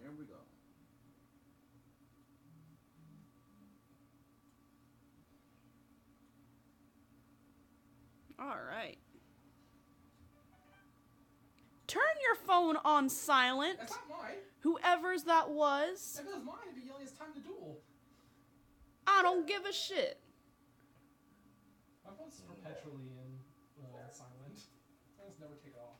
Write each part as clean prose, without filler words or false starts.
Here we go. Alright. Turn your phone on silent. That's not mine. Whoever's that was. If it was mine, it'd be yelling it's time to duel. I don't give a shit. My phone's perpetually in silent. I just never take it off.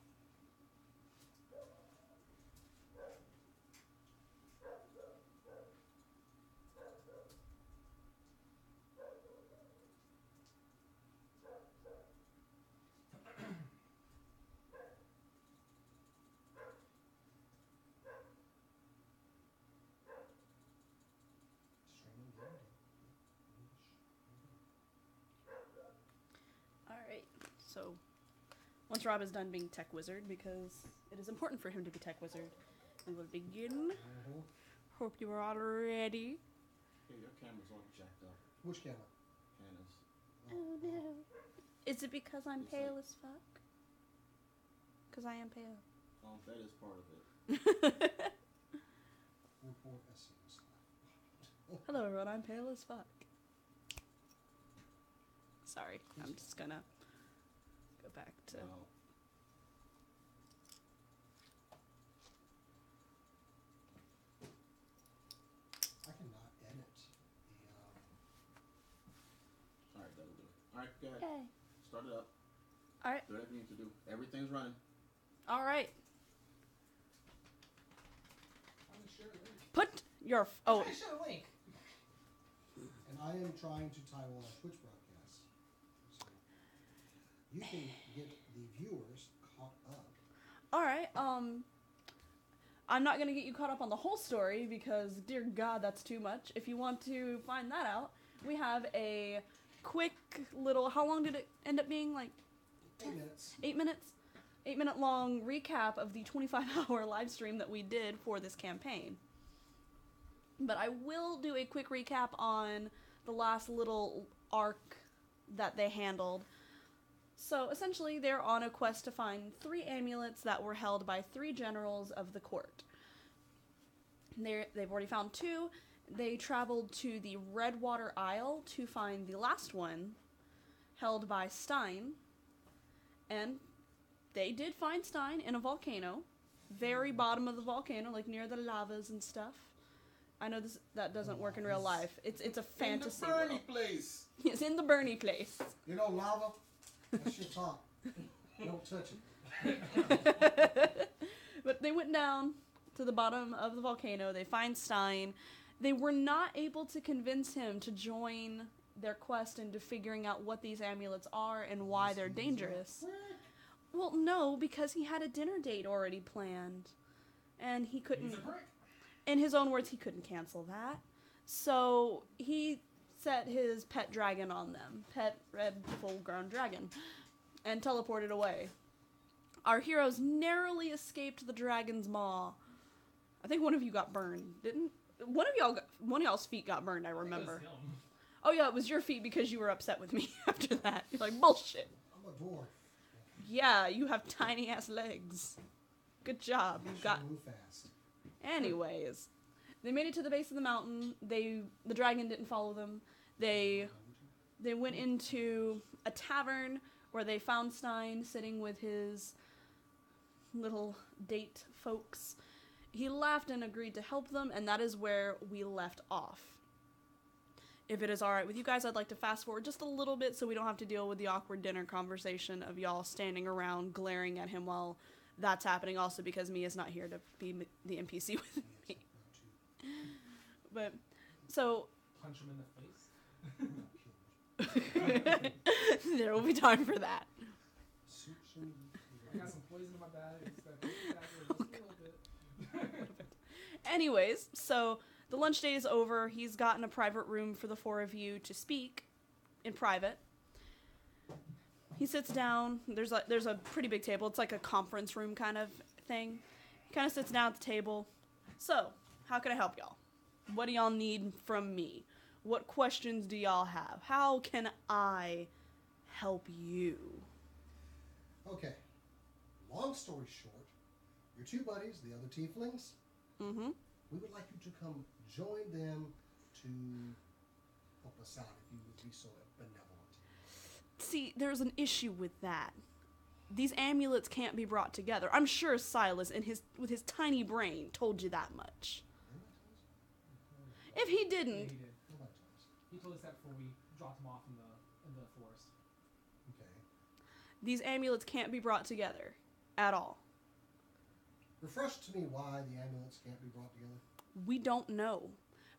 Alright, so once Rob is done being tech wizard, because it is important for him to be tech wizard, we will begin. Hope you are all ready. Hey, your camera's all jacked up. Which camera? Hannah's. Oh no. Is it because I'm pale as fuck? Because I am pale. That is part of it. Report SCNS Live. Hello everyone, I'm pale as fuck. Sorry, I'm just gonna go back to... Wow. I cannot edit the... Alright, that'll do it. Alright, go ahead. Yay. Start it up. Alright. Do whatever you need to do. Everything's running. Alright. I'm gonna share a link. Put your... Oh. I share a link. And I am trying to Taiwan Twitch broadcast. So you can get the viewers caught up. Alright, I'm not gonna get you caught up on the whole story because, dear God, that's too much. If you want to find that out, we have a quick little... How long did it end up being? Like... 8 minutes. 8 minutes? 8-minute long recap of the 25-hour live stream that we did for this campaign. But I will do a quick recap on the last little arc that they handled. So essentially, they're on a quest to find 3 amulets that were held by 3 generals of the court. They've already found 2. They traveled to the Redwater Isle to find the last one, held by Stein. And they did find Stein in a volcano. Very bottom of the volcano, like near the lavas and stuff. I know that doesn't work in real life. It's a fantasy in the Bernie world. place. It's in the Bernie place. You know lava? That shit's hot. Don't touch it. But they went down to the bottom of the volcano. They find Stein. They were not able to convince him to join their quest into figuring out what these amulets are and why they're dangerous. Well, no, because he had a dinner date already planned. And he couldn't... He's a prick. In his own words, he couldn't cancel that. So he set his pet dragon on them. Pet, red, full-grown dragon. And teleported away. Our heroes narrowly escaped the dragon's maw. I think one of you got burned, didn't? One of y'all's feet got burned, I remember. It was him. Oh yeah, it was your feet because you were upset with me after that. You're like, bullshit. I'm a dwarf. Yeah, you have tiny ass legs. Good job. You got... Move fast. Anyways, they made it to the base of the mountain. The dragon didn't follow them. They went into a tavern where they found Stein sitting with his little date folks. He laughed and agreed to help them, and that is where we left off. If it is alright with you guys, I'd like to fast forward just a little bit so we don't have to deal with the awkward dinner conversation of y'all standing around glaring at him while that's happening, also because Mia's not here to be the NPC with me. But, so... Punch him in the face. There will be time for that. I got some poison in my bag. Just a little bit. Anyways, so the lunch date is over. He's gotten a private room for the 4 of you to speak in private. He sits down. There's a pretty big table. It's like a conference room kind of thing. He kind of sits down at the table. So, how can I help y'all? What do y'all need from me? What questions do y'all have? How can I help you? Okay. Long story short, your 2 buddies, the other tieflings, Mm-hmm. We would like you to come join them to help us out if you would be so benevolent. See, there's an issue with that. These amulets can't be brought together. I'm sure Silas, with his tiny brain, told you that much. If he Yeah, didn't, he did. Nobody told us. He told us that before we dropped him off in the forest. Okay. these amulets can't be brought together at all. Refresh to me why the amulets can't be brought together. We don't know.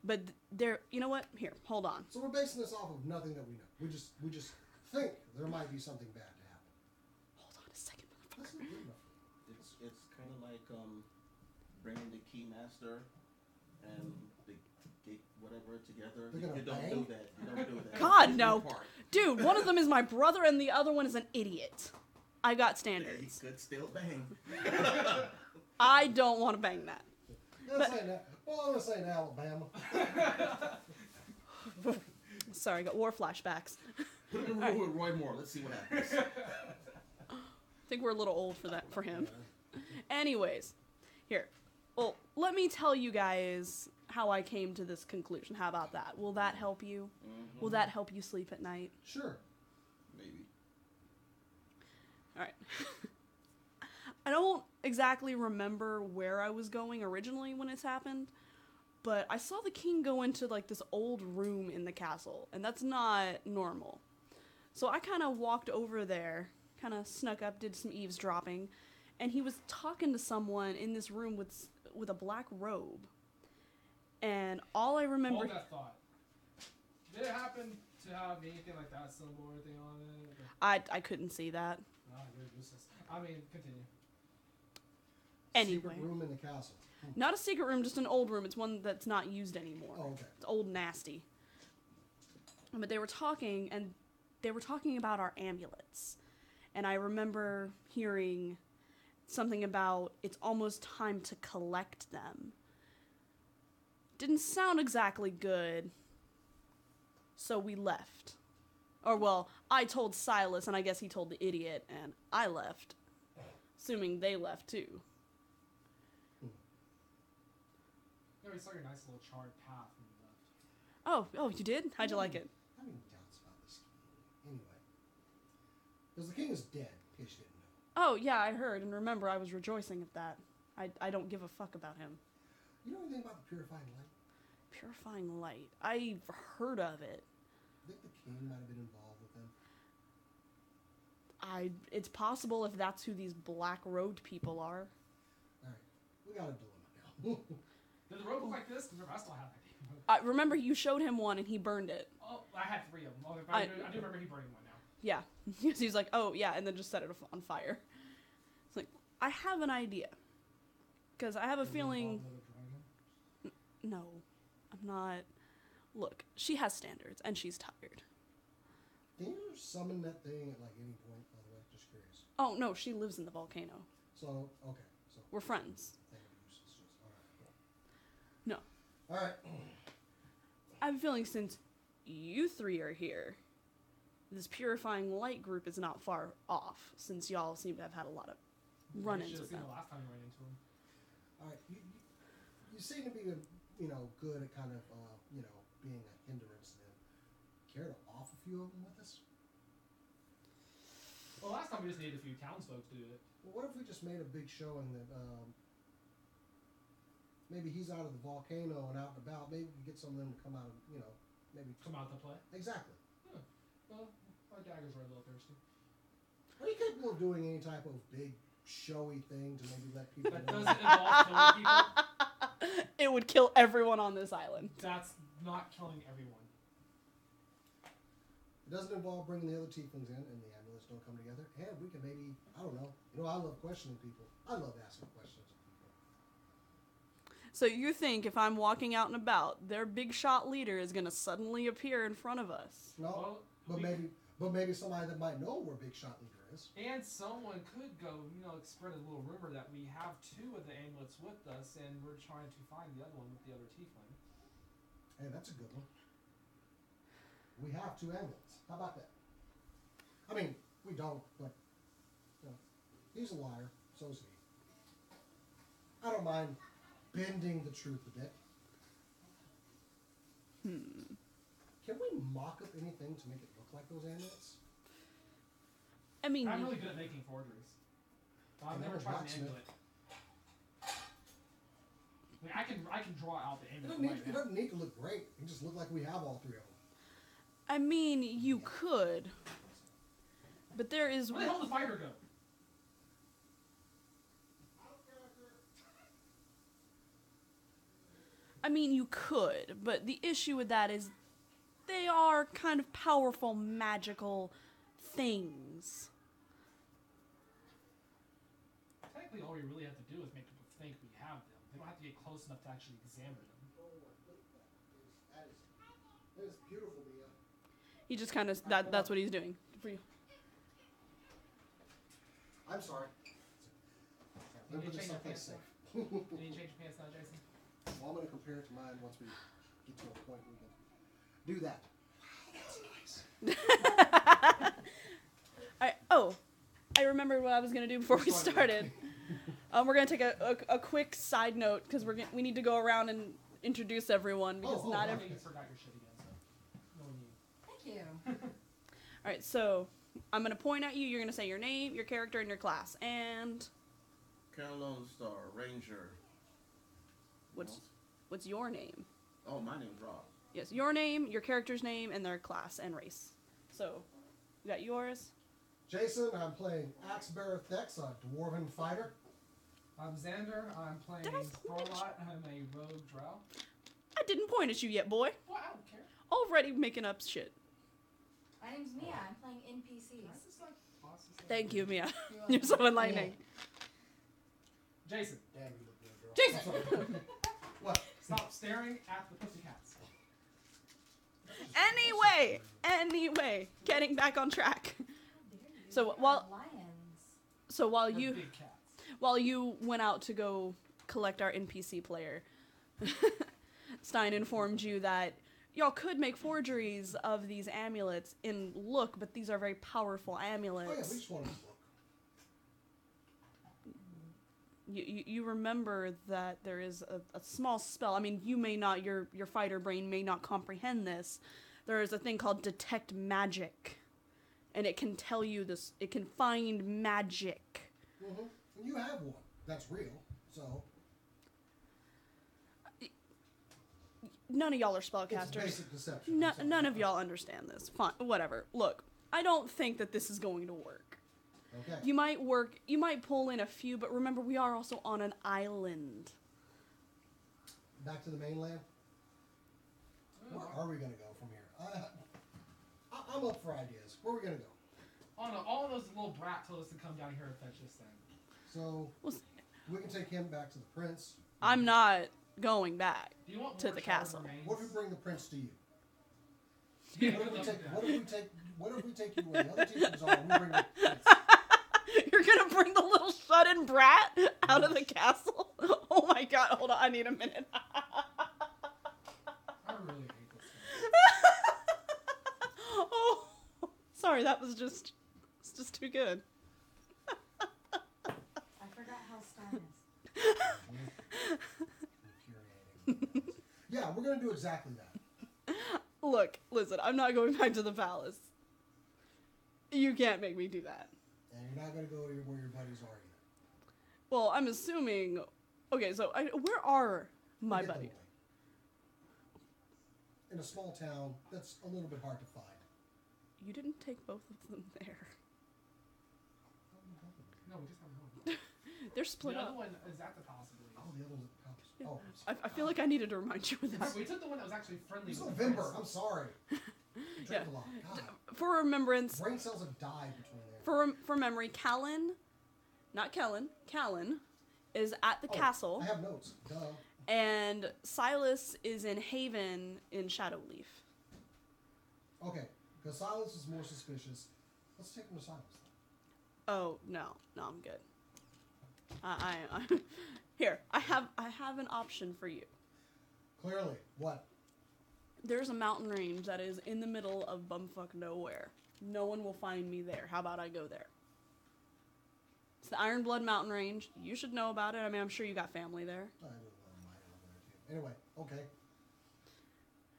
But they're, you know what? Here, hold on. So we're basing this off of nothing that we know. We just think there might be something bad to happen. Hold on a second, That's motherfucker. not good enough. It's kind of like bringing the keymaster and the gate whatever together. They're gonna You don't bang? do that. You don't do that. God, It's no. your part. Dude, one of them is my brother and the other one is an idiot. I got Yeah, he standards. could still bang. I don't want to bang that. Well, I'm gonna say in Alabama. Sorry, I got war flashbacks. Put him in a room with Roy Moore. Let's see what happens. I think we're a little old for him. Anyways, here. Well, let me tell you guys how I came to this conclusion. How about that? Will that help you? Mhm. Will that help you sleep at night? Sure. Maybe. All right. I don't exactly remember where I was going originally when this happened, but I saw the king go into like this old room in the castle, and that's not normal. So I kind of walked over there, kind of snuck up, did some eavesdropping, and he was talking to someone in this room with a black robe. And all I remember... Hold that thought. Did it happen to have anything like that symbol or anything on it? I couldn't see that. Nah, you're useless. I mean, continue. Anyway. Secret room in the castle. Not a secret room, just an old room. It's one that's not used anymore. Oh, okay. It's old nasty. But they were talking, and they were talking about our amulets. And I remember hearing something about it's almost time to collect them. Didn't sound exactly good. So we left. Or, well, I told Silas, and I guess he told the idiot, and I left. Assuming they left, too. Yeah, we saw your nice little charred path when you left. Oh, you did? How'd you like it? I have any doubts about this king. Anyway. Because the king is dead, in case you didn't know. Oh, yeah, I heard, and remember, I was rejoicing at that. I don't give a fuck about him. You know anything about the purifying light? Purifying light. I've heard of it. I think the king might have been involved with them. It's possible if that's who these black-robed people are. Alright. We got a dilemma now. Did the rope look like this? Because I still have it. I remember you showed him one and he burned it. Oh, I had 3 of them. Oh, I do remember he burning one now. Yeah. He's like, oh, yeah, and then just set it on fire. It's like, I have an idea. Because I have a feeling... No, I'm not... Look, she has standards, and she's tired. Can you summon that thing at like any point, by the way? Just curious. Oh, no, she lives in the volcano. So, okay. So, We're friends. thing of useless. Alright, cool. No. Alright. I have a feeling since you 3 are here, this purifying light group is not far off, since y'all seem to have had a lot of run-ins with them. The last time we ran into him. Alright, you seem to be, good at kind of, being a hindrance to them. Care to off a few of them with us? Well, last time we just needed a few townsfolk to do it. Well, what if we just made a big showing that, maybe he's out of the volcano and out and about. Maybe we could get some of them to come out and, maybe... Come out to play. Exactly. Well, my daggers are a little thirsty. Are you capable of doing any type of big, showy thing to maybe let people That know? doesn't involve killing people. It would kill everyone on this island. That's not killing everyone. It doesn't involve bringing the other tieflings in and the amulets don't come together. And we can maybe, I don't know. I love questioning people. I love asking questions of people. So you think if I'm walking out and about, their big shot leader is going to suddenly appear in front of us? No, Well, but maybe somebody that might know where Big Shot Leader is. And someone could go, spread a little rumor that we have 2 of the amulets with us, and we're trying to find the other one with the other tiefling. Hey, that's a good one. We have 2 amulets. How about that? I mean, we don't, but he's a liar. So is he. I don't mind bending the truth a bit. Can we mock up anything to make it look like those amulets? I mean, I'm really good at making forgeries. I've never tried an amulet. I mean, I can draw out the amulet. It doesn't need to look great. It just look like we have all three of them. I mean, you could, but there is. Where the hell did the fighter go? I mean, you could, but the issue with that is they are kind of powerful magical things. Technically, all we really have to do is make people think we have them. They don't have to get close enough to actually examine them. That is beautiful, Mia. He just kind of, that's what he's doing for you. I'm sorry. Can you Put this change your someplace pants safe. now? Can you change your pants now, Jason? Well, I'm going to compare it to mine once we get to a point we can do that. Wow, that's nice. I remembered what I was going to do before we started. We're going to take a quick side note because we need to go around and introduce everyone because not I every. think you forgot your shit again, so no one knew. Thank you. All right, so I'm going to point at you. You're going to say your name, your character, and your class. And Colonel Lone Star, Ranger. what's your name? Oh, my name's Rob. Yes, your name, your character's name, and their class and race. So, you got yours. Jason, I'm playing Axe Bearer Thex, a dwarven fighter. I'm Xander. I'm playing Did I point at you? Starlot. I'm a rogue drow. I didn't point at you yet, boy. Well, I don't care. Already making up shit. My name's Mia. I'm playing NPCs. Can I just, like, toss this Thank you, Mia. You're You're so enlightening. Jason, Damn, you look good, girl. Jason! What? stop staring at the pussycats. Anyway, getting back on track. How dare you? So, You're while- lions. So They're big cats. while you went out to go collect our NPC player, Stein informed you that y'all could make forgeries of these amulets in look, but these are very powerful Oh, yeah, amulets. we just wanted to look. You remember that there is a small spell. I mean, you may not, your fighter brain may not comprehend this. There is a thing called detect magic, and it can tell you this. It can find magic. Mm-hmm. And you have one. That's real. So None of y'all are it's spellcasters. basic deception. No, That's all. none of y'all understand this. Fine, whatever. Look, I don't think that this is going to work. Okay. You might pull in a few, but remember, we are also on an island. Back to the mainland. Where are we going to go from here? I'm up for ideas. Where are we going to go? Oh no, all of those little brat told us to come down here and fetch this thing. So Well, we can take him back to the prince. I'm not going back. Do you want To more the shard castle. remains? What if we bring the prince to you? Yeah, What if good we luck take? with that. What if we take you where the other teachers are? And we bring the prince. You're gonna bring the little shut-in brat out of the castle? Oh my god, hold on, I need a minute. I really hate this thing. Oh, sorry, that was it's just too good. I forgot how Stein is. Infuriating. Yeah, we're gonna do exactly that. Look, listen, I'm not going back to the palace. You can't make me do that. And you're not gonna go to where your buddies are either. Well, I'm assuming... Okay, so where are my We'll get them buddies? away. In a small town, that's a little bit hard to find. You didn't take both of them there. No, we just have one. They're split The up. other one is at the palace, I believe. Oh, the other one's at the palace. Yeah. Oh, I feel like I needed to remind you of this. We took the one that was actually friendly it's with the November. prince. I'm sorry. You Yeah. drank a lot. God, For remembrance, brain cells have died between there. for memory, Callan, not Kellen, Callan is at the Oh, castle, I have notes. Duh. and Silas is in Haven in Shadowleaf. Okay, because Silas is more suspicious. Let's take him to Silas. Oh no, I'm good. I here. I have an option for you. Clearly, what? There's a mountain range that is in the middle of bumfuck nowhere. No one will find me there. How about I go there? It's the Iron Blood Mountain Range. You should know about it. I mean, I'm sure you got family there. I don't know my Anyway, okay.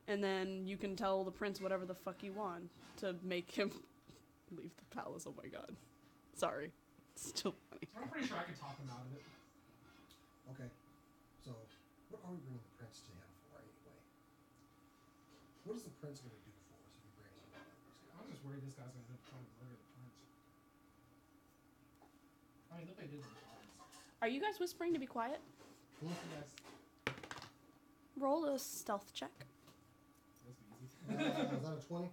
And then you can tell the prince whatever the fuck you want to make him leave the palace. Oh my god. Sorry. It's still funny. I'm pretty sure I can talk him out of it. Okay. So, what are we bringing the prince to him for anyway? What is the prince going to do for us if we bring him to these guys? I'm just worried this guy's gonna try to murder the prince. I mean, look what they did to the prince. Are you guys whispering to be quiet? Yes. Roll a stealth check. That's easy. Is that a 20?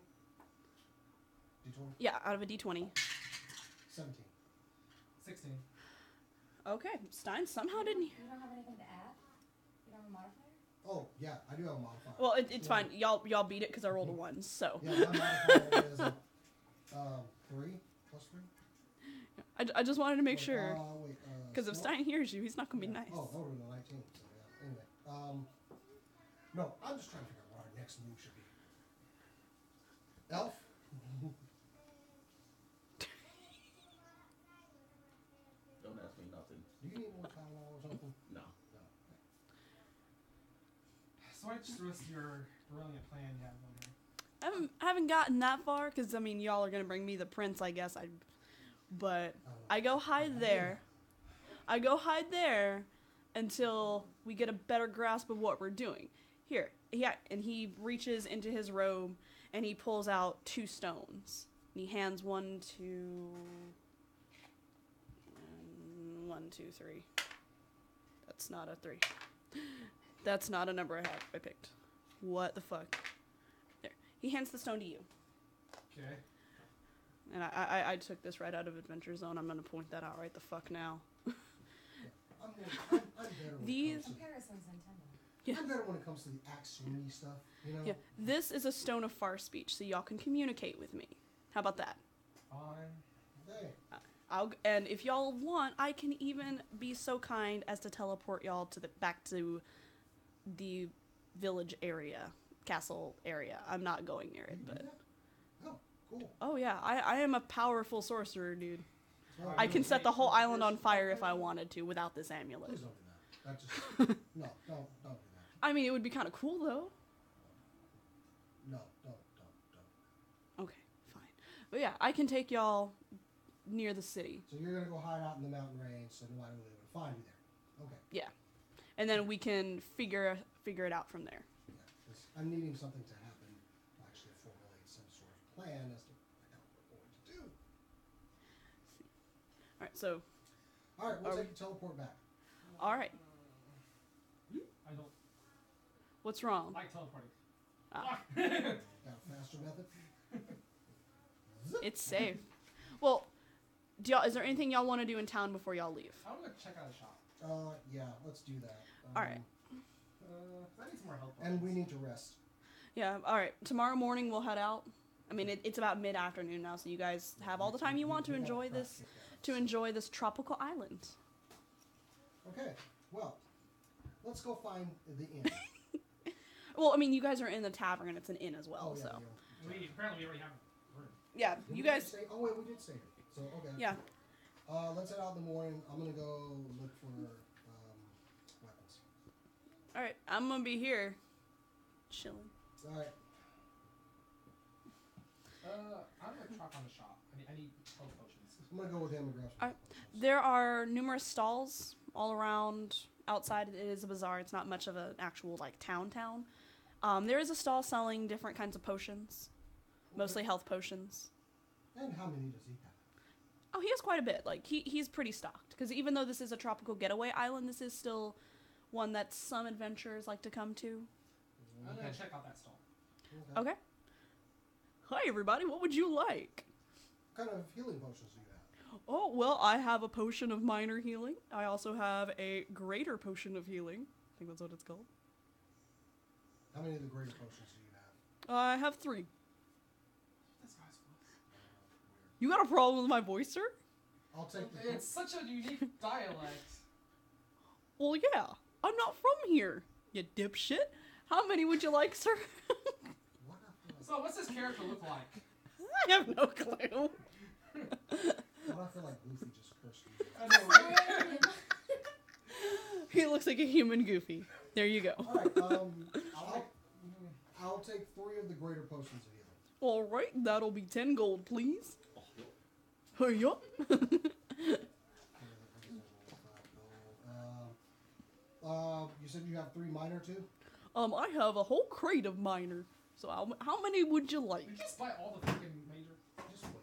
D20? Yeah, out of a d20. 17. 16. Okay, Stein somehow didn't. You don't have anything to add? You don't have a modifier? Oh, yeah, I do have a modifier. Well, it's Yeah. fine. Y'all beat it because I rolled a 1. So Yeah, my modifier is 3 plus 3. I just wanted to make Wait, sure wait, because if small- Stein hears you, he's not gonna be Yeah. nice. Oh, that would have been 19. So, yeah. Anyway, no, I'm just trying to figure out what our next move should be. Elf? Don't ask me nothing. Do you need more Tylenol or something? No. No. So I just risked your brilliant plan you have on here. I haven't gotten that far because I mean y'all are gonna bring me the prince, I guess. But I go hide there. I go hide there until we get a better grasp of what we're doing. Here, yeah, and he reaches into his robe and he pulls out 2 stones. And he hands 1 to 1, 2, 3. That's not a 3. That's not a number I picked. What the fuck? There. He hands the stone to you. Okay. And I took this right out of Adventure Zone. I'm gonna point that out right the fuck now. I'm better when These- it comes to, Comparison's intended. Yeah. I'm better when it comes to the axe swingy stuff, you know? Yeah, this is a stone of far speech, so y'all can communicate with me. How about that? Fine. Hey, And if y'all want, I can even be so kind as to teleport y'all to back to the village area, castle area. I'm not going near it, you do but that? Oh, cool. oh yeah, I am a powerful sorcerer, dude. Well, I can set the whole island on fire if I wanted to without this amulet. Please don't do that. That just no, don't do that. I mean, it would be kind of cool though. No, don't. Okay, fine. But yeah, I can take y'all near the city. So you're gonna go hide out in the mountain range, so nobody will be able to find you there. Okay. Yeah. And then we can figure it out from there. Yeah, 'cause I'm needing something to happen to actually formulate some sort of plan as to what we're going to do. Alright, so All right, we'll Are take the teleport back. alright. I don't What's wrong? like teleporting. Ah. Fuck. Got a faster method? It's safe. Well, is there anything y'all want to do in town before y'all leave? I want to check out a shop. Yeah, let's do that. Alright. I need some more help. And we need to rest. Yeah, alright. Tomorrow morning we'll head out. I mean, it's about mid-afternoon now, so you guys have all the time you want to enjoy this tropical island. Okay, well, let's go find the inn. Well, I mean, you guys are in the tavern. It's an inn as well, yeah, so. Apparently we already have a room. Yeah, Did you we guys. stay? Oh wait, we did stay here. So okay. Yeah. Let's head out in the morning. I'm gonna go look for weapons. Alright, I'm gonna be here. Chilling. All right. I'm gonna track on the shop. I need health potions. I'm gonna go with him and grab some. Alright. weapons. There are numerous stalls all around. Outside, it is a bazaar. It's not much of an actual like town. There is a stall selling different kinds of potions, mostly health potions. And how many does he have? Oh, he has quite a bit. Like he's pretty stocked because even though this is a tropical getaway island, this is still one that some adventurers like to come to. I'm gonna check out that stall. Okay. Hi everybody. What would you like? What kind of healing potions do you have? Oh, well, I have a potion of minor healing. I also have a greater potion of healing. I think that's what it's called. How many of the greater potions do you have? I have 3. This guy's voice. You got a problem with my voice, sir? I'll take the. It's such a unique dialect. Well, yeah. I'm not from here, you dipshit. How many would you like, sir? What I feel So what's this character look like? I have no clue. like Goofy just cursed you. I know, right? He looks like a human Goofy. There you go. All right. I'll take 3 of the greater potions of healing. All right, that'll be 10 gold, please. Hurry up. You said you have 3 minor too? I have a whole crate of minor. So how many would you like? We just buy all the freaking major. Just wait.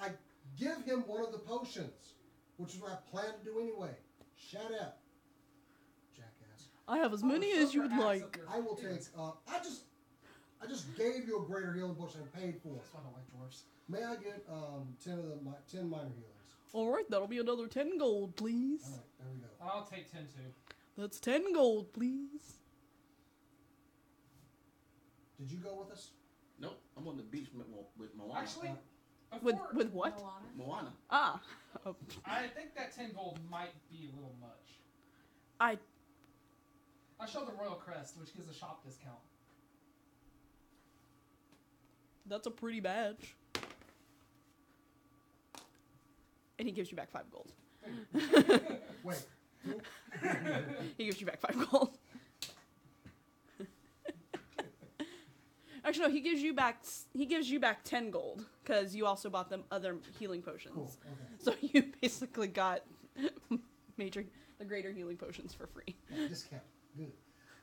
I give him one of the potions, which is what I plan to do anyway. Shut up, jackass. I have as many as you would like. I will take. I just gave you a greater healing potion and paid for it. That's why I don't like dwarfs. May I get 10 minor healings? All right, that'll be another 10 gold, please. All right, there we go. I'll take 10 too. That's 10 gold, please. Did you go with us? Nope, I'm on the beach with Moana. Actually, With what? Moana. Ah. Oh. I think that 10 gold might be a little much. I show the Royal Crest, which gives a shop discount. That's a pretty badge. And he gives you back 5 gold. Wait. He gives you back 5 gold. Actually, no. He gives you back 10 gold because you also bought them other healing potions. Cool. Okay. So you basically got the greater healing potions for free. Yeah, discount. Good.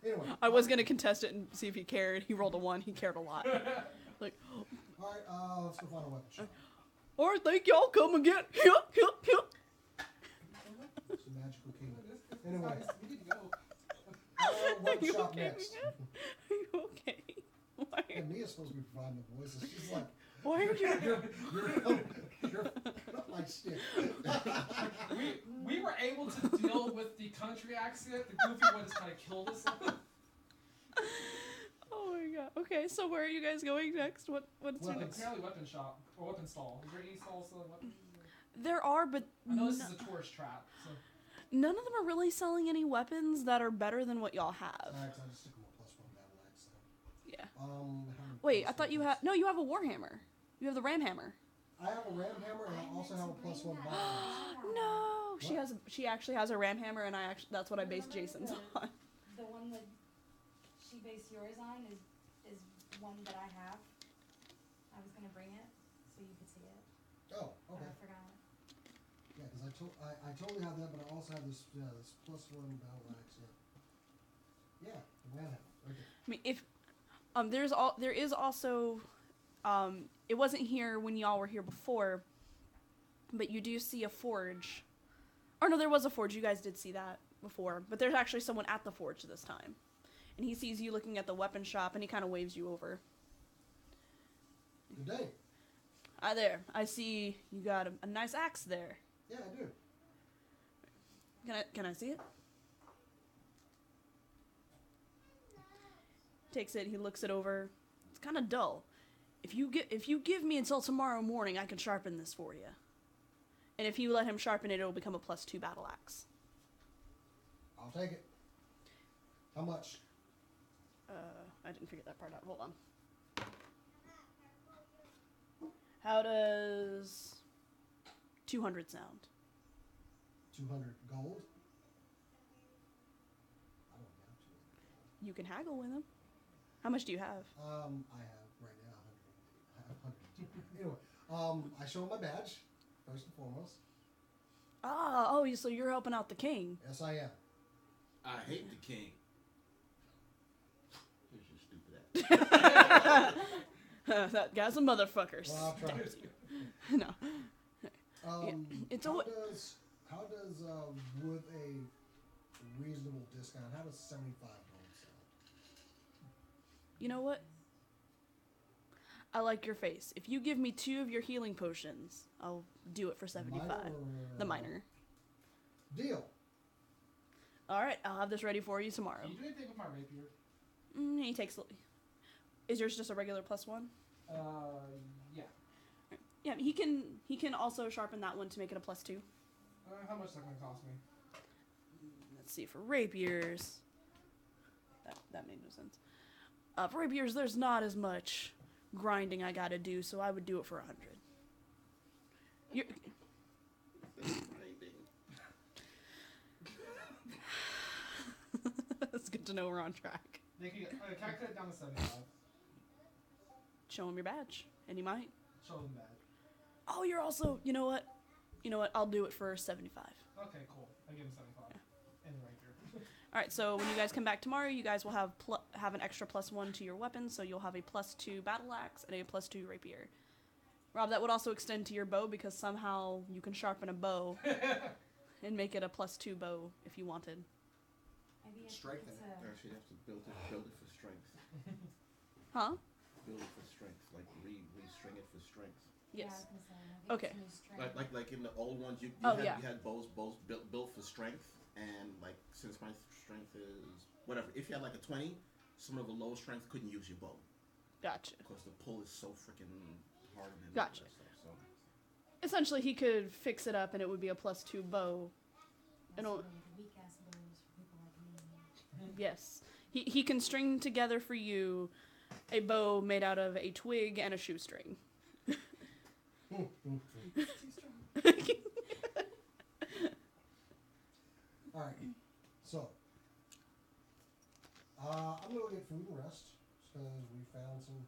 Anyway. I was gonna contest it and see if he cared. He rolled a 1. He cared a lot. Like, All right. Let's go find a weapon shop. all right, thank y'all. Come again. It's a magical kingdom. Anyway. We need to go. Weapon you shop okay, next. Mia? Are you okay? Why? And Mia's supposed to be providing the voices. She's like, Why are you? you're not my stick. We were able to deal with the country accent. The goofy one just kind of killed us. Oh my god. Okay, so where are you guys going next? What's your Well, next? Apparently weapon shop or weapon stall. Is there any stall selling weapons? There are, but I know this is a tourist trap. So. none of them are really selling any weapons that are better than what y'all have. Alright, so I'll just stick with my +1 battle axe. So. Yeah. How many Wait, I plus thought you weapons? had. No, you have a warhammer. You have the ram hammer. I have a ram hammer and I also have a +1 battle axe. No, she What? has. She actually has a ram hammer, and that's what I based Remember Jason's the- on. The one that she based yours on is one that I have. I was gonna bring it so you could see it, Oh, but okay. I forgot. Yeah, because I totally have that, but I also have this this +1 battle axe. Yeah, the ram hammer. Okay. I mean, if there is also it wasn't here when y'all were here before, but you do see a forge. Or no, there was a forge. You guys did see that before, but there's actually someone at the forge this time, and he sees you looking at the weapon shop, and he kind of waves you over. Good day. Hi there. I see you got a nice axe there. Yeah, I do. Can I see it? Takes it. He looks it over. It's kind of dull. If you give me until tomorrow morning, I can sharpen this for you. And if you let him sharpen it, it'll become a +2 battle axe. I'll take it. How much? I didn't figure that part out. Hold on. How does 200 sound? 200 gold? I don't have 200 gold. You can haggle with him. How much do you have? I have right now 100. Anyway, I show him my badge, first and foremost. So you're helping out the king. Yes, I am. I hate the king. Here's your stupid ass. That guy's a motherfucker. Well, I'll try. No. It's how a- does with a reasonable discount, how does 75 gold sound? You know what? I like your face. If you give me 2 of your healing potions, I'll do it for 75. Minor or, The minor. Deal. All right, I'll have this ready for you tomorrow. Can you do anything with my rapier? He takes. Is yours just a regular +1? Yeah. Yeah, he can also sharpen that one to make it a +2. How much is that gonna cost me? Let's see, for rapiers. That made no sense. For rapiers, there's not as much grinding I gotta do, so I would do it for 100. know we're on track. They can calculate it down to 75. Show him your badge, and you might. Show them badge. Oh, you're also. You know what? I'll do it for 75. Okay, cool. I give him 75. And the ranger. All right. So when you guys come back tomorrow, you guys will have an extra +1 to your weapons. So you'll have a +2 battle axe and a +2 rapier. Rob, that would also extend to your bow because somehow you can sharpen a bow and make it a +2 bow if you wanted. Maybe it's Strengthen it. Actually, you have to build it for strength. Huh? Build it for strength, like restring it for strength. Yeah, I Yes. was gonna say, maybe Okay. it's new strength. Like in the old ones, you Oh, yeah. had bows built for strength, and like since my strength is whatever, if you had like a 20, someone of a low strength couldn't use your bow Gotcha. because the pull is so freaking hard and Gotcha. all that stuff. So Essentially, he could fix it up and it would be a +2 bow. And Also, all- the weak ass bows for people like me. Yes. He can string together for you a bow made out of a twig and a shoestring. Alright, so I'm gonna go get food and rest because we found some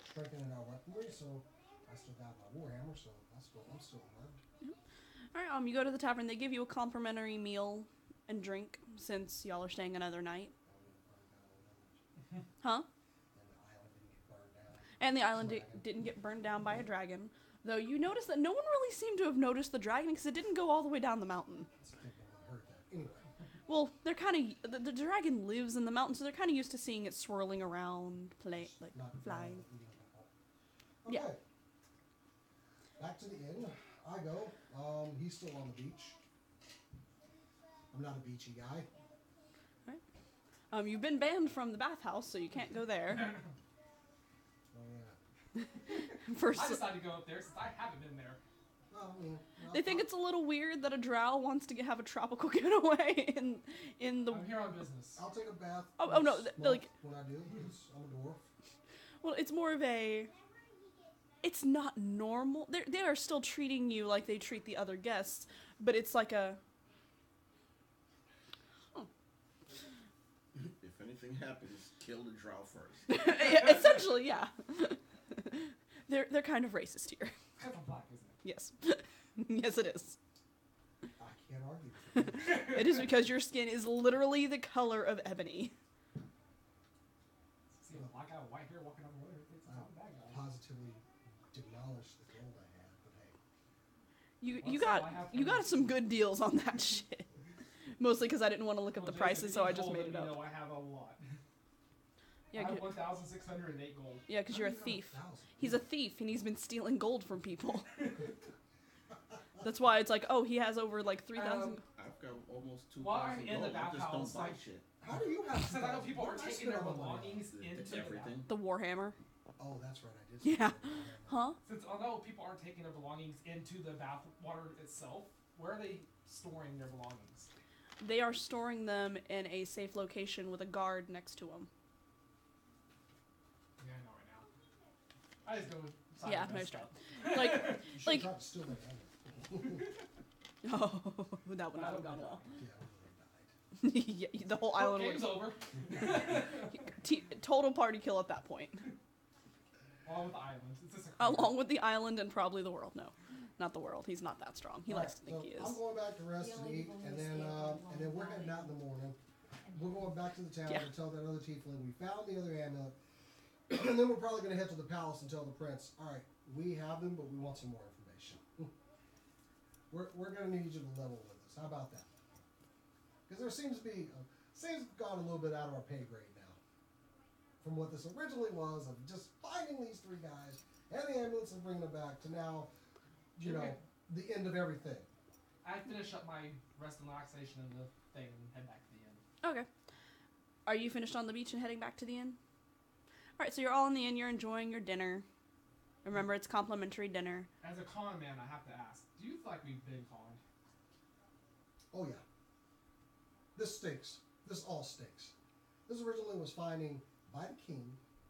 strengthening our weaponry. So I still got my warhammer, so I'm still armed. Alright, you go to the tavern. They give you a complimentary meal and drink since y'all are staying another night. Huh? And the island And the island didn't get burned down. Dragon. didn't get burned down by a dragon. Though you notice that no one really seemed to have noticed the dragon because it didn't go all the way down the mountain. I think no one heard that. Anyway, Well, they're kind of the dragon lives in the mountain, so they're kind of used to seeing it swirling around, like not flying. Okay. Yeah. Back to the inn. I go. He's still on the beach. I'm not a beachy guy. You've been banned from the bathhouse, so you can't go there. Oh yeah. First, I decided to go up there since I haven't been there. Well, I mean, they think it's a little weird that a drow wants to have a tropical getaway in the. I'm here on business. I'll take a bath. Oh, no, once a like- month when I do, 'cause I'm a dwarf. Well, it's more of a. It's not normal. They are still treating you like they treat the other guests, but it's like a. if anything happens, kill the drow first. Yeah, essentially, yeah. They're kind of racist here. It's kind of black, isn't it? Yes, yes, it is. I can't argue with that. It is because your skin is literally the color of ebony. See a black guy with white hair walking on the road. It's not a bad guy. Positively demolished the gold I had, but hey. You got some good deals on that shit. Mostly because I didn't want to look up the Well, prices, so I just gold, made it let me up. know I have a lot. Yeah, I have 1,608 gold. yeah, because you're a How do you have thief. 1,000? He's a thief, and he's been stealing gold from people. That's why it's like, oh, he has over like 3,000. I've got almost 2,000 While I'm in the gold. I just bathhouse, don't buy like- shit. How do you have? Since I know 2,000? people What are did I taking spend their all my money on? belongings into the Everything. The Warhammer. Oh, that's right. I did. Yeah. spend all my money. Huh? Since I know people aren't taking their belongings into the bath water itself, where are they storing their belongings? They are storing them in a safe location with a guard next to them. Yeah, I know right now. I just go with Yeah, side no best stress. stuff. Like, You should like, try to steal that island. oh, that would not have gone well. Yeah, we would have died. Yeah, the whole island Game's would over. total party kill at that point. Along with the island. It's just a Along with the island and probably the world. No, not the world. He's not that strong. He All likes right, to think so he is. I'm going back to rest The and only eat, people who and escape are the then we're ones heading out in the morning. And We're going back to the town Yeah. to tell that other tiefling we found the other amulet, and then we're probably going to head to the palace and tell the prince, all right, we have them, but we want some more information. we're going to need you to level with us. How about that? Because there seems to be seems to have gone a little bit out of our pay grade now, from what this originally was of just finding these three guys and the ambulance and bringing them back to now, you know, Okay. the end of everything. I finish up my rest and relaxation in the thing and head back to the inn. Okay. Are you finished on the beach and heading back to the inn? Alright, so you're all in the inn, you're enjoying your dinner. Remember, it's complimentary dinner. As a con man, I have to ask, do you feel like we've been conned? Oh yeah. This stinks. This all stinks. This originally was finding by the king,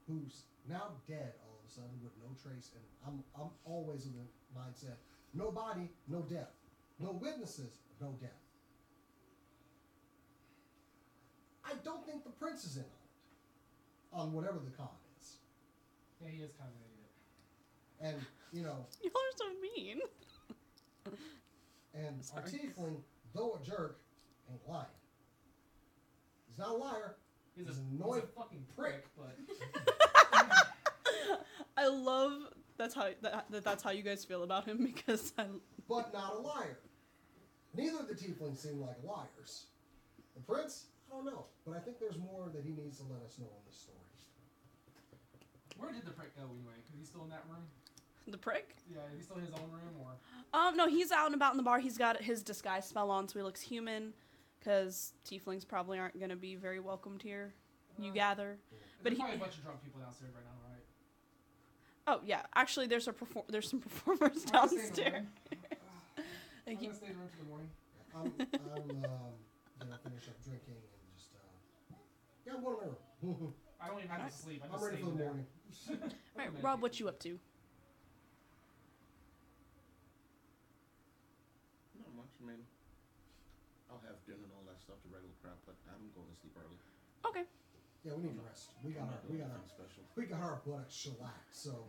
who's now dead all of a sudden with no trace, and I'm always in the mindset: no body, no death. No witnesses, no death. I don't think the prince is in on it. On whatever the con is. Yeah, he is kind of an idiot. And, you know... Y'all are so mean. And Sorry. our tiefling, though a jerk, ain't lying. He's not a liar. He's He's a an annoying fucking prick, but I love that's how you guys feel about him because but not a liar. Neither of the tieflings seem like liars. The prince, I don't know, but I think there's more that he needs to let us know in this story. where did the prick go anyway? Is he still in that room? the prick. Yeah, is he still in his own room or? No, he's out and about in the bar. He's got his disguise spell on, so he looks human. Because tieflings probably aren't going to be very welcomed here. You gather. But But there's probably a bunch of drunk people downstairs right now, right? Oh yeah, actually, there's some performers I'm gonna stay in the downstairs. room. I'm Like, gonna stay in the room till the morning. I'm gonna finish up drinking and just, yeah, I'm going to my room. I don't even have to sleep. I'm ready for the morning. Alright, Rob, what you up to? Not much. I mean, I'll have dinner and all that stuff, the regular crap, but I'm going to sleep early. Okay. Yeah, we need to rest. We got Nothing special. our blood shellacked, so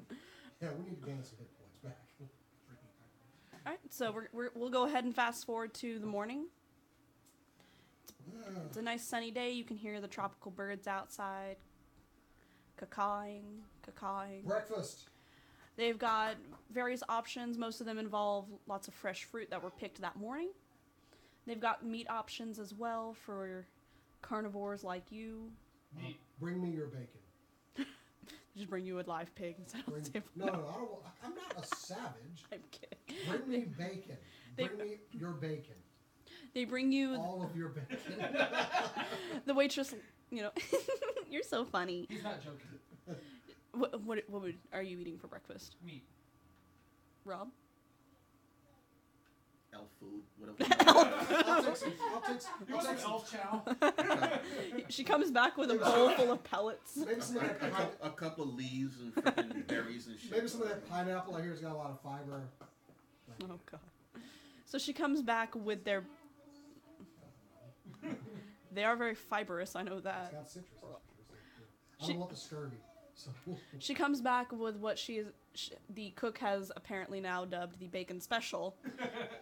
yeah, we need to gain some hit points back. Alright, so we'll go ahead and fast forward to the morning. It's a nice sunny day. You can hear the tropical birds outside. Cacaing. Breakfast. They've got various options. Most of them involve lots of fresh fruit that were picked that morning. They've got meat options as well for carnivores like you. Meat. Bring me your bacon. Just bring you a live pig instead of Bring, a table. no, I don't. I'm not a savage. I'm kidding. Bring me bacon. Bring me your bacon. They bring you All of your bacon. the waitress. You know, you're so funny. He's not joking. What are you eating for breakfast, Meat. Rob? Elf food, whatever. I'll take some. You want some elf chow? She comes back with a bowl full of pellets. Maybe some of that. A couple of leaves and freaking berries and shit. Maybe some of that pineapple I hear has got a lot of fiber. Oh god. So she comes back with their. They are very fibrous. I know It's that. got citrus. I don't want the scurvy. So. She comes back with what the cook has apparently now dubbed the bacon special.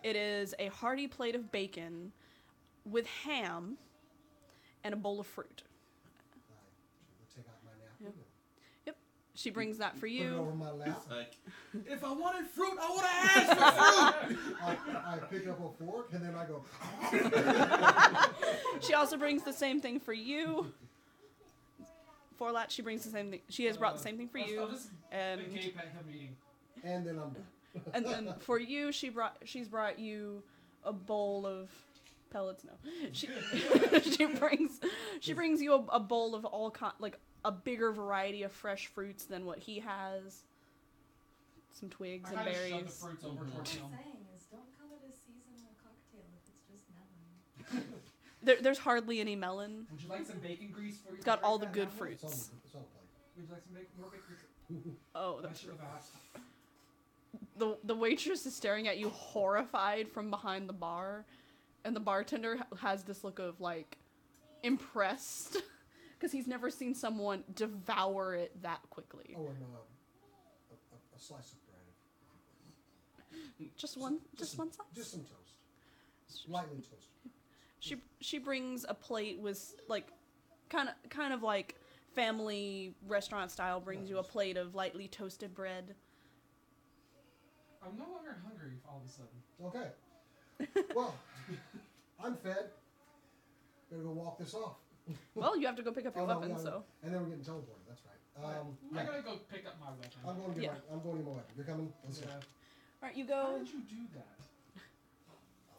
It is a hearty plate of bacon with ham and a bowl of fruit. I take out my napkin. Yep. She brings that for Put it you. over my lap. It's like, if I wanted fruit, I would have asked for fruit. I pick up a fork and then I go. She also brings the same thing for you. Forlat, she brings the same thing. She has brought the same thing for I'll you. just And gape at him eating. And then I'm done. and then for you, she's brought you a bowl of pellets. No, she brings you a bowl of all like a bigger variety of fresh fruits than what he has. Some twigs I and kinda shove the berries. fruits over Mhm. towards What him. I'm saying is, don't call it a seasonal cocktail if it's just melon. There's hardly any melon. Would you like some bacon grease for your It's got all the drink good right now? It's on, fruits. it's on the plate. Would you like some more bacon grease? Oh, I that's should true. have asked. The waitress is staring at you horrified from behind the bar, and the bartender has this look of like impressed because he's never seen someone devour it that quickly. Oh, and a slice of bread. Just one Just slice. Just some toast. Lightly toasted. She brings a plate with like kind of like family restaurant style. Brings you a plate of lightly toasted bread. I'm no longer hungry all of a sudden. Okay. Well, I'm fed. Better go walk this off. Well, you have to go pick up your Oh, no, weapon, yeah, so And then we're getting teleported. That's right. I Yeah. gotta go pick up my weapon. I'm going to Yeah. get my weapon. You're coming? Let's go. Yeah. all right. You How go. did you do that? I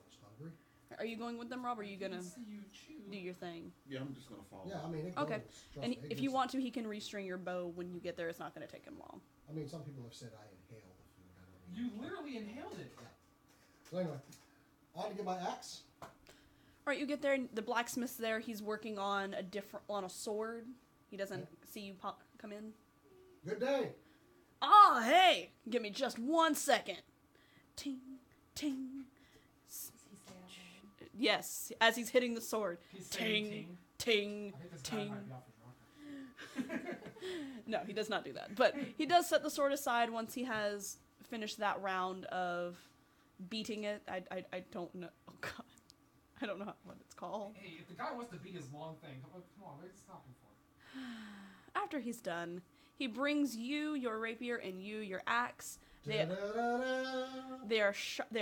was hungry. Are you going with them, Rob? Or are you gonna I didn't see you chew. do your thing? Yeah, I'm just gonna follow. Yeah, I mean, it Okay. goes. Trust And me, it if you gets- want to, he can restring your bow when you get there. It's not going to take him long. I mean, some people have said I inhale the food. I don't You know. literally inhaled it. So anyway, on to get my axe. All right, you get there. And the blacksmith's there. He's working on a sword. He doesn't see you come in. Good day. Oh, hey! Give me just 1 second. Ting, ting. Does he say out loud? Yes, as he's hitting the sword. He's saying Ting, ting. ting, I think this guy ting. might be off his rocker. No, he does not do that. But he does set the sword aside once he has finished that round of beating it. I don't know. Oh god, I don't know what it's called. Hey, if the guy wants to beat his long thing, come on, what are you stopping for? After he's done, he brings you your rapier and you your axe. Da-da-da-da. They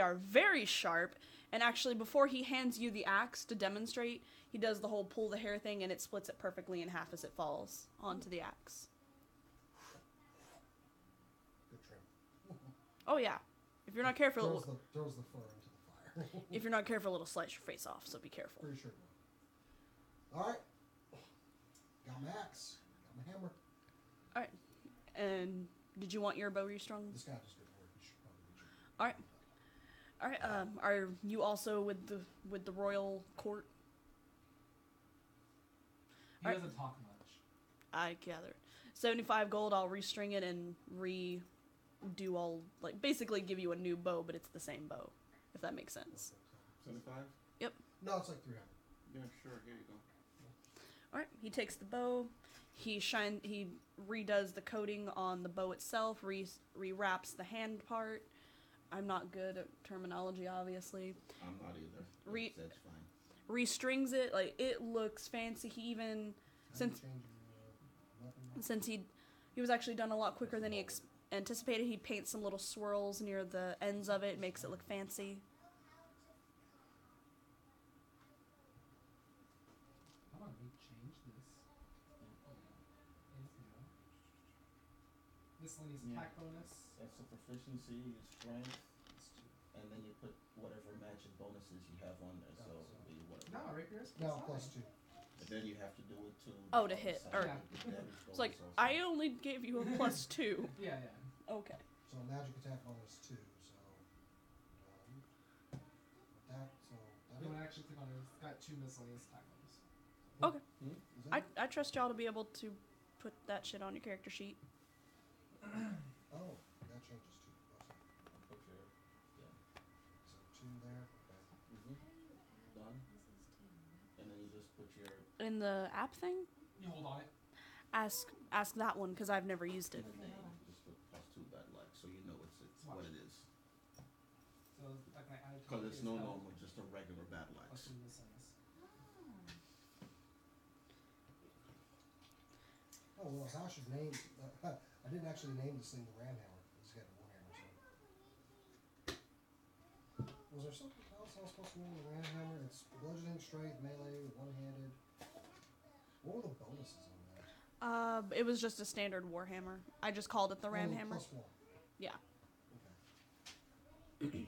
are very sharp. And actually, before he hands you the axe to demonstrate, he does the whole pull the hair thing, and it splits it perfectly in half as it falls onto the axe. Good trim. Oh yeah, if you're not careful, Throws the fur into the fire. if you're not careful, it'll slice your face off. So be careful. Pretty sure it will. All right. Got my axe. Got my hammer. All right. And did you want your bow restrung? This guy just didn't work. He should probably be. All right. All right. Are you also with the royal court? He Alright. doesn't talk much. I gather. 75 gold. I'll restring it and redo all, like, basically give you a new bow, but it's the same bow, if that makes sense. 75? No, it's like 300. Yeah, sure. Here you go. All right. He takes the bow. He redoes the coating on the bow itself. Rewraps the hand part. I'm not good at terminology, obviously. I'm not either. That's fine. Restrings it. Like, it looks fancy. He even since he was actually done a lot quicker than he anticipated. He paints some little swirls near the ends of it, makes it look fancy. How about we change this? Miscellaneous Yeah. attack bonus. That's the proficiency, your strength, and then you put whatever matching bonuses you have on there. So it'll be whatever. No, rapiers. No, +2. But then you have to do it to. Oh, to hit, side or- with the damage It's like, bonus also. I only gave you a +2. Yeah, yeah. Okay. So magic attack bonus 2. So that. So that You want to actually click on it? It's got 2 miscellaneous attack bonus. Okay. is that I trust y'all to be able to put that shit on your character sheet. Oh, that changes too. Awesome. Put your, yeah. So 2 there. Okay. Done. And then you just put your In the app thing, You hold on it. ask that one because I've never used in it. the name. You just put +2 bad luck, so you know it's what it is. So like I added to Because it it's is no health longer just a regular bad luck. plus 2 miscellaneous. Oh well, I should name. I didn't actually name this thing the Ram Hammer. I just got a Warhammer. So. Was there something else I was supposed to name the Ram Hammer? It's bludgeoning, strength, melee, one-handed. What were the bonuses on that? It was just a standard Warhammer. I just called it the Ram Hammer. +1. Yeah. Okay.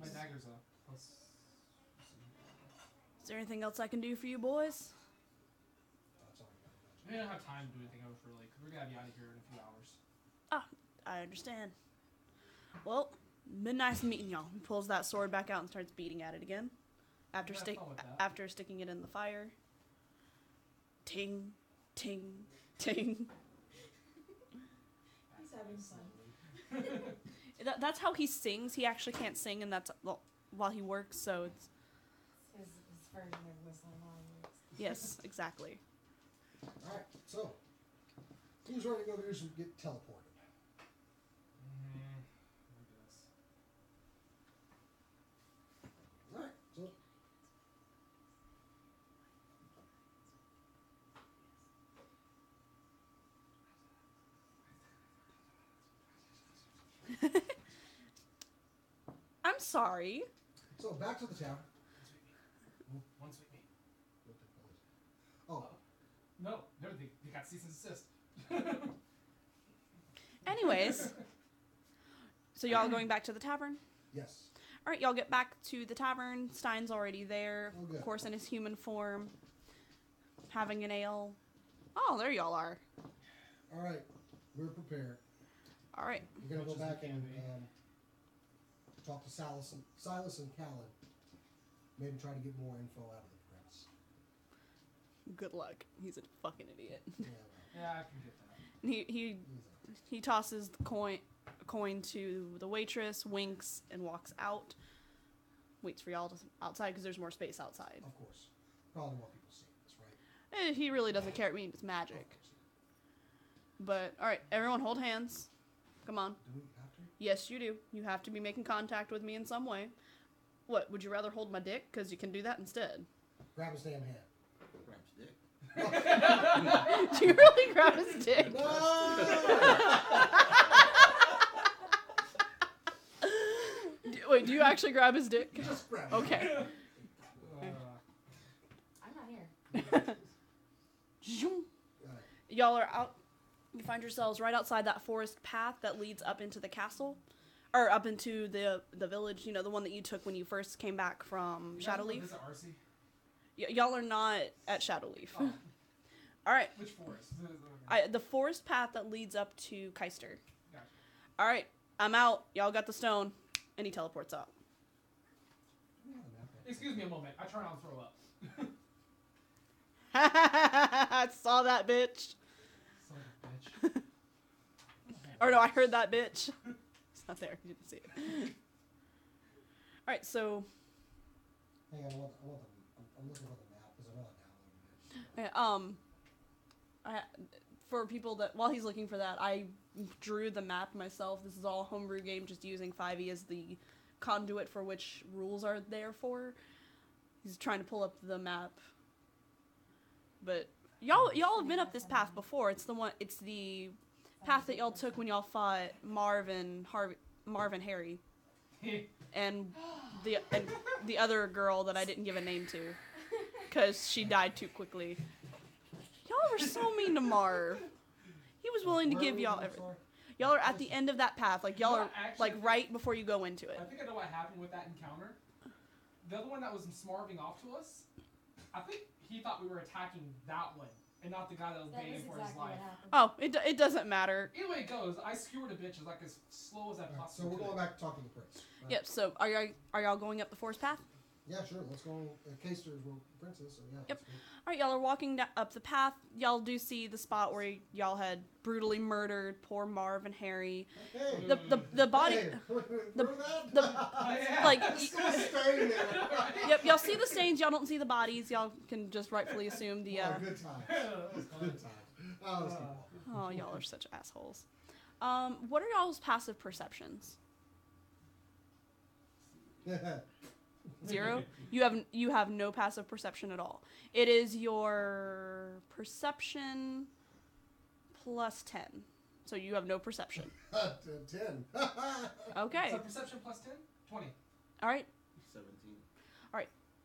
My dagger's a plus. Is there anything else I can do for you boys? That's all I got. We don't have time to do anything else really, because we're gonna be out of here in a few hours. I understand. Well, been nice meeting y'all. He pulls that sword back out and starts beating at it again. After Have fun with that. after sticking it in the fire. Ting, ting, ting. He's having fun. That's how he sings. He actually can't sing, and that's while he works. So it's His version of whistling while he works. yes, exactly. All right. So, who's ready to go do some get teleported? I guess. All right. So. I'm sorry. So back to the town. One sweet meat. Oh, No, they got cease and desist. Anyways, so y'all going back to the tavern? yes. All right, y'all get back to the tavern. Stein's already there, Oh, good. of course, in his human form, having an ale. Oh, there y'all are. All right. We're prepared. All right. We're gonna Much go as back we and can talk to Silas and Callan. Maybe try to get more info out of the prince. Good luck. He's a fucking idiot. Yeah, Yeah, I can get that. And he's he tosses the coin to the waitress, winks, and walks out. waits for y'all to outside because there's more space outside. Of course. Probably more people seeing this, right? He really doesn't care. I mean, it's magic. Of course. But all right, everyone, hold hands. Come on. Do we have to? Yes, you do. You have to be making contact with me in some way. What? Would you rather hold my dick? Because you can do that instead. Grab his damn hand. Grab his dick. Do you really grab his dick? No! Wait, do you actually grab his dick? Just grab it. Okay. I'm not here. Zoom. Alright. Y'all are out. You find yourselves right outside that forest path that leads up into the castle. Or up into the village, you know, the one that you took when you first came back from Shadowleaf. Visit RC? Y'all are not at Shadowleaf. Oh. Alright. Which forest? The forest path that leads up to Keister. Gotcha. Alright, I'm out. Y'all got the stone. And he teleports up. Excuse me a moment. I try not to throw up. I saw that bitch. Son of a bitch. Or no, I heard that bitch. It's not there. You didn't see it. Alright, so Hang on, I'm looking for the map because I know I downloaded it. for people that while he's looking for that, I drew the map myself. This is all a homebrew game, just using 5e as the conduit for which rules are there for. He's trying to pull up the map. But y'all have been up this path before. It's the path that y'all took when y'all fought Marv and Harry. And the other girl that I didn't give a name to because she died too quickly. Y'all were so mean to Marv. He was willing to give y'all everything. Y'all are at the end of that path, like y'all are like right before you go into it. I think I know what happened with that encounter. The other one that was smarving off to us, I think he thought we were attacking that one and not the guy that was That begging is for exactly his what life. happened. Oh, it doesn't matter. Either way it goes, I skewered a bitch like as slow as I Alright, so possibly we're could. going back to talk to the prince. Right? Yep. So are y'all going up the forest path? Yeah, sure. Let's go. Keister is the princess, so yeah. Yep. let's go. All right, y'all are walking up the path. Y'all do see the spot where y'all had brutally murdered poor Marv and Harry. Hey. The body. Hey, remember that? Yeah. Like, It's still staying there. Yep, y'all see the stains. Y'all don't see the bodies. Y'all can just rightfully assume the. Oh, good times. Good times. Oh, let's keep Oh, y'all are such assholes. What are y'all's passive perceptions? walking. 0. You have no passive perception at all. It is your perception plus 10. So you have no perception. 10. Okay. So perception plus 10? 20. All right. 17.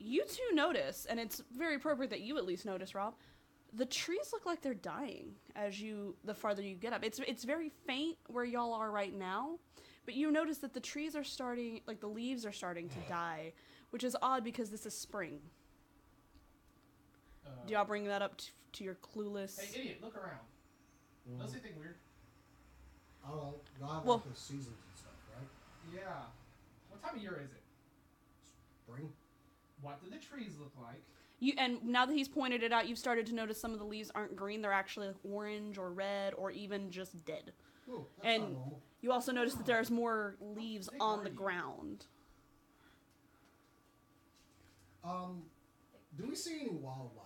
You two notice, and it's very appropriate that you at least notice, Rob. The trees look like they're dying the farther you get up. It's very faint where y'all are right now, but you notice that the trees are starting, like the leaves are starting to die, which is odd because this is spring. Do y'all bring that up to your clueless? Hey, idiot, look around. Don't see anything weird. I don't know. Y'all have Well- like those seasons and stuff, right? Yeah. What time of year is it? Spring. What do the trees look like? And now that he's pointed it out, you've started to notice some of the leaves aren't green; they're actually like orange or red or even just dead. Oh, that's And- not normal. You also notice that there's more leaves Big on the are you? ground. Do we see any wildlife?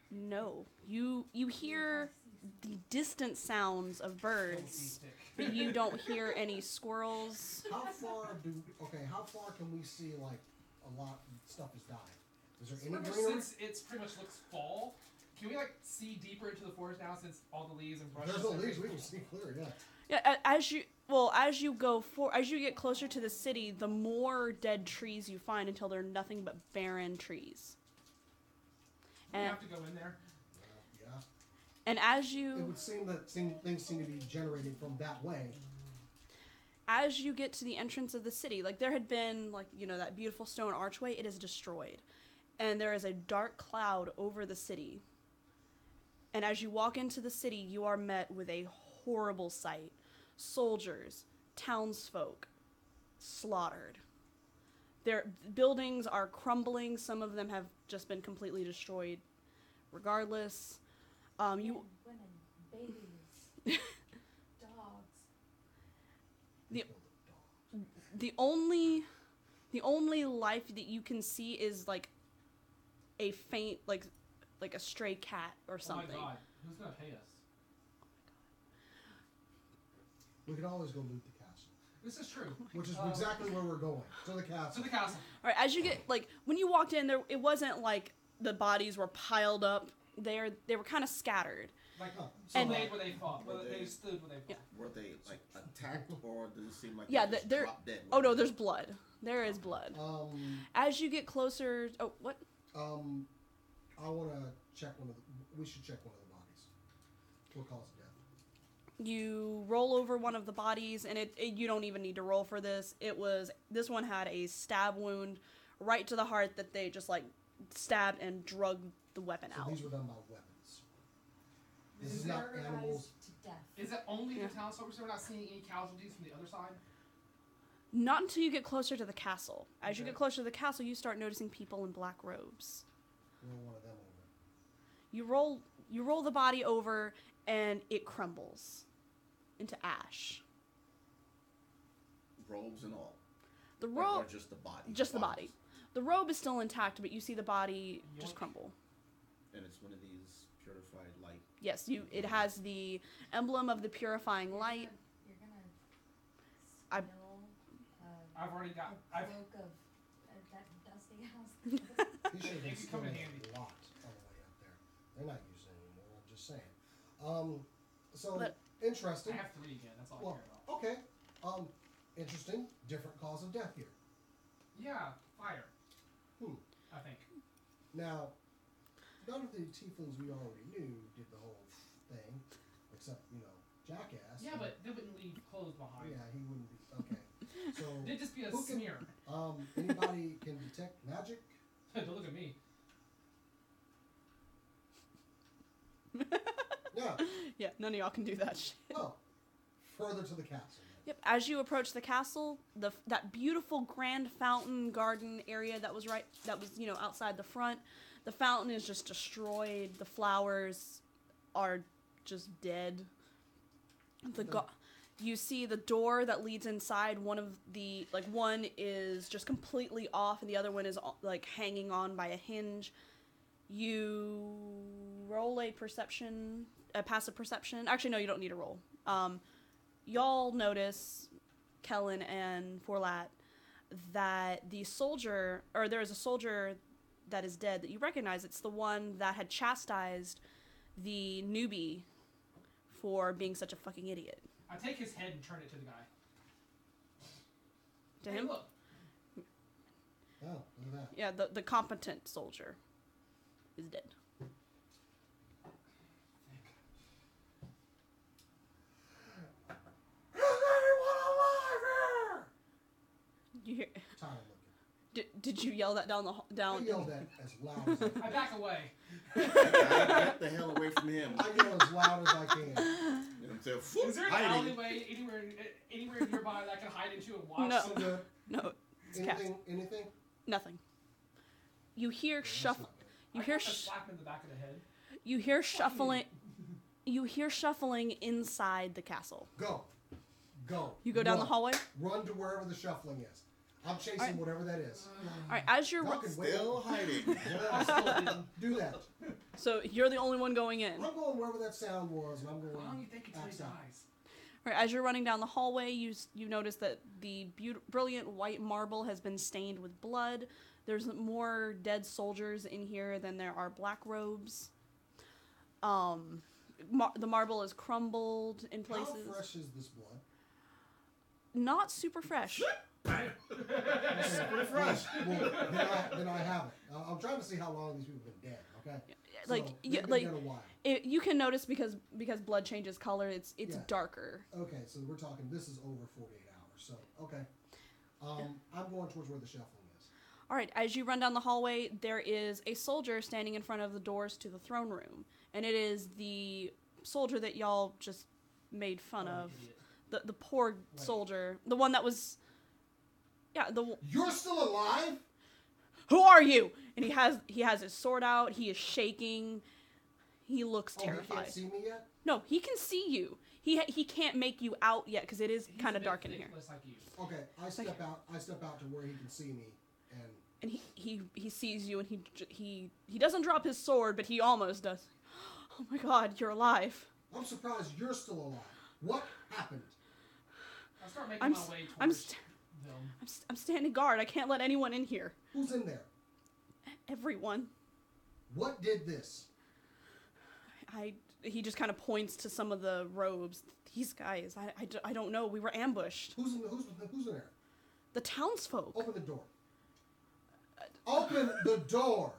No, you hear the distant sounds of birds, but you don't hear any squirrels. How far can we see like a lot of stuff is dying? Is there any Remember, greenery? since it's pretty much looks fall, can we like see deeper into the forest now since all the leaves and brushes? There's no and leaves. We everything- can see clear. Yeah. Yeah, as you get closer to the city, the more dead trees you find until there are nothing but barren trees. We And have to go in there. Yeah. and as It you would seem that things seem to be generating from that way. get to the entrance of the city, like there had been that beautiful stone archway, it is destroyed. And there is a dark cloud over the city. And as you walk into the city, you are met with a horrible sight. Soldiers, townsfolk, slaughtered. Their buildings are crumbling. Some of them have just been completely destroyed. Regardless, Men, women, babies, dogs. the only The only life that you can see is like a faint, like a stray cat or something. Oh my god, who's gonna pay us? We can always go loot the castle, This is true. which is exactly where we're going, to the castle. To the castle. All right, as you get like when you walked in, there it wasn't like the bodies were piled up. They were kind of scattered. Like, so and like- where they fought. Where they stood where they fought. Yeah. Were they like attacked, or does it seem like Yeah, they just they're. dropped dead? Oh no, there's blood. There is blood. As you get closer, oh what? I want to check we should check one of the bodies for cause of death. You roll over one of the bodies, and you don't even need to roll for this. This one had a stab wound right to the heart that they just like stabbed and drug the weapon So out. these were done by weapons. This is Is not Murderized animals. to death. Is it only Yeah. the town soldiers? So we're not seeing any casualties from the other side? Not until you get closer to the castle. As you Okay. get closer to the castle, you start noticing people in black robes. Roll one of them over. You roll the body over, and it crumbles into ash. Robes and all. The Or robe, just the body. just the bodies. body. The robe is still intact, but you see the body just Yoink. crumble. And it's one of these purified light. Yes, it has the emblem of the purifying light. You're gonna I- steal I've already a got. cloak of that dusty house. These should have It been could come in stealing handy. a lot on the way up there. They're not using it anymore. I'm just saying. So But- I interesting. have 3 again. That's all Well, I care about. okay. Interesting. Different cause of death here. Yeah, fire. Hmm. I think. Now, none of the tieflings we already knew did the whole thing, except Jackass. Yeah, but they wouldn't leave clothes behind. Yeah, he wouldn't be. Okay. So, They'd just be a Who can- smear. anybody can detect magic? Don't look at me. Yeah. Yeah, none of y'all can do that shit. Well, further to the castle. then. Yep. As you approach the castle, that beautiful grand fountain garden area that was outside the front, the fountain is just destroyed. The flowers are just dead. You see the door that leads inside. One is just completely off, and the other one is like hanging on by a hinge. You roll a passive perception. Actually, no, you don't need to roll. Y'all notice, Kellen and Forlat, that there is a soldier that is dead that you recognize. It's the one that had chastised the newbie for being such a fucking idiot. I take his head and turn it to the guy. To Hey, him? look. Oh, look at that. Yeah, the competent soldier is dead. Is anyone alive here? You hear, Tired looking. did you yell that down? I Down? yelled that as loud as I I can. back away. Get the hell away from him. I yell as loud as I can. You know what I'm saying? Is there an Hiding. alleyway anywhere nearby that I can hide into and watch? No. So good. No, it's cast. Anything? Nothing. You hear That's shuffle. not good. You I hear got to slap him in the back of the head. you hear shuffling. You hear shuffling inside the castle. Go. You go down the Run. hallway. Run to wherever the shuffling is. I'm chasing Alright. whatever that is. All right, as you're Y'all can wait. Still hiding. I still didn't. Do that. so you're the only one going in. I'm going wherever that sound was, and I'm going. How long do you think until he Axe out. dies? All right, as you're running down the hallway, you notice that the brilliant white marble has been stained with blood. There's more dead soldiers in here than there are black robes. The marble is crumbled in places. How fresh is this blood? Not super fresh. Pretty fresh. Well, then I have it. I'm trying to see how long these people have been dead. Okay. Like, So, yeah, they've been like dead a while. you can notice because blood changes color. It's Yeah. darker. Okay, so we're talking. This is over 48 hours. So okay. I'm going towards where the shuffling is. All right, as you run down the hallway, there is a soldier standing in front of the doors to the throne room, and it is the soldier that y'all just made fun of. Idiot. The poor soldier, the one that was, yeah. You're still alive? Who are you? And he has his sword out. He is shaking. He looks Oh, he terrified. can't see me yet. No, he can see you. he can't make you out yet because it is He's kind a of bit dark in here. thick, like you. Okay, I step out. I step out to where he can see me, and And he sees you, and he doesn't drop his sword, but he almost does. Oh my God, you're alive. I'm surprised you're still alive. What happened? I start making I'm my s- way I'm towards st- them. I'm standing guard. I can't let anyone in here. Who's in there? Everyone. What did this? He just kind of points to some of the robes. These guys, I don't know. We were ambushed. Who's in there? The townsfolk. Open the door. Open the door.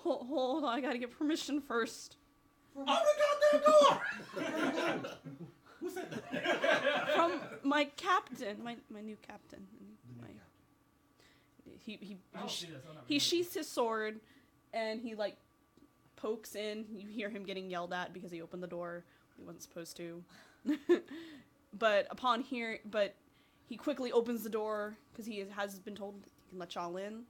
Hold on, I gotta get permission first. Open the goddamn door! Who said that? From my captain, my new captain. I don't see this. I'm not He reading. sheaths his sword, and he like pokes in. You hear him getting yelled at because he opened the door. He wasn't supposed to. But he quickly opens the door because he has been told he can let y'all in.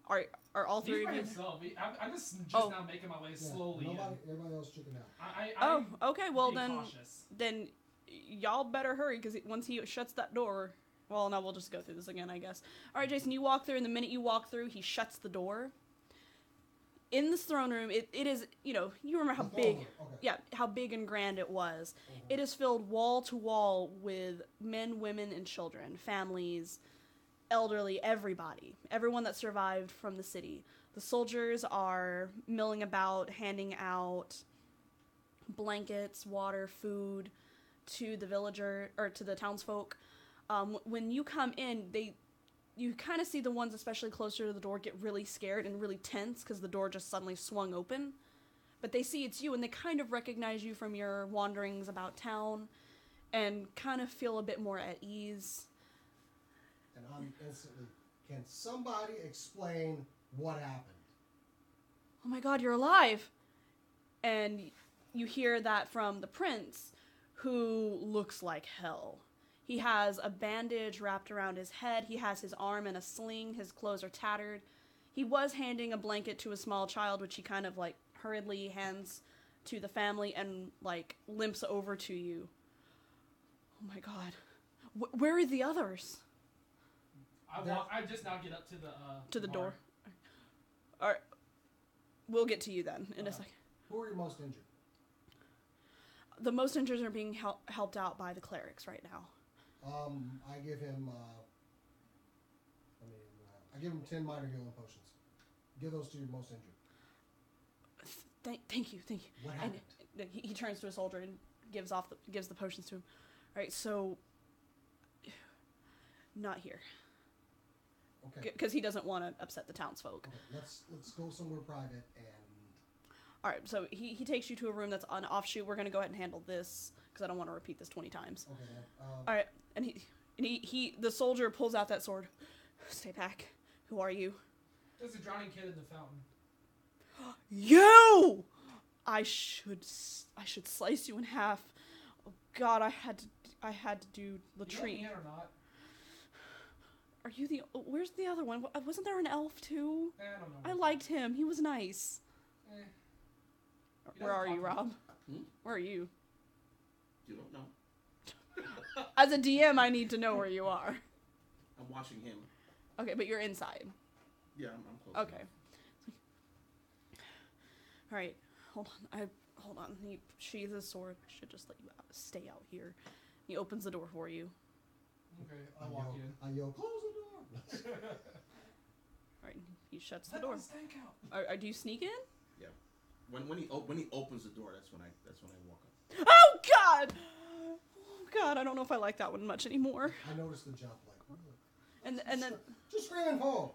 Are all three He's of by you? himself. I'm just Oh. now making my way Yeah, slowly in. everybody else chicken out. I'm Okay. Well being then, cautious. then y'all better hurry because once he shuts that door. Well, no, we'll just go through this again, I guess. All right, Jason, you walk through, and the minute you walk through, he shuts the door. In this throne room, it is, you remember how The big, throne room, okay. yeah, how big and grand it was. Mhm. It is filled wall to wall with men, women, and children, families, elderly, everybody, everyone that survived from the city. The soldiers are milling about, handing out blankets, water, food to the villager or to the townsfolk. When you come in, you kind of see the ones especially closer to the door get really scared and really tense because the door just suddenly swung open. But they see it's you, and they kind of recognize you from your wanderings about town and kind of feel a bit more at ease. And I'm instantly, can somebody explain what happened? Oh my God, you're alive! And you hear that from the prince, who looks like hell. He has a bandage wrapped around his head. He has his arm in a sling. His clothes are tattered. He was handing a blanket to a small child, which he kind of like hurriedly hands to the family and like limps over to you. Oh my God. Where are the others? I just now get up to the To the bar. door. All right. We'll get to you then in a second. Who are you most injured? The most injured are being helped out by the clerics right now. I give him, I give him 10 minor healing potions. Give those to your most injured. Thank you. What And happened? he turns to a soldier and gives the potions to him. All right, so not here Okay. because he doesn't want to upset the townsfolk. Okay. Let's go somewhere private and. All right, so he takes you to a room that's on offshoot. We're gonna go ahead and handle this because I don't want to repeat this 20 times. Okay. Then, All right, and the soldier pulls out that sword. Stay back. Who are you? There's a drowning kid in the fountain. You! I should slice you in half. Oh God, I had to do the You let treat. me in or not? Are you the? Where's the other one? Wasn't there an elf too? I don't know. I liked him. He was nice. Eh. He Where are doesn't you, talk to Rob? Hmm? Where are you? You don't know. As a DM, I need to know where you are. I'm watching him. Okay, but you're inside. Yeah, I'm close. Okay. All right. Hold on. He sheathes his sword. I should just let you stay out here. He opens the door for you. Okay, I walk in. I yell, close the door. All right. He shuts the Let door. the stank out. Do you sneak in? Yeah. When he opens the door, that's when I walk up. Oh God! Oh God! I don't know if I like that one much anymore. I noticed the jump, like. And then Just scream and home.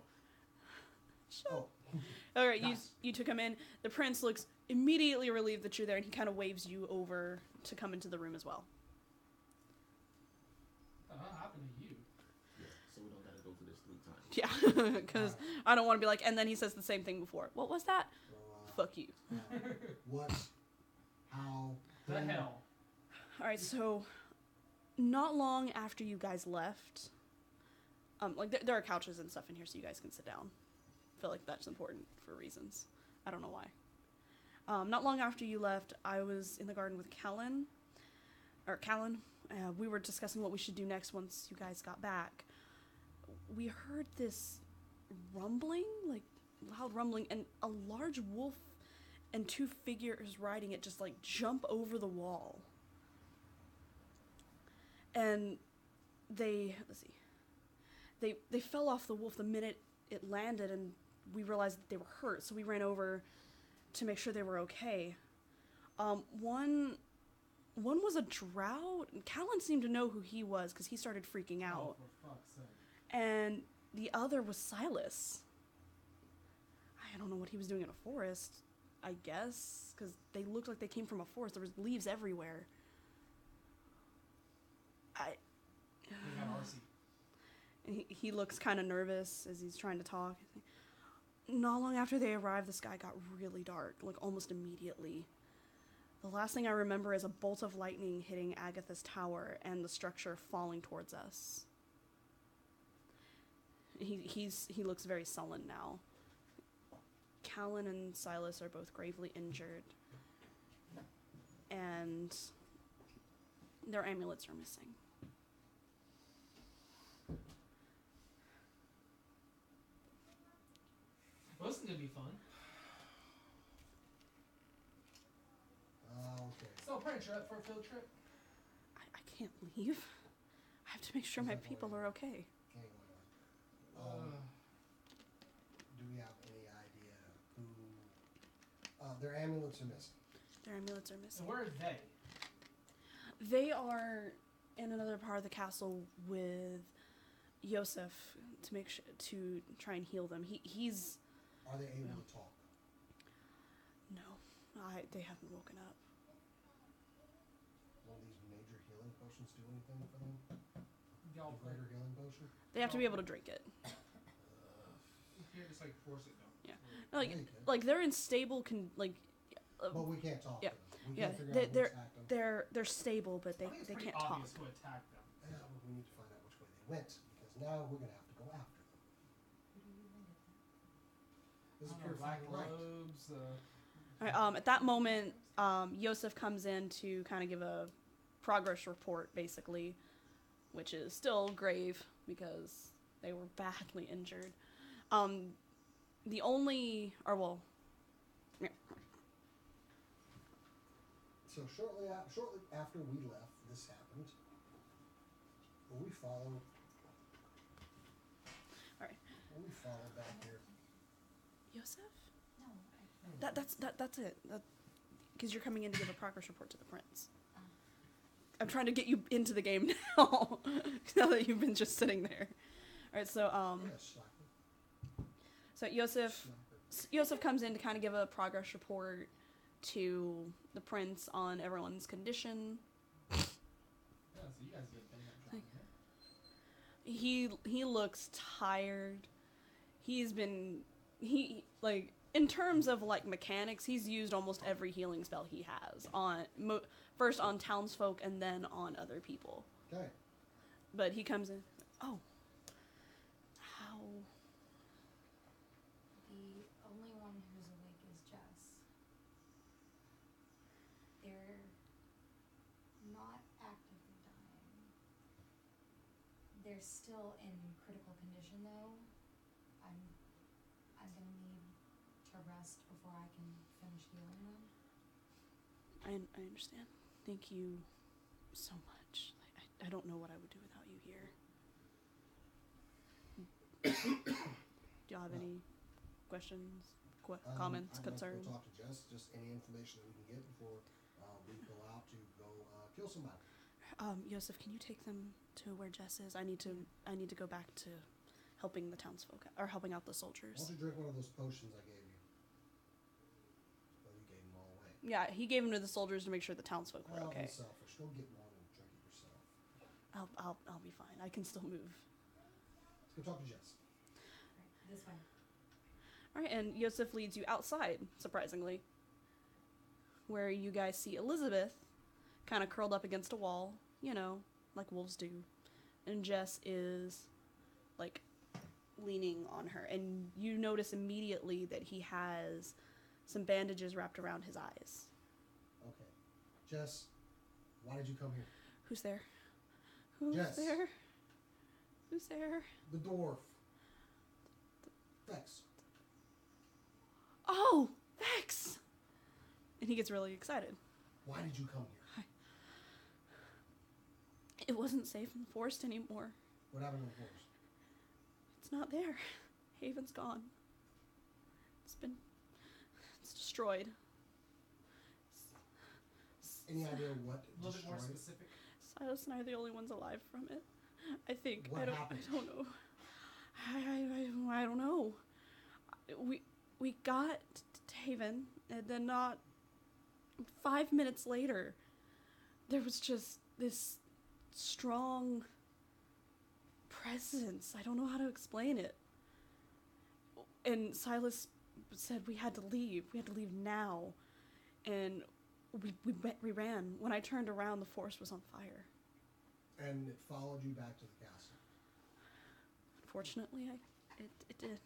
Oh. all right, Nice. you took him in. The prince looks immediately relieved that you're there, and he kind of waves you over to come into the room as well. What happened to you? Yeah. So we don't gotta go through this 3 times. Yeah, because I don't want to be like. And then he says the same thing before. What was that? So, Fuck you. what? How? The who? hell? All right, so not long after you guys left, there are couches and stuff in here, so you guys can sit down. I feel like that's important for reasons. I don't know why. Not long after you left, I was in the garden with Kellen, or Callan, we were discussing what we should do next once you guys got back. We heard this rumbling, like loud rumbling, and a large wolf and 2 figures riding it just like jump over the wall. And they fell off the wolf the minute it landed, and we realized that they were hurt, so we ran over to make sure they were okay. One was a drought. Callan seemed to know who he was because he started freaking out. Oh, for fuck's sake. And the other was Silas. I don't know what he was doing in a forest, I guess, because they looked like they came from a forest. There was leaves everywhere. We got RC. And he looks kind of nervous as he's trying to talk. Not long after they arrived, the sky got really dark, like almost immediately. The last thing I remember is a bolt of lightning hitting Agatha's tower and the structure falling towards us. He looks very sullen now. Callan and Silas are both gravely injured, and their amulets are missing. Well, this is gonna be fun. Okay. So, apprentice, you're up for a field trip? I can't leave. I have to make sure my people are okay. Hang on. Do we have any idea who? Their amulets are missing. Their amulets are missing. And where are they? They are in another part of the castle with Yosef to make sure to try and heal them. He's Are they able to talk? no, they haven't woken up. Will these major healing potions do anything for them? Y'all The greater healing potion? They have to be able to drink it. You can't just like force it down. Yeah. Yeah, you can. Like they're in stable But we can't talk yeah. to them. We Yeah, can't figure out who attacked them. they're stable, but I think it's they pretty can't talk. obvious who attacked them. Yeah, but we need to find out which way they went, because now we're going to have to go after them. This is I don't know, pure black fucking right. robes. All right, at that moment, Yosef comes in to kind of give a progress report, basically, which is still grave because they were badly injured. The only, or well, yeah. So shortly after we left, this happened. Will we follow? All right. Will we follow back here? Yosef? No. That's it. Because you're coming in to give a progress report to the prince. I'm trying to get you into the game now. Now that you've been just sitting there. All right, so Yes, slacker. Yosef comes in to kind of give a progress report to the prince on everyone's condition. Yeah, so you guys did a bang up job. He looks tired. Like in terms of like mechanics, he's used almost every healing spell he has on first on townsfolk and then on other people. Okay. But he comes in. Oh, how? The only one who's awake is Jess. They're not actively dying. They're still in critical condition though. I'm gonna need to rest before I can finish healing them. I understand. Thank you so much. I don't know what I would do without you here. Do y'all have any questions, comments, I'd concerns? like to go talk to Jess. Just any information that we can get before we go out to go kill somebody. Yosef, can you take them to where Jess is? I need to go back to helping the townsfolk or helping out the Why soldiers. don't you drink one of those potions I gave you? Well, you gave them all away. Yeah, he gave them to the soldiers to make sure the townsfolk were Well, okay. be selfish. Go get one and drink it yourself. I'll be fine. I can still move. Let's go talk to Jess. Right, this way. All right, and Yosef leads you outside, surprisingly, where you guys see Elizabeth kind of curled up against a wall, like wolves do, and Jess is like leaning on her, and you notice immediately that he has some bandages wrapped around his eyes. Okay. Jess, Why did you come here? Who's there? Who's Jess. there? Who's there? The dwarf. Vex. Oh, Vex! And he gets really excited. Why did you come here? It wasn't safe in the forest anymore. What happened in the forest? It's not there. Haven's gone. It's destroyed. Any idea what A little bit more destroyed it? specific. Silas and I are the only ones alive from it. I think. What I happened? don't know. I don't know. We got to Haven, and then not 5 minutes later, there was just this strong presence. I don't know how to explain it. And Silas said we had to leave. We had to leave now. And we ran. When I turned around, the forest was on fire. And it followed you back to the castle. Unfortunately, it did.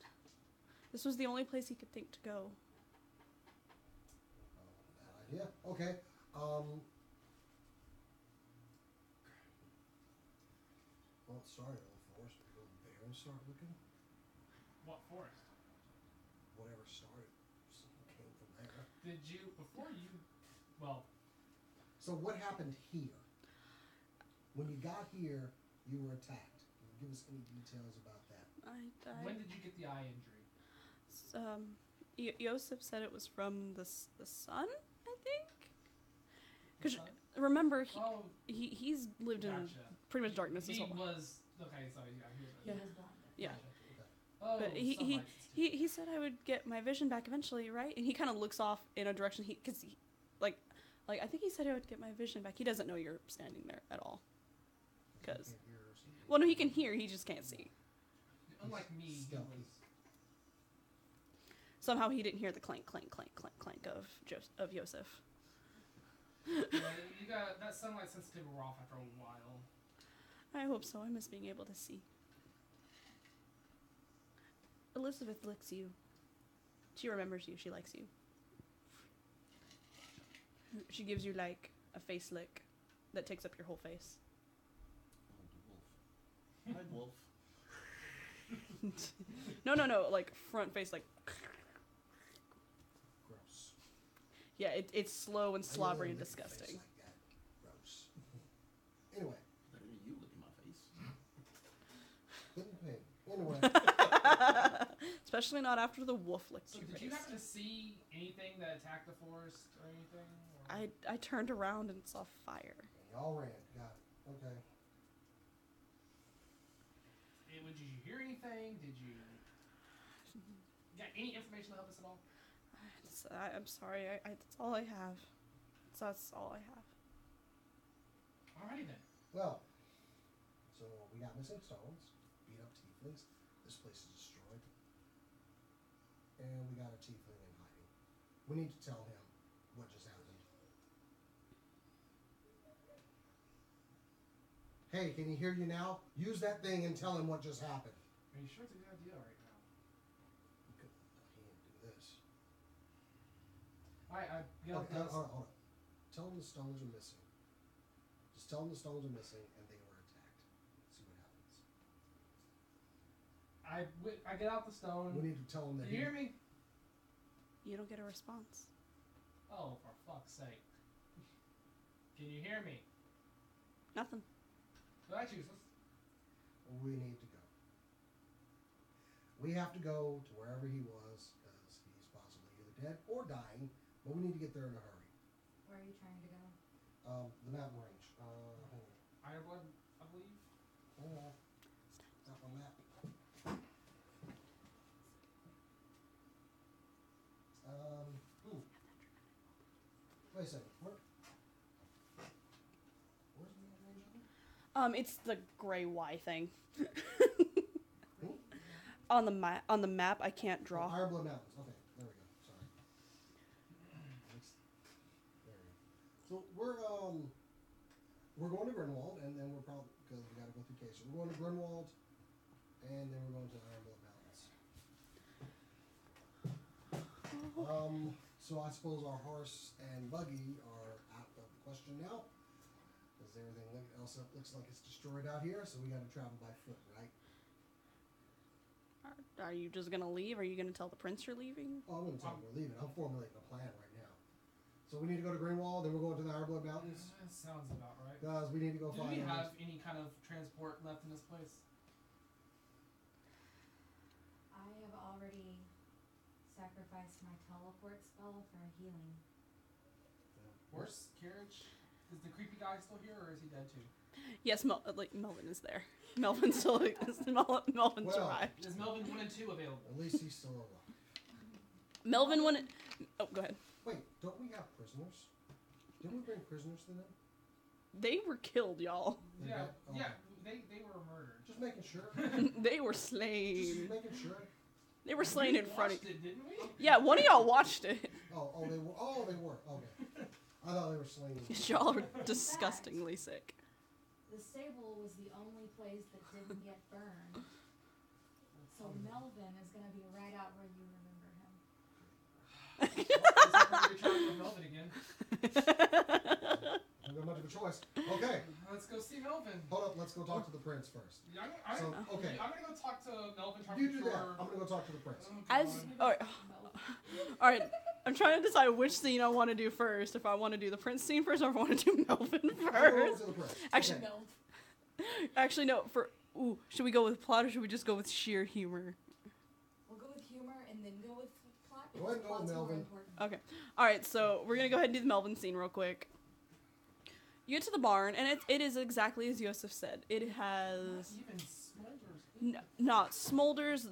This was the only place he could think to go. Bad idea. Okay. Well, it started in the forest. We go there and start looking. What forest? Whatever started came from there. Did you, before you, well, So what happened here? When you got here, you were attacked. Can you give us any details about that? when did you get the eye injury? Yosef said it was from the sun, I think. Because Son? remember, Oh, he's lived in gotcha. pretty much darkness as He well. was, okay, sorry, yeah, he was. He Yeah. was blind. Yeah. Oh, But he sunlight. he said I would get my vision back eventually, right? And he kind of looks off in a direction because like I think he said I would get my vision back. He doesn't know you're standing there at all. Because You can't hear or see. well, no, he can hear. He just can't see. Unlike me, he Stealthy. was. Somehow he didn't hear the clank, clank, clank, clank, clank of Yosef. Yeah, you got that sunlight sensitive wore off after a while. I hope so. I miss being able to see. Elizabeth licks you. She remembers you. She likes you. She gives you like a face lick that takes up your whole face. Oh, the wolf. Hi, wolf. No, like front face, like Gross. yeah. It's slow and I slobbery really and lick your face disgusting. like that. Gross. Anyway, Better than you look in my face. couldn't pay. Anyway, Especially not after the wolf licked So your did face. you happen to see anything that attacked the forest or anything? Or? I turned around and saw fire. y'all ran. Got it. Okay. Did you hear anything? Did you got any information to help us at all? I'm sorry. That's all I have. That's all I have. Alrighty then. Well, so we got missing stones, beat up tieflings. This place is destroyed. And we got a tiefling in hiding. We need to tell him what just happened. Hey, can he hear you now? Use that thing and tell him what just happened. Are you sure it's a good idea right now? He can't do this. I get Okay, those. hold on. Tell him the stones are missing. Just tell him the stones are missing and they were attacked. See what happens. I get out the stone. We need to tell him that. Can you hear me? You don't get a response. Oh, for fuck's sake. Can you hear me? Nothing. Did I choose this? We need to go. We have to go to wherever he was because he's possibly either dead or dying, but we need to get there in a hurry. Where are you trying to go? The mountain range. Hold on. Ironblood, I believe. Hold on. Not on that. Wait a second. Where's the mountain range again? It's the gray Y thing. Hmm? On the map, I can't draw. Oh, Ironblood Mountains. Okay, there we go. Sorry. There we go. So we're going to Grinwald, and then we're probably because we got to go through Case. We're going to Grinwald, and then we're going to Ironblood Mountains. So I suppose our horse and buggy are out of the question now. Because everything else looks like it's destroyed out here, so we got to travel by foot, right? Are you just gonna leave? Are you gonna tell the prince you're leaving? Oh, I'm going to tell them we're leaving. I'm formulating a plan right now. So we need to go to Greenwall, then we're going to the Iron Blood Mountains. That sounds about right. Guys, we need to go Do find we them. have any kind of transport left in this place? I have already sacrificed my teleport spell for healing. Horse carriage? Is the creepy guy still here, or is he dead too? Yes, Melvin is there. Melvin still exists. Melvin Well, survived. Is Melvin 1 and 2 available? At least he's still alive. Melvin went. Oh, go ahead. Wait, don't we have prisoners? Didn't we bring prisoners to them? They were killed, y'all. They Yeah, got- oh, yeah, they were murdered. Just making sure. They were Just slain. making sure. They were slain in front of. Watched it, didn't we? Yeah, one of y'all watched it. Oh, they were. Oh, they were. Okay. I thought they were slain. Y'all are disgustingly sick. The stable was the only place that didn't get burned. So Melvin is gonna be right out where you remember him. Looks like we're gonna be trying with Melvin again. I don't got much of a choice. Okay, Let's go see Melvin. hold up. Let's go talk to the prince first. Yeah, So, okay. I'm gonna go talk to Melvin. Talk You to do that. Jor. I'm gonna go talk to the prince. Oh, As God. all right, all right. I'm trying to decide which scene I want to do first. If I want to do the prince scene first, or if I want to do Melvin I'll go over first. to the prince. Actually, Okay. Actually, no. Should we go with plot or should we just go with sheer humor? We'll go with humor and then go with plot. Go ahead and go with Plot's more Melvin. important. Okay. All right. So we're gonna go ahead and do the Melvin scene real quick. You get to the barn, and it is exactly as Yosef said. It has Not even smolders. not smolders.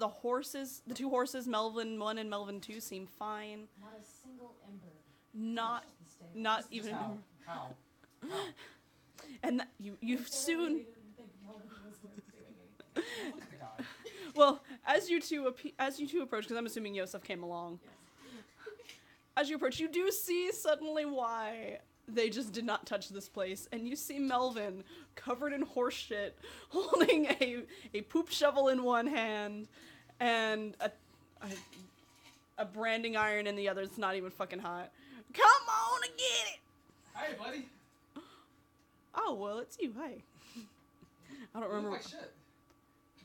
The two horses, Melvin 1 and Melvin 2, seem fine. Not a single ember. Not touched the stable. not Just even. How? And you They soon. didn't think Melvin was worth doing anything. Look at the guy. Well, as you two approach, because I'm assuming Yosef came along. As you approach, you do see suddenly why they just did not touch this place, and you see Melvin covered in horse shit, holding a poop shovel in one hand, and a branding iron in the other. It's not even fucking hot. Come on and get it! Hey, buddy. Oh well, it's you. Hey, I don't You remember. look like shit.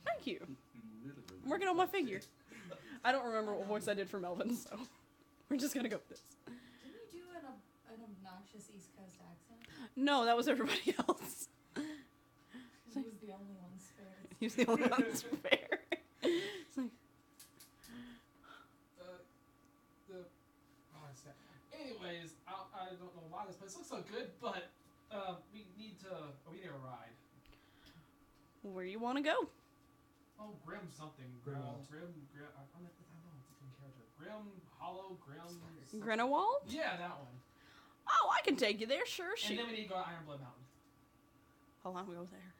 Thank you. I'm working on my figure. I don't remember what voice I did for Melvin, so we're just gonna go with this. Didn't you do an obnoxious East Coast accent? No, that was everybody else. He was the only one spared. He was the only one that's fair. It's like, Anyways, I don't know why this place looks so good, but we need a ride. where do you want to go? Oh, Grim something. Grimwald. Grim. I don't know. It's a different character. Grim, Hollow, Grim. Grindelwald? Yeah, that one. Oh, I can take you there, sure. And Shoot. then we need to go to Iron Blood Mountain. Hold on, we go there.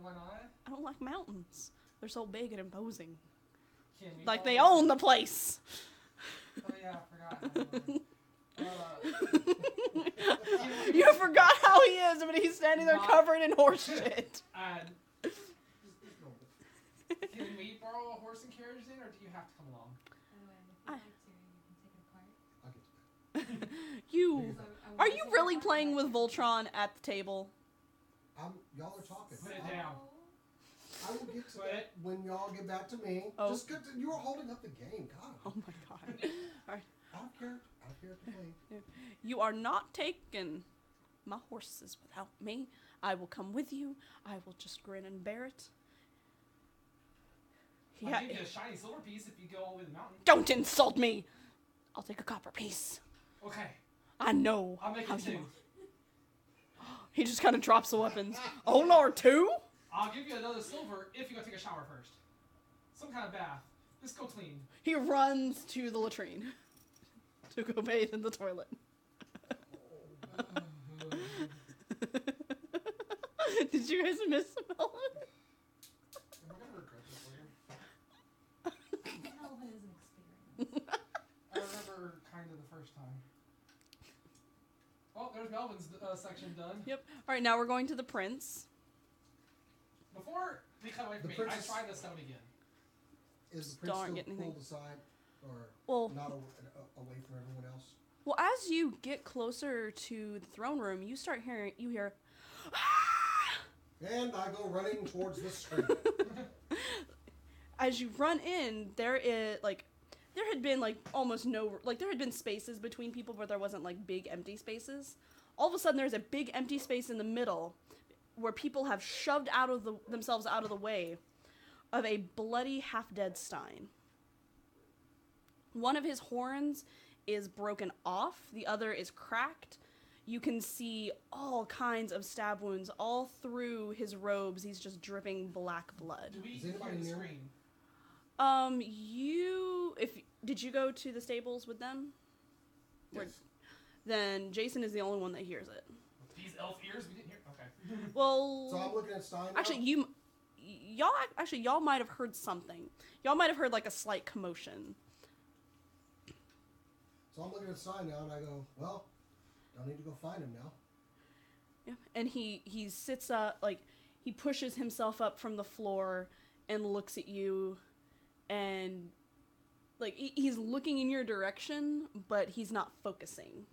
Why not? I don't like mountains. They're so big and imposing. Can we Like go- they own the place. Oh yeah, I forgot. You forgot how he is, but he's standing there Not- covered in horse shit. And can we borrow a horse and carriage then, or do you have to come along? By the way, if you'd I- like to, you can take it apart. I'll get to that. You. So, Are you really playing with Voltron at the table? Y'all are talking. Put it down. I will get to Quit. that when y'all get back to me. Oh. Just get to, you are holding up the game. God. Oh my god. Out of character. Out of character, please. You are not taking my horses without me. I will come with you. I will just grin and bear it. I'll Yeah. give you a shiny silver piece if you go all the way to the mountain. Don't insult me. I'll take a copper piece. Okay, I know. I'll make how it you two. are. He just kind of drops the weapons. Oh Lord, 2? I'll give you another silver if you go take a shower first. Some kind of bath. Just go clean. He runs to the latrine to go bathe in the toilet. Did you guys miss Melvin? Am I gonna regret this later? Melvin is an experience. I remember kind of the first time. Oh, there's Melvin's section done. Yep. All right, now we're going to the prince. Before we cut away from The me, I princess- tried this stone again. Is the Don't prince get still anything. pulled aside or Well, not away from everyone else? Well, as you get closer to the throne room, you hear, And I go running towards the screen. as you run in, there had been there had been spaces between people, but there wasn't like big empty spaces. All of a sudden, there's a big empty space in the middle where people have shoved themselves out of the way of a bloody, half-dead Stein. One of his horns is broken off, the other is cracked. You can see all kinds of stab wounds all through his robes. He's just dripping black blood. Do we Is hear anybody the near? scream? Did you go to the stables with them? Yes. Then Jason is the only one that hears it. These elf ears? We didn't hear. Okay. Well, So I'm looking at Stein now? actually, y'all might have heard something. Y'all might have heard like a slight commotion. So I'm looking at Stein now, and I go, well, don't need to go find him now. Yeah. And he sits up, like, he pushes himself up from the floor and looks at you, and, like, he's looking in your direction, but he's not focusing.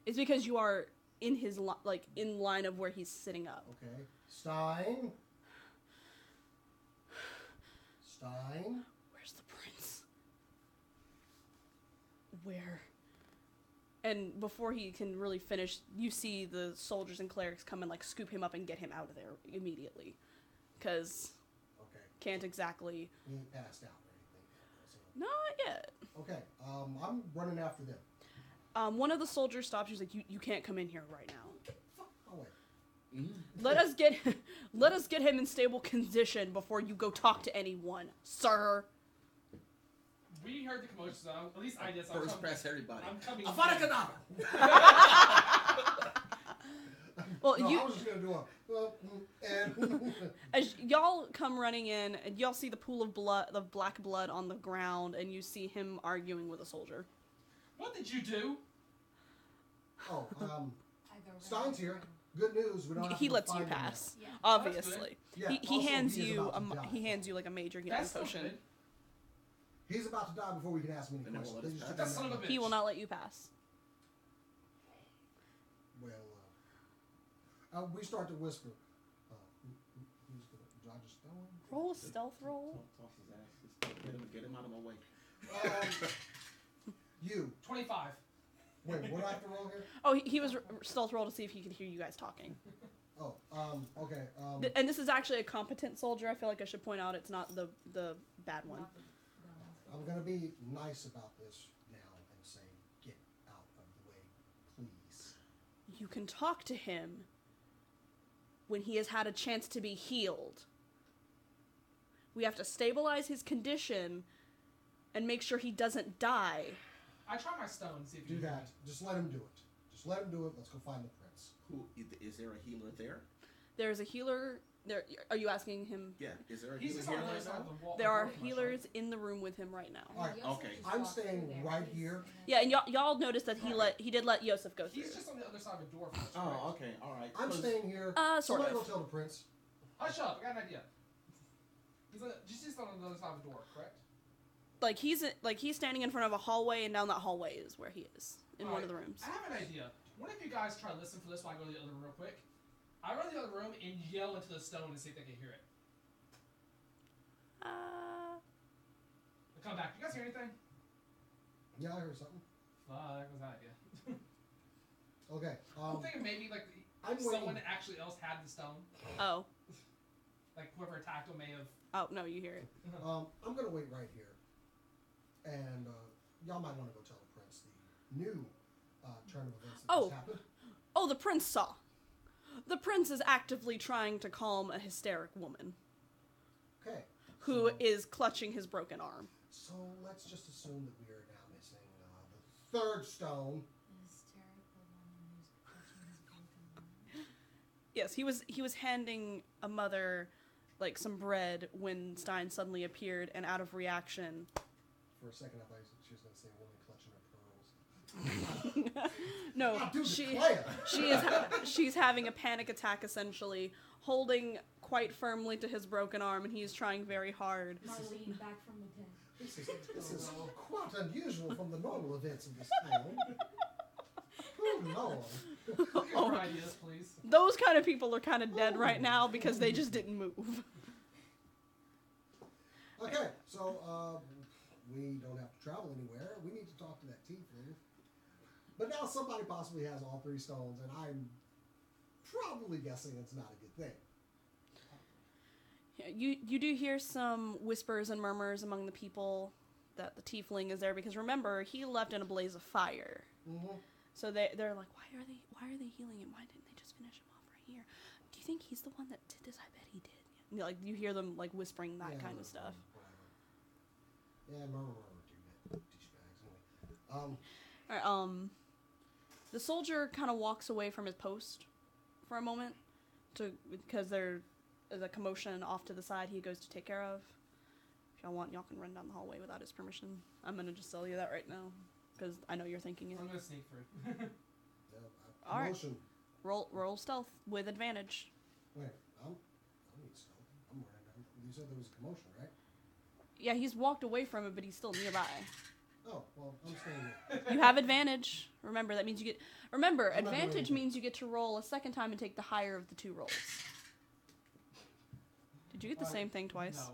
It's because you are in his, in line of where he's sitting up. Okay. Stein? Stein? Where's the prince? Where? And before he can really finish, you see the soldiers and clerics come and, like, scoop him up and get him out of there immediately. Because Okay. can't exactly... He ain't passed out or anything. So. Not yet. Okay. I'm running after them. One of the soldiers stops. He's like, "You can't come in here right now. Oh, wait. Let us get him in stable condition before you go talk to anyone, sir." We heard the commotion, so at least I did. So First press everybody. I'm coming. Avada in. Kedavra! Well, No, I was just gonna do and as y'all come running in, and y'all see the pool of blood, the black blood on the ground, and you see him arguing with a soldier. What did you do? oh, I go right Stein's to here. him. Good news. We don't have He to lets you find him pass, Yeah. obviously. now. Yeah. He also, hands he is you about to die. he hands you like a major healing That's still potion. good. He's about to die before we can ask him any And then questions. we'll let They us just pass. took That him son of a out. bitch. He will not let you pass. Well, we start to whisper. Who's gonna dodge a stone? Roll a stealth roll. Toss his ass. Just get him out of my way. You. 25. Wait, what do I have to roll here? Oh, he was stealth roll to see if he could hear you guys talking. Oh, okay. And this is actually a competent soldier. I feel like I should point out it's not the bad one. Not the I'm gonna be nice about this now and say, get out of the way, please. You can talk to him when he has had a chance to be healed. We have to stabilize his condition and make sure he doesn't die. I try my stone. See if Do you that. Just let him do it. Just let him do it. Let's go find the prince. Who is there a healer there? There's a healer there. Are you asking him? Yeah, is there a He's healer just here on the other right side now? of the wall. There are the door, healers in the room with him right now. All right, Yosef okay. just I'm walked through staying there. right He's here. in a- Yeah, and y'all noticed that he did let Yosef go through. He's just on the other side of the door. First, Oh, okay, all right. I'm 'Cause- staying here. Sort Somebody of. go tell the prince. Hush up! I got an idea. He's just on the other side of the door, correct? Like he's standing in front of a hallway, and down that hallway is where he is in one of the rooms. I have an idea. What if you guys try to listen for this while I go to the other room real quick? I run to the other room and yell into the stone and see if they can hear it. I'll come back. You guys hear anything? Yeah, I heard something. That was that idea. Okay. I'm thinking maybe like I'm someone waiting. actually else had the stone. Oh, Like whoever attacked him may have. oh no, you hear it. I'm gonna wait right here, and y'all might want to go tell the prince the new turn of events that just happened. Oh, the prince saw. The prince is actively trying to calm a hysteric woman Okay. who so, is clutching his broken arm. So let's just assume that we are now missing the third stone. Hysterical woman who's clutching his broken arm. Yes, he was handing a mother like some bread when Stein suddenly appeared, and out of reaction, For a second, I thought she was going to say a woman clutching her pearls. no, I do declare. she's having a panic attack essentially, holding quite firmly to his broken arm, and he is trying very hard. Marlene back from the pit. This is quite unusual from the normal events of this town. Oh, Lord. More ideas, please. Those kind of people are kind of dead right now because they just didn't move. Okay, so we don't have to travel anywhere. We need to talk to that tiefling. But now somebody possibly has all 3 stones, and I'm probably guessing it's not a good thing. Yeah, you do hear some whispers and murmurs among the people that the tiefling is there because remember he left in a blaze of fire. Mm-hmm. So they're like, why are they healing him? Why didn't they just finish him off right here? Do you think he's the one that did this? I bet he did. You know, like you hear them like whispering that kind of stuff. Whatever. Yeah, murmur, douchebags. Anyway. All right, the soldier kind of walks away from his post for a moment because there is a commotion off to the side he goes to take care of. If y'all want, y'all can run down the hallway without his permission. I'm gonna just tell you that right now because I know you're thinking it. I'm gonna sneak through. Yeah, All right. commotion. Roll stealth with advantage. Wait, I don't need stealth. I'm running down. You said there was a commotion, right? Yeah, he's walked away from it, but he's still nearby. Oh, well, I'm staying here. You have advantage. Remember, that means you get... Remember, I'm not doing advantage anything. means you get to roll a second time and take the higher of the 2 rolls. Did you get the same thing twice?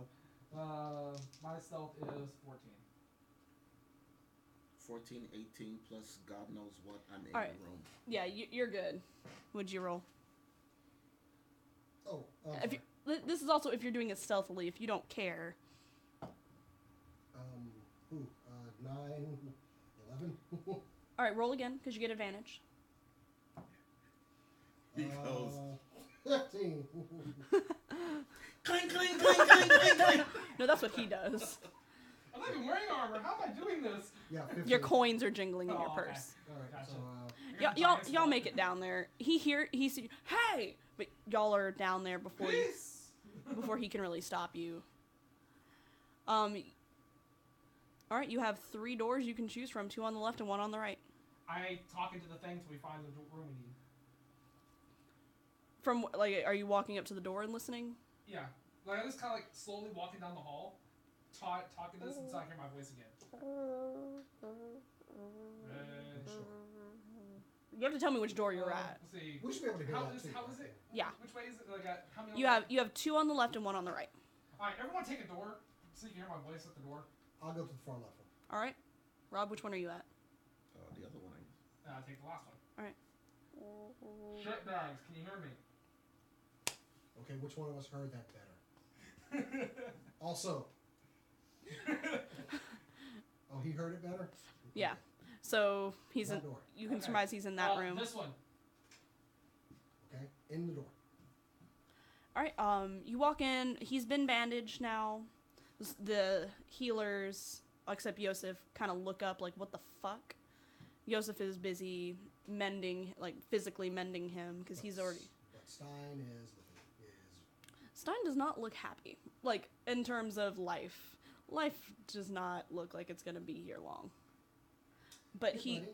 No. My stealth is 14. 14, 18 plus God knows what. I'm in Alright. the room. Yeah, you're good. What'd you roll? Oh, If you, this is also if you're doing it stealthily, if you don't care. 9, 11. Alright, roll again, because you get advantage. He goes, 15. clink, clink, clink, clink, clink, clink. No, that's what he does. I'm not even wearing armor. How am I doing this? Yeah, 15. Your coins are jingling in your Oh, okay. purse. Alright, Gotcha. so, Y'all make it down there. He sees, hey! But y'all are down there before he can really stop you. Alright, you have 3 doors you can choose from, 2 on the left and 1 on the right. I talk into the thing till we find the room we need. From, like, are you walking up to the door and listening? Yeah. Like, I'm just kind of like slowly walking down the hall, talking this until I hear my voice again. You have to tell me which door you're at. Let's see. we should be able to hear How that is, too. how is it? Yeah. Which way is it? Like, how many? You have 2 on the left and 1 on the right. All right, everyone take a door so you can hear my voice at the door. I'll go to the far left one. Alright. Rob, which one are you at? The other one. Take the last one. Alright. Shit bags, can you hear me? Okay, which one of us heard that better? Also. Oh, he heard it better? Yeah. So he's in. That door. You can Okay. surmise he's in that room. This one. Okay, in the door. All right. You walk in. He's been bandaged now. The healers, except Yosef, kind of look up like, "What the fuck?" Yosef is busy mending, like physically mending him because he's already. But Stein is. Stein does not look happy. Like in terms of life, life does not look like it's gonna be here long. But Hey, buddy.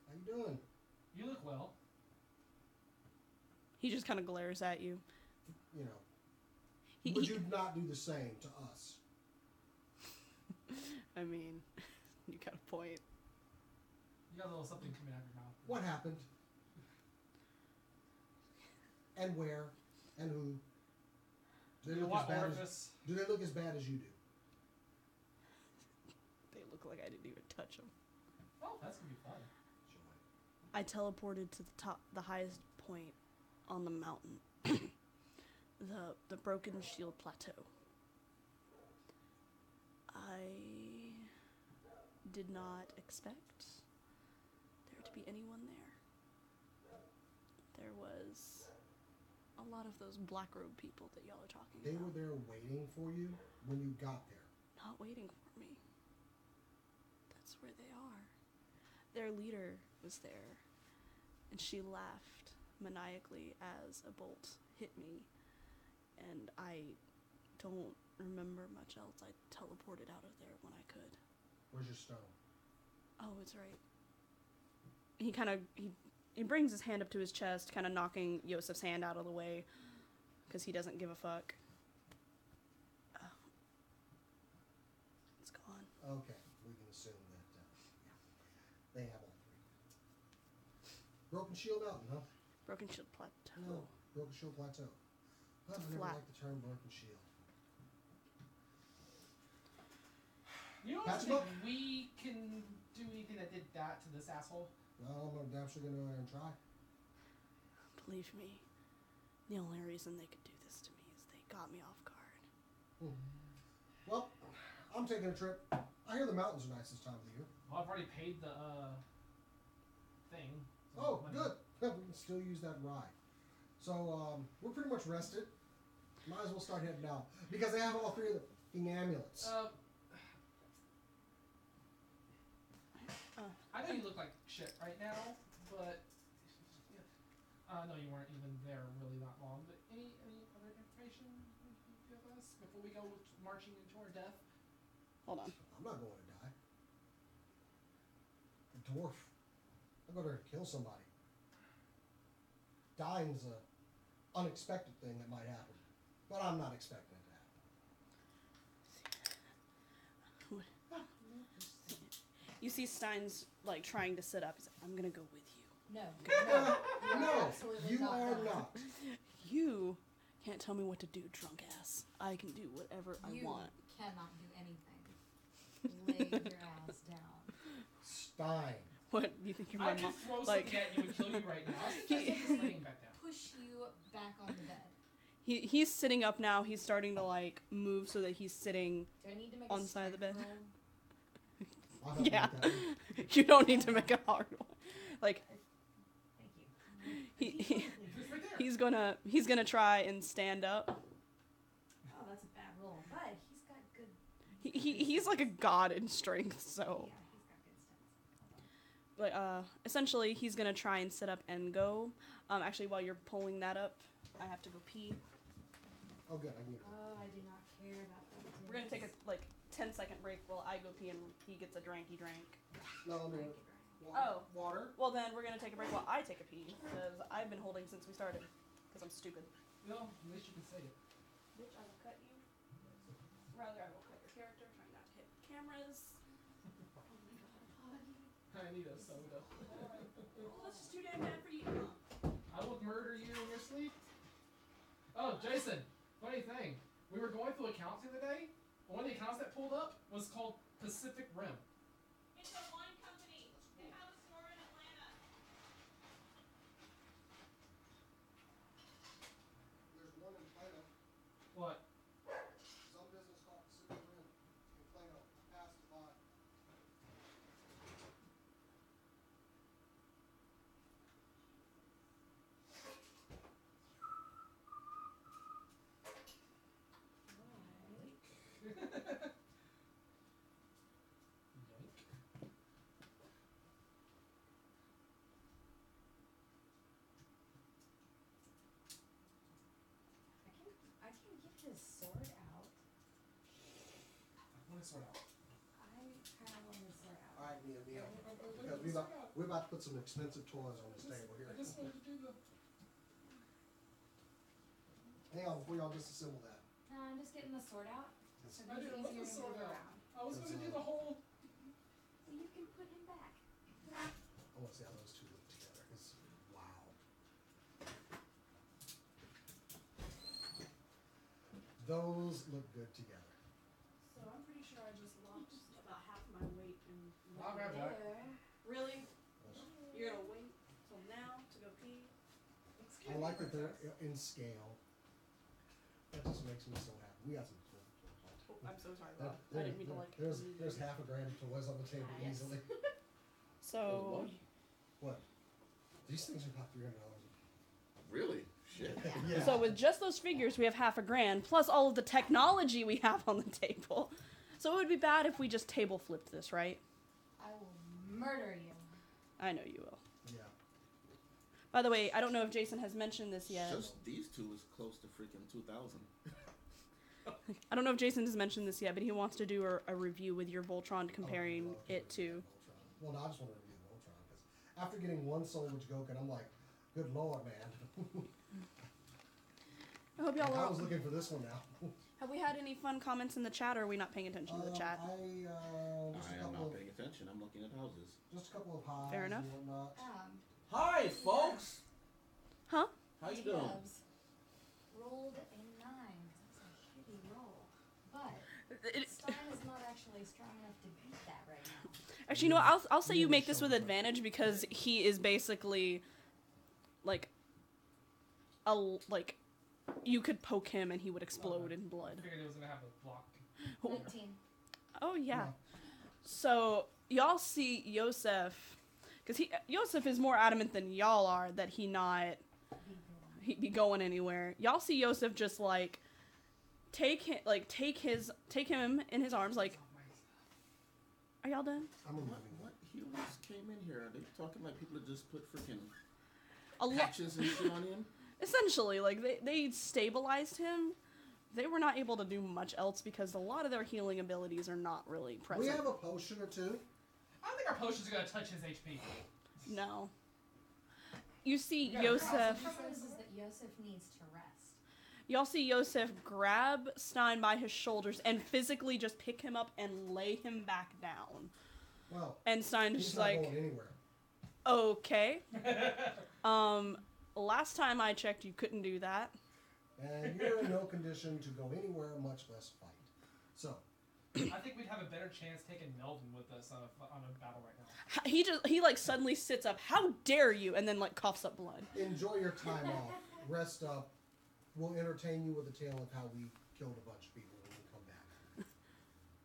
How you doing? You look well. he just kind of glares at you. You know. He, Would he- you not do the same to us? I mean, you got a point. You got a little something coming out of your mouth. What happened? And where? And who? Do they look as What bad as, orifice? do they look as bad as you do? They look like I didn't even touch them. Oh, that's gonna be fun. I teleported to the highest point on the mountain, the Broken Shield Plateau. I did not expect there to be anyone there. There was a lot of those black robe people that y'all are talking They about. were there waiting for you when you got there. Not waiting for me. That's where they are. Their leader was there, and she laughed maniacally as a bolt hit me, and I don't remember much else. I teleported out of there when I could. Where's your stone? Oh, it's right. He kind of he brings his hand up to his chest, kind of knocking Yosef's hand out of the way, because he doesn't give a fuck. It's gone. Okay, we can assume that they have all Broken Shield Mountain, huh? Broken Shield Plateau. No, Broken Shield Plateau. I never flat. liked the term Broken Shield. You don't Patch him think up. we can do anything that did that to this asshole? Well, I'm damn sure gonna go there and try. Believe me, the only reason they could do this to me is they got me off guard. Well, I'm taking a trip. I hear the mountains are nice this time of the year. Well, I've already paid the thing. Oh, money. good. We can still use that ride. So we're pretty much rested. Might as well start heading out because they have all three of the f***ing amulets. I know you look like shit right now, but no, you weren't even there really that long. But any other information you can give us before we go marching into our death? Hold on. I'm not going to die. A dwarf. I'll go there and kill somebody. Dying's a unexpected thing that might happen, but I'm not expecting it to happen. You see Stein's like trying to sit up. He's like, I'm gonna go with you. No. You are No, absolutely you not are going. not. You can't tell me what to do, drunk ass. I can do whatever I You want. cannot do anything. Lay your ass down. Stein. What? You think you're I my could mom? throw Like, something at you and kill you right now. I He- think just laying back down. Push you back on the bed. he's sitting up now. He's starting to like move so that he's sitting. Do I need to make On a the side of the bed. strength roll? I'll help Yeah. you with that one. You don't need to make a hard one. Like Thank you. he It's right there. he's gonna try and stand up. Oh, that's a bad roll. But he's got good. He's like a god in strength. So Yeah, he's got good stats. like essentially he's gonna try and sit up and go. Actually, while you're pulling that up, I have to go pee. Oh, good. I can get it. Oh, I do not care about that. We're gonna take a like 10-second break while I go pee and he gets a drank he drank. No, let me. Thank you, Oh. Water. Well then we're gonna take a break while I take a pee because I've been holding since we started because I'm stupid. No, at least you can say it. Bitch, I will cut you. Rather, I will cut your character. Trying not to hit cameras. I need a soda. Well, that's just too damn bad for you. I will murder you in your sleep. Oh, Jason, funny thing. We were going through accounts the other day. One of the accounts that pulled up was called Pacific Rim. It's a wine company. They have a store in Atlanta. There's one in Plano. What? Some business called Pacific Rim in Plano. Passed it by. I can get his sword out. What is sort out? I have on his sword out. All right, Mia. Because Because we're about to put some expensive toys on this table here. I just wanted to do the. Hang on, before y'all disassemble that. No, I'm just getting the sword out. So I it's didn't want easier the to sword move out. around. I was going to do the whole. So you can put him back. I want to see how those two look together. It's, wow. Those look good together. So I'm pretty sure I just lost about half my weight in. I'll grab that. There. Really? You're gonna wait till now to go pee? I like that they're in scale. That just makes me so happy. We got some cool toys. Oh, I'm so sorry, There- Rob. I didn't mean to like. There's half a grand of toys on the table Nice. easily. So What? These things are about $300. Really? Shit. Yeah. So with just those figures, we have half a grand, plus all of the technology we have on the table. So it would be bad if we just table flipped this, right? I will murder you. I know you will. Yeah. By the way, I don't know if Jason has mentioned this yet. Just these two is close to freaking 2,000. I don't know if Jason has mentioned this yet, but he wants to do a review with your Voltron comparing Oh, it to. Voltron. Well, no, I just want to review the Voltron because after getting one Soul Witch Goken, I'm like, good lord, man. I hope y'all I are. was looking for this one now. Have we had any fun comments in the chat, or are we not paying attention to the chat? Just I a am couple not of paying attention. I'm looking at houses. just a couple of highs Fair enough. and whatnot. Hi, folks. Huh? How you doing? Tibbs rolled a 9. That's a shitty roll. But Stein is not actually strong enough to beat that right now. Actually, you know what? I'll say you make this with advantage because he is basically like you could poke him and he would explode in blood. I figured it was gonna have a block. 19. Oh yeah. So y'all see Yosef, because Yosef is more adamant than y'all are that he be going anywhere. Y'all see Yosef just like take him in his arms like. Are y'all done? I'm What? removing What? He just came in here. They talking like people that just put freaking A lot. patches and shit on him. Essentially, like they stabilized him. They were not able to do much else because a lot of their healing abilities are not really present. We have a potion or two. I don't think our potions are gonna touch his HP. No. You see Yeah, Yosef. He says is that Yosef needs to rest. Y'all see Yosef grab Stein by his shoulders and physically just pick him up and lay him back down. Well, And Stein he's just not like, going anywhere. okay. Last time I checked, you couldn't do that. And you're in no condition to go anywhere, much less fight. So, I think we'd have a better chance taking Melvin with us on a battle right now. He like suddenly sits up. How dare you? And then like coughs up blood. enjoy your time off. Rest up. We'll entertain you with a tale of how we killed a bunch of people when we come back.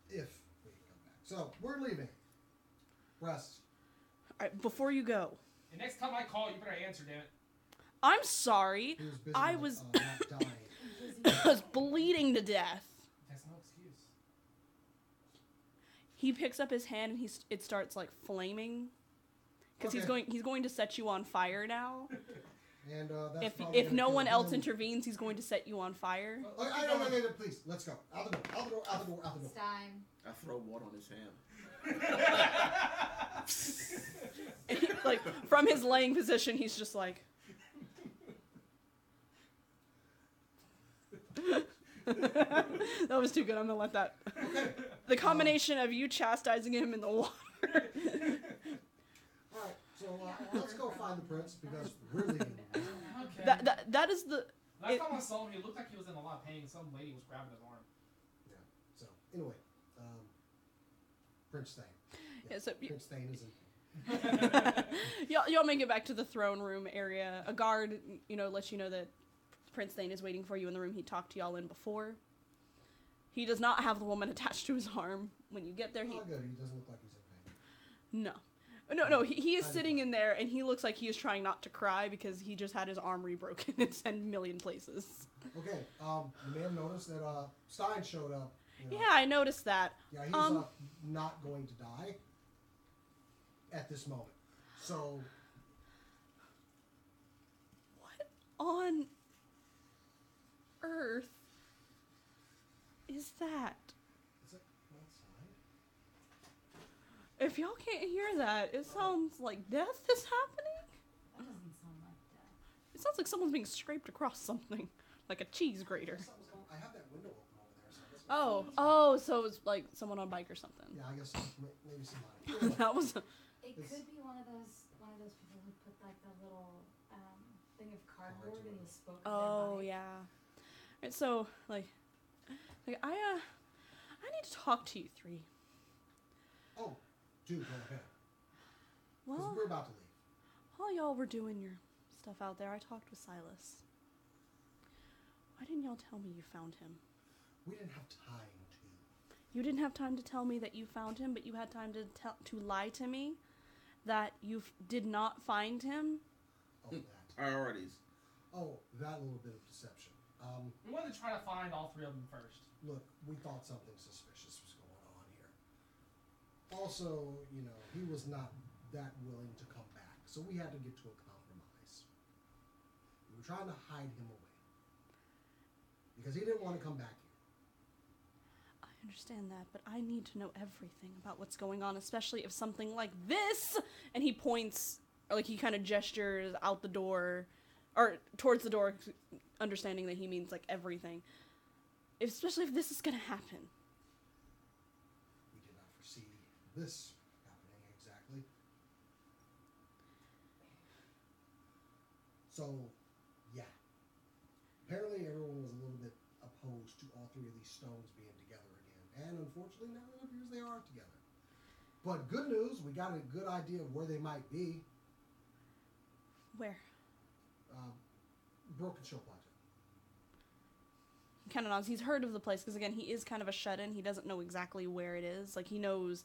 If we come back. So, we're leaving. Rest. All right, before you go, And next time I call, you better answer, damn it. I'm sorry. He was busy I with, was not dying. I was bleeding to death. That's no excuse. He picks up his hand and it starts like flaming because Okay. he's going to set you on fire now. And that's probably If gonna no kill one else him. intervenes, he's going to set you on fire. Oh, I don't know, please, let's go. Out the door, out the door, out the door, out the door. Stein. I throw water on his hand. And he, like from his laying position, he's just like. That was too good. I'm gonna let that. The combination of you chastising him in the water. Alright, so let's go find the prince because we're leaving. Okay. That is the. Last time I saw him, he looked like he was in a lot of pain. Some lady was grabbing his arm. Yeah, so anyway, Prince Thane. Yeah, so Prince Thane is in. y'all make it back to the throne room area. A guard, lets you know that Prince Thane is waiting for you in the room he talked to y'all in before. He does not have the woman attached to his arm. When you get there, Oh, good, he doesn't look like he's in pain. No, he is sitting in there, and he looks like he is trying not to cry because he just had his arm rebroken and sent a million places. Okay, you may have noticed that Stein showed up. Yeah, I noticed that. Yeah, he's not going to die at this moment. So, What on earth is that? is it outside? If y'all can't hear that, it sounds like death is happening. That doesn't sound like death. It sounds like someone's being scraped across something, like a cheese grater. Something's going. I have that window open over there, so I guess. Oh, so it's like someone on a bike or something. Yeah, I guess maybe somebody. That was. It could be one of those people who put like the little thing of cardboard in the spoke of Oh their bike. yeah. Right, so like I need to talk to you three. Oh, dude, go ahead. Because Well, we're about to leave. while y'all were doing your stuff out there, I talked with Silas. Why didn't y'all tell me you found him? We didn't have time to. You didn't have time to tell me that you found him, but you had time to lie to me that you did not find him. Oh, that. Priorities. Oh, that little bit of deception. We wanted to try to find all three of them first. Look, we thought something suspicious was going on here. Also, he was not that willing to come back, so we had to get to a compromise. We were trying to hide him away because he didn't want to come back here. I understand that, but I need to know everything about what's going on, especially if something like this, and he points, or like he kind of gestures out the door, or towards the door, understanding that he means like everything. Especially if this is gonna happen. We did not foresee this happening exactly. So, yeah. Apparently everyone was a little bit opposed to all 3 of these stones being together again. And unfortunately now it appears they are together. But good news, we got a good idea of where they might be. Where? Broken Shell Plateau. He kind of nods. He's heard of the place because, again, he is kind of a shut-in. He doesn't know exactly where it is. Like, he knows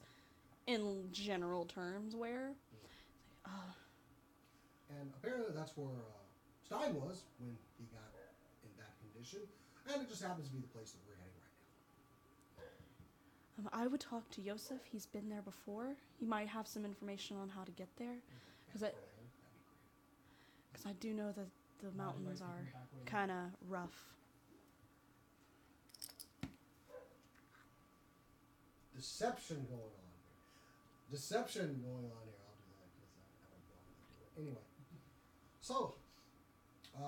in general terms where. And apparently that's where Stein was when he got in that condition. And it just happens to be the place that we're heading right now. I would talk to Yosef. He's been there before. He might have some information on how to get there. Because I do know that the mountains are kind of rough. Deception going on here. Deception going on here. I'll do that because I don't know how to do it. Anyway. So, we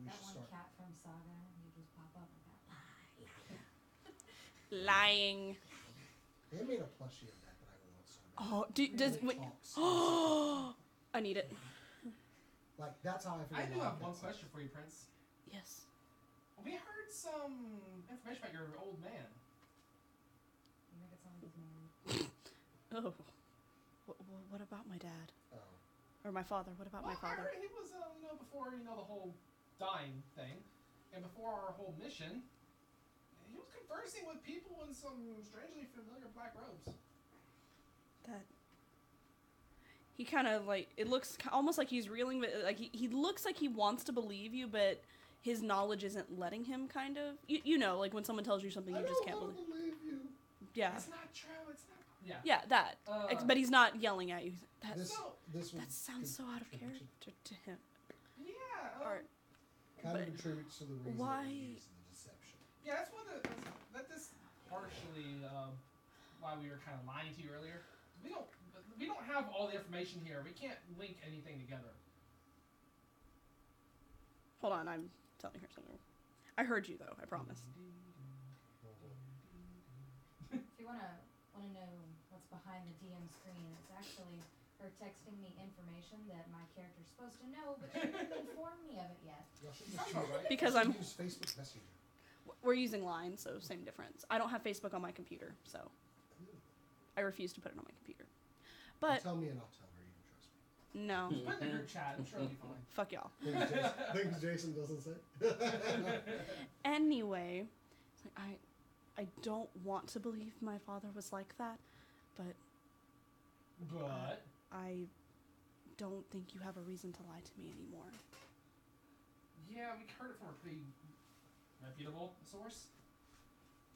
That should one start. cat from Saga, you just pop up and that Lying. They made a plushie of that I want so bad. Oh, It talks. I need it. Like, that's how I feel. I do have one question for you, Prince. Yes. We heard some information about your old man. You make it sound like he's married. Oh. What about my dad? Oh. Or my father? What about my I father? heard he was, before, the whole dying thing, and before our whole mission, he was conversing with people in some strangely familiar black robes. That. He kind of, like, it looks almost like he's reeling, but, like, he looks like he wants to believe you, but his knowledge isn't letting him, kind of. You know, like, when someone tells you something, you just can't believe. you. Yeah. It's not true, it's not... Yeah. Yeah, that. But he's not yelling at you. That sounds so out of character to him. Yeah. Or, Kind of contributes to the reason why- that we use the deception. Yeah, that's one of the... That's partially why we were kind of lying to you earlier. We don't have all the information here. We can't link anything together. hold on, I'm telling her something. I heard you, though, I promise. If you wanna know what's behind the DM screen, it's actually her texting me information that my character's supposed to know, but she didn't inform me of it yet. Because I I'm... use Facebook Messenger. We're using Line, so same difference. I don't have Facebook on my computer, so I refuse to put it on my computer. But Tell me and I'll tell her. You can trust me. no, Put in the group chat. I'm sure it'll be fine. fuck y'all. Things Jason doesn't say. Anyway, it's like, I don't want to believe my father was like that, but But... I don't think you have a reason to lie to me anymore. Yeah, we heard it from a pretty reputable source.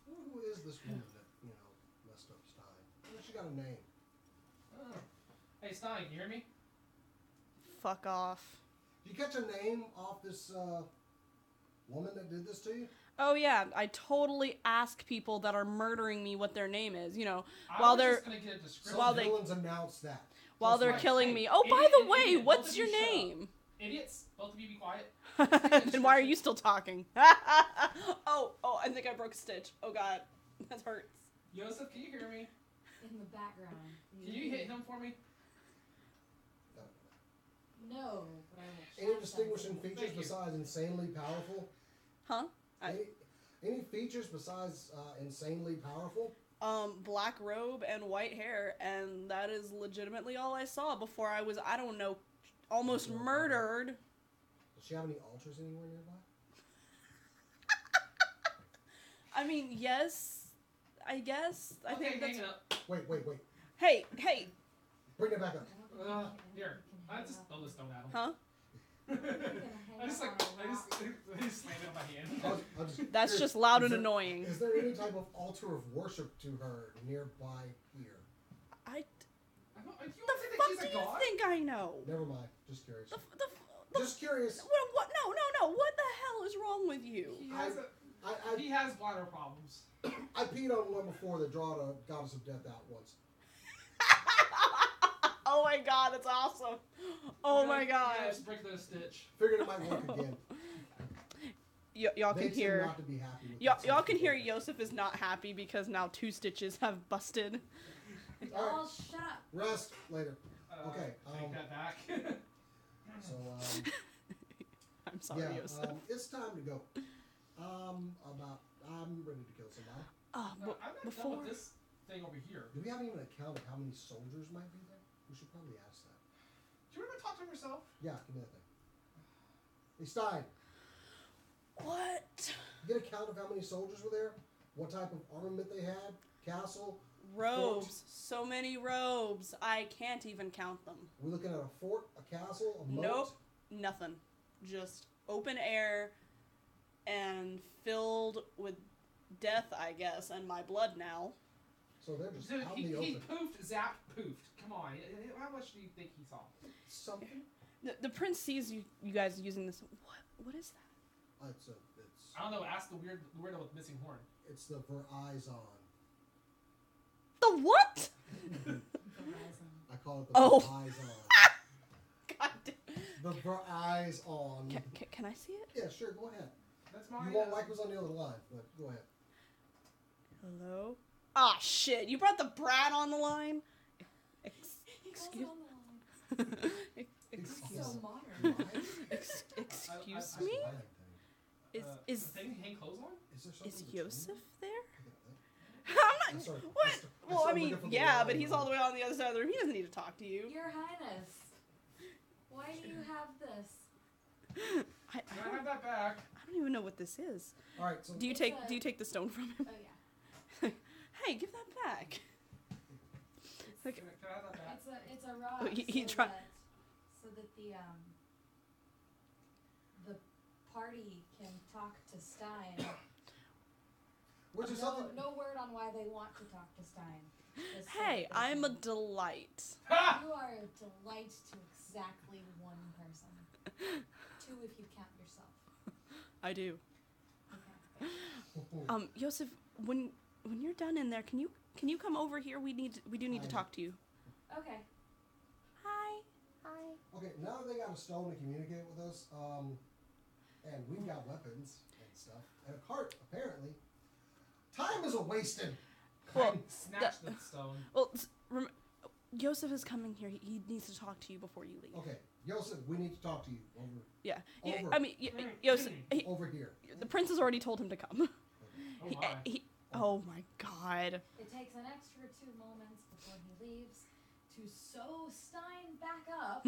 Who is this woman that, messed up Stein? She got a name. Oh. Hey, Stein, can you hear me? Fuck off. Did you catch a name off this woman that did this to you? Oh yeah, I totally ask people that are murdering me what their name is, I while was they're just gonna get a description. While Some they- villains announced that. while they're Right. killing Hey, me. Oh, by idiot, the way, idiot, what's both of your you shut up. name? Idiots, both of you be quiet. Then why are you still talking? oh, I think I broke a stitch. Oh god, that hurts. Yosef, can you hear me? In the background. Can you hit him for me? No, but I will. Any chat distinguishing something. features Thank you. besides insanely powerful? Huh? Any features besides insanely powerful? Black robe and white hair, and that is legitimately all I saw before I was, I don't know, almost murdered. Does she have any altars anywhere nearby? I mean, yes, I guess. I Okay, think hang that's... it up. Wait. Hey, Bring it back up. I don't think you Here, can I hang just up. throw this stone at him. huh? I just slammed it on my hand. I'll just, That's here, just loud is and there- annoying. Is there any type of altar of worship to her nearby here? I... You The don't think fuck that she's do a you god? think I know? Never mind. Just curious. The Just curious. what? No. What the hell is wrong with you? He has bladder problems. I peed on one before that drawed a goddess of death out once. Oh my god, that's awesome. Oh my god. Sprinkler stitch. Figured it might work again. Y'all They can seem hear... not to be happy with Y'all can hear Yosef is not happy because now 2 stitches have busted. Y'all shut up. Rest later. Okay, Take that back. So, I'm sorry, Yeah, Yosef. it's time to go. I'm ready to kill somebody. Oh, I'm not done before. with this thing over here. Do we have even a count of how many soldiers might be there? We should probably ask that. Do you want to talk to him yourself? Yeah, give me that thing. Hey, Stein, What? get a count of how many soldiers were there? What type of armament they had? Castle? Robes. Fort? So many robes. I can't even count them. We're looking at a fort, a castle, a moat? Nope. Nothing. Just open air and filled with death, I guess, and my blood now. So they're just Dude, out he in the open. poofed, zapped, poofed. Come on. How much do you think he saw? Something? The prince sees you guys using this. What is that? It's I don't know. Ask the weirdo with missing horn. it's the Verizon. The what? I call it the Oh. Verizon. God damn. The Verizon. Can I see it? Yeah, sure, go ahead. That's mine. You won't like what's on the other line, but go ahead. Hello? Ah, shit. You brought the brat on the line? Excuse He's so modern. Right? excuse I- me? I like that. Is the thing hang clothes on? Is there something is between Yosef them? there? I'm I'm not. sorry. What? Well, I started mean, looking for the yeah, line. but he's all the way on the other side of the room. He doesn't need to talk to you. Your Highness, why do you have this? I Can I have that back? don't even know what this is. All right, so Do you It's take a- Do you take the stone from him? Oh yeah, Hey, give that back. Like, Can I have that back? it's a rock. Oh, he so tried- that the party can talk to Stein. which is no, something. no word on why they want to talk to Stein. Just so hey, that they I'm a can- delight. Ha! You are a delight to exactly one person. Two if you count yourself. I do. Okay. Yosef, when you're done in there, can you come over here? We do need to talk to you. Okay. Hi. Okay, now that they got a stone to communicate with us, and we've got weapons and stuff, and a cart, apparently, time isn't wasted. Well, Snatch the stone. Well, Yosef is coming here. He needs to talk to you before you leave. Okay, Yosef, we need to talk to you Yeah. Over. I mean, Yosef. over here. The prince has already told him to come. Oh my. Oh my God. It takes an extra 2 moments before he leaves to sew Stein back up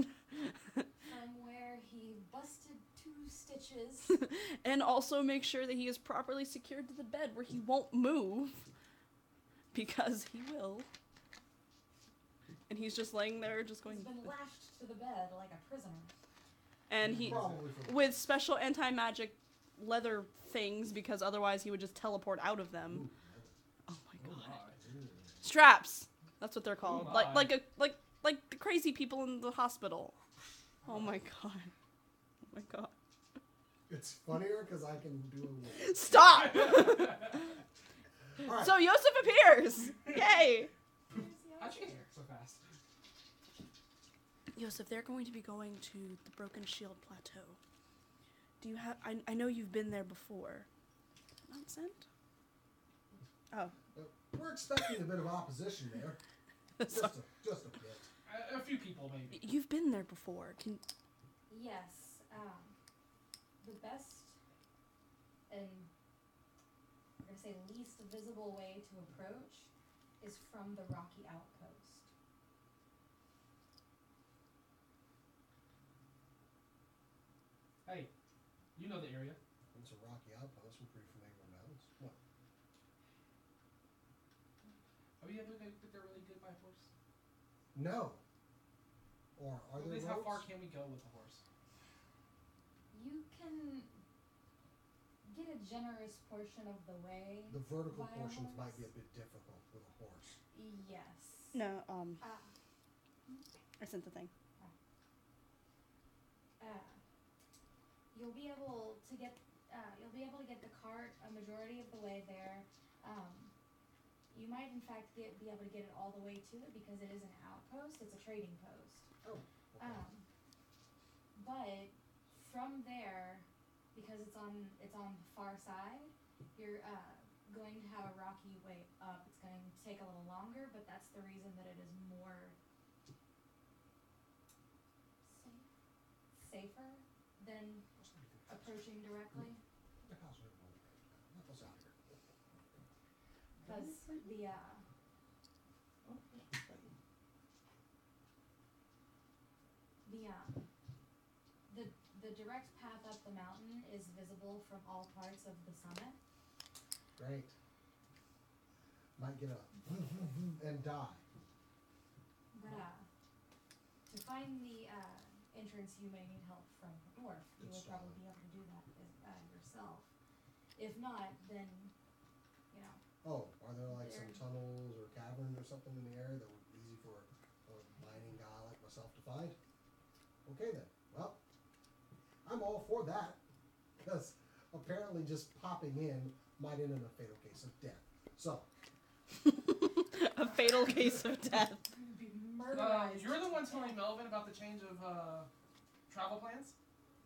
from where he busted 2 stitches. And also make sure that he is properly secured to the bed where he won't move. Because he will. And he's just laying there, just going. He's been lashed to the bed like a prisoner. And he, Probably for with special anti-magic leather things, because otherwise he would just teleport out of them. Oh my Oh God. my. Straps. That's what they're called. Oh Like my. like the crazy people in the hospital. Oh my God. Oh my God. It's funnier because I can do it. Stop. All right. So Yosef appears. Yay. How'd you get here so fast? Yosef, they're going to be going to the Broken Shield Plateau. Do you have... I know you've been there before. Not sent? Oh. We're expecting a bit of opposition there. So- Just a bit. A few people, maybe. You've been there before. Yes. The best and we're gonna say least visible way to approach is from the rocky outpost. Hey, you know the area. It's a rocky outpost. We're pretty familiar with mountains. What? Are we able to get there really good by horse? No. Or are At there least how roads? far can we go with the horse? You can get a generous portion of the way. The vertical Via portions horse? might be a bit difficult with a horse. Yes. No, Ah. I sent the thing. You'll be able to get the cart a majority of the way there. You might in fact be able to get it all the way to it because it is an outpost. It's a trading post. Oh. Okay. But from there, because it's on the far side, you're going to have a rocky way up. It's going to take a little longer, but that's the reason that it is more safer than approaching directly? What the hell's wrong with me? Help us out here. Because the direct path up the mountain is visible from all parts of the summit. Great. Might get up and die. But to find the entrance, you may need help from the dwarf. You will probably be able to do that yourself. If not, then Oh, are there like some tunnels or caverns or something in the area that would be easy for a mining guy like myself to find? Okay then. Well, I'm all for that. Because apparently just popping in might end in a fatal case of death. So. A fatal case of death. you'd be murderized. You're the one telling Melvin about the change of travel plans?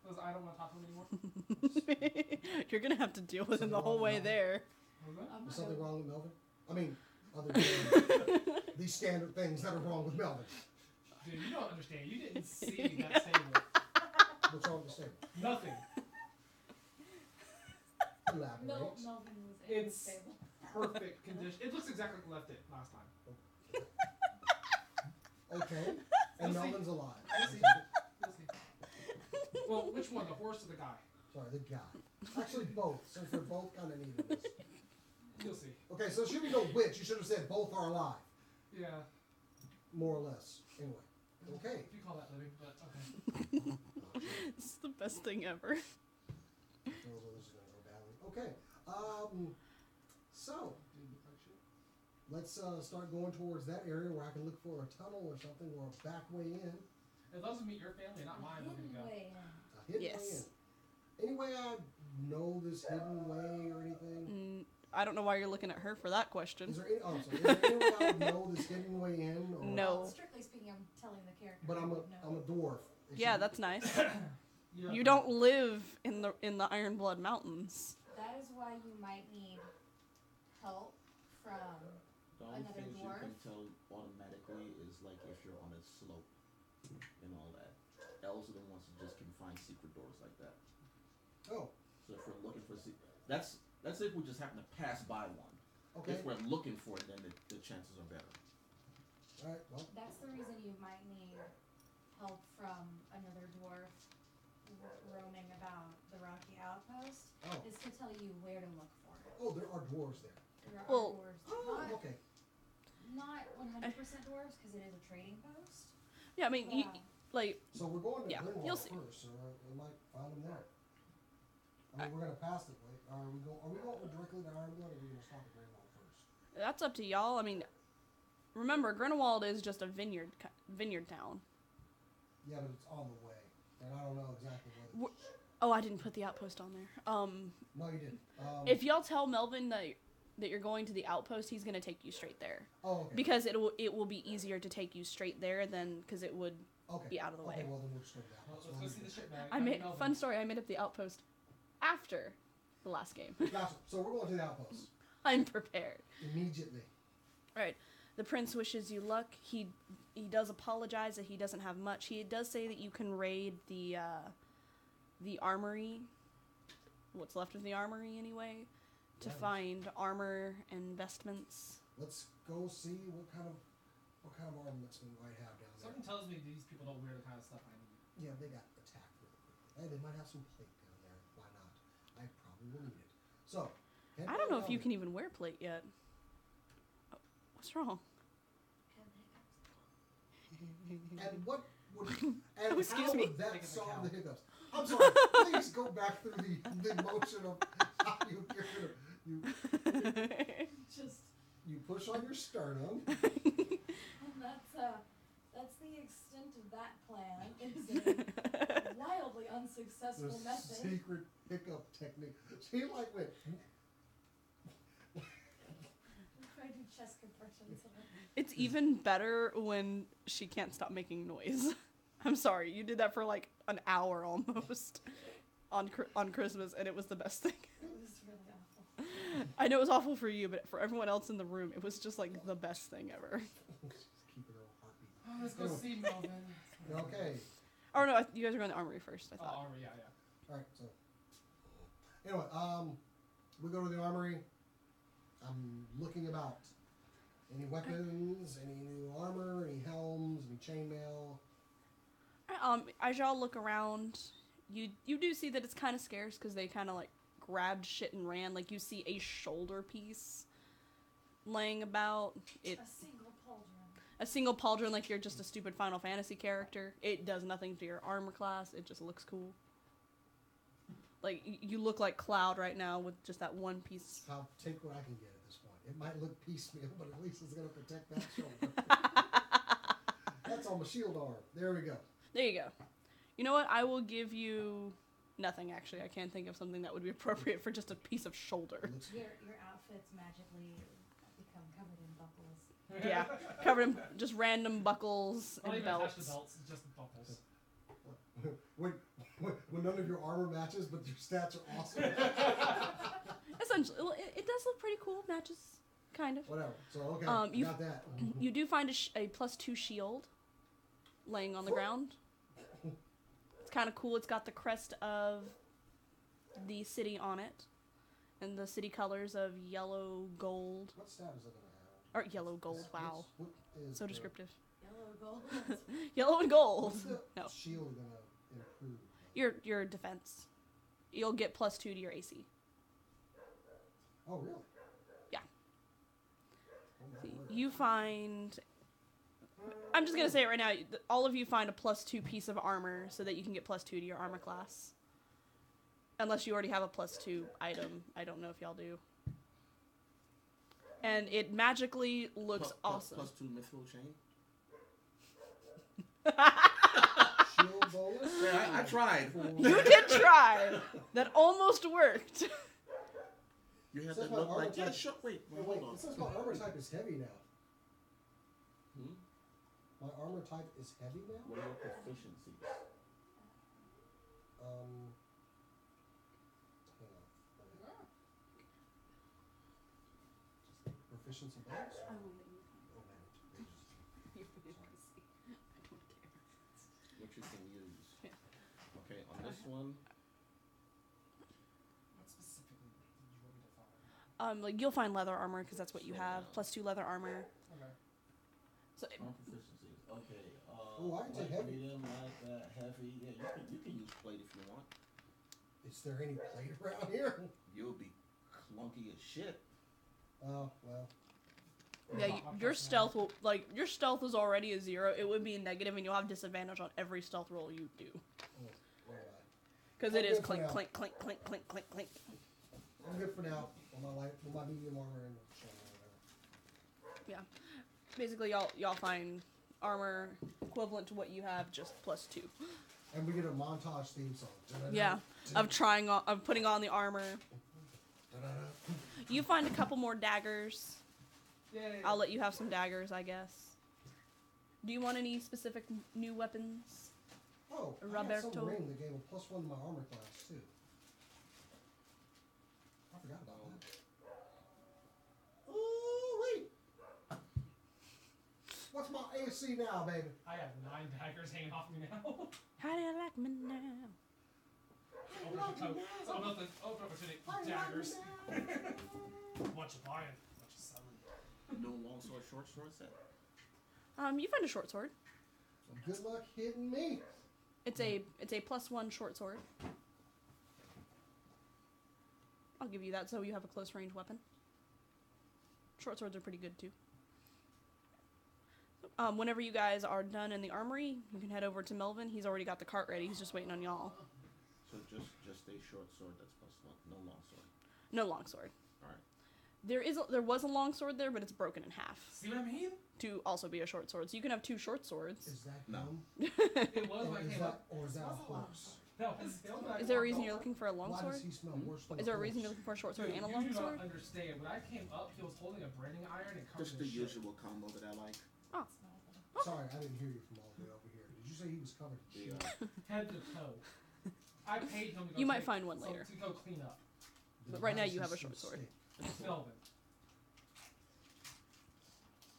Because I don't want to talk to him anymore. You're gonna have to deal with him the whole way there. Is something wrong with Melvin? I mean, other than these standard things that are wrong with Melvin. Dude, you don't understand. You didn't see that stable. What's wrong with the stable? Nothing. Elaborate. Melvin was in the It's stable. perfect condition. It looks exactly like left it last time. Okay. And You'll see. Melvin's alive. You'll see. You'll see. Well, which one? The horse or the guy? Sorry, the guy. Actually, both, since they're both kind of needed this. You'll see. Okay, so it should be no which. You should have said both are alive, Yeah. more or less. Anyway. Okay. If you call that living, but okay. This is the best thing ever. This is gonna go badly. Okay. So Dude, look like shit. let's start going towards that area where I can look for a tunnel or something or a back way in. If those meet your family, not mine, we're Hidden gonna go. way in. A hidden way Yes. in. Any way I know this hidden way or anything? I don't know why you're looking at her for that question. Is there any, oh, so is there any way I would know this hidden way in? Or, No. Well, strictly speaking, I'm telling the character. But I'm who a would know. dwarf. Yeah, that's nice. Yeah. You don't live in the Ironblood Mountains. That is why you might need help from The only Another things dwarf? you can tell automatically is like if you're on a slope and all that. Elves are the ones who just can find secret doors like that. Oh, So if we're looking for that's if we just happen to pass by one. okay. If we're looking for it, then the chances are better. All right, well, That's the reason you might need help from another dwarf roaming about the rocky outpost, oh. is to tell you where to look for it. Oh, there are dwarves there. There are Well- dwarves. Oh, okay. Not 100% dwarves, because it is a trading post. Yeah, I mean, Yeah. like, So we're going to Yeah, Glenwall you'll see. first, so we might find them there. I mean, we're gonna pass it. Right? Are we going directly to Ironblood, or are we gonna stop at Glenwall first? that's up to y'all. I mean, remember, Grindelwald is just a vineyard town. Yeah, but it's on the way, and I don't know exactly what. Oh, I didn't put the outpost on there. No, you didn't. If y'all tell Melvin that you're going to the outpost, he's gonna take you straight there. Oh, okay. Because it will be easier to take you straight there than because it would Okay. be out of the Okay, way. well then we'll just go to that. Let's go see the shit bag. I made fun story. I made up the outpost after the last game. Gotcha. So we're going to the outpost I'm prepared. immediately. All right. The prince wishes you luck. He does apologize that he doesn't have much. He does say that you can raid the armory, what's left of the armory anyway, to Yeah. find armor and vestments. Let's go see what kind of armaments we might have down there. Something tells me these people don't wear the kind of stuff I need. Yeah, they got attacked really quickly. Hey, they might have some plate down there. Why not? I probably will need it. So, head I don't know down if you there. can even wear plate yet. Oh, what's wrong? And what would and Excuse how me. would that Think of the solve cow. the hiccups? I'm sorry. Please go back through the motion of how you get rid of Just, you push on your sternum. that's the extent of that plan. It's a wildly unsuccessful The method. secret hiccup technique. She like went. I do chest compressions. It's even better when she can't stop making noise. I'm sorry, you did that for like an hour almost on Christmas, and it was the best thing. It was really awful. I know it was awful for you, but for everyone else in the room, it was just like the best thing ever. Just keeping her heartbeat. Oh, let's go see Melvin. Okay. Oh no, you guys are going to the armory first. I Oh, thought. armor, yeah. All right. So Anyway, we go to the armory. I'm looking about. Any weapons? Any new armor? Any helms? Any chainmail? As y'all look around, you do see that it's kind of scarce because they kind of like grabbed shit and ran. Like you see a shoulder piece laying about. A single pauldron. A single pauldron, like you're just a stupid Final Fantasy character. It does nothing to your armor class. It just looks cool. Like you look like Cloud right now with just that one piece. I'll take what I can get at this point. It might look piecemeal, but at least it's gonna protect that shoulder. That's on my shield arm. There we go. There you go. You know what? I will give you nothing, actually. I can't think of something that would be appropriate for just a piece of shoulder. Your outfits magically become covered in buckles. Yeah, covered in just random buckles Not and even attached to belts. belts, it's just buckles. When none of your armor matches, but your stats are awesome. Essentially, well, it does look pretty cool. Matches, kind of. Whatever. So, okay, you got that. You do find a +2 shield laying on the ground. It's kind of cool. It's got the crest of the city on it, and the city colors of yellow, gold, What stat is it going to have? or yellow, gold. Wow, What is so the- descriptive. Yellow gold. Yellow and gold. What's the No. shield going to improve? Your defense. You'll get +2 to your AC. Oh, really? Yeah. Oh, my word. You find. I'm just gonna say it right now. All of you find a +2 piece of armor so that you can get +2 to your armor class. Unless you already have a +2 item. I don't know if y'all do. And it magically looks awesome. +2 mithril chain. Shield bonus? Yeah, I tried. You did try. That almost worked. You have Says to my look armor like, yeah, type- sure, wait, Wait, hold on. it says my armor type is heavy now. Hmm? My armor type is heavy now? What are your proficiencies? Hang on. Proficiency bonus? Oh, man, What you can use. Yeah. Okay, on this one, What specifically did you want me to find? Like you'll find leather armor because that's what you have. +2 leather armor. Okay. So strong proficiencies. Okay. Ooh, I can take light, heavy. medium, light, heavy. Yeah, you can use plate if you want. Is there any plate around here? You'll be clunky as shit. Oh, well. yeah, your stealth will your stealth is already a 0. It would be a negative, and you'll have disadvantage on every stealth roll you do. Oh, where am I? Because it I'm is good for clink, now. clink, clink, clink, clink, clink, clink. I'm good for now. On my light, with my medium armor and shoulder or whatever. Basically, y'all find armor equivalent to what you have, just +2. And we get a montage theme song. Yeah, of putting on the armor. You find a couple more daggers. Yay. I'll let you have some daggers, I guess. Do you want any specific new weapons? Oh, I got Roberto. some ring that gave a +1 to my armor class, too. I forgot about that. Oh, wait! What's my AC now, baby? I have 9 daggers hanging off me now. How do you like me now? Open opportunity. Daggers. What you buying? What you selling? No long sword, short sword set. You find a short sword. Good luck hitting me. It's a +1 short sword. I'll give you that so you have a close range weapon. Short swords are pretty good too. Whenever you guys are done in the armory, you can head over to Melvin. He's already got the cart ready. He's just waiting on y'all. So just a short sword that's +1, no long sword. No long sword. All right. There was a long sword there, but it's broken in half See what I mean? to also be a short sword. So you can have 2 short swords. Is that No. him? It was Or when I is came that, up. or is that a horse? No, it's when I Is there a walked reason you're over. looking for a long Why sword? does he smell worse than Is there a horse? reason you're looking for a short sword Dude, and a you long do sword? not understand. When I came up, he was holding a branding iron and covered Just in the shit. usual combo that I like. Sorry, I didn't hear you from all the way over here. Did you say he was covered in The, shit? Head to toe. I paid him to go You might take- find one so- later. to go clean up. But right now Why does you he have a still short sword. stink? It's Melvin.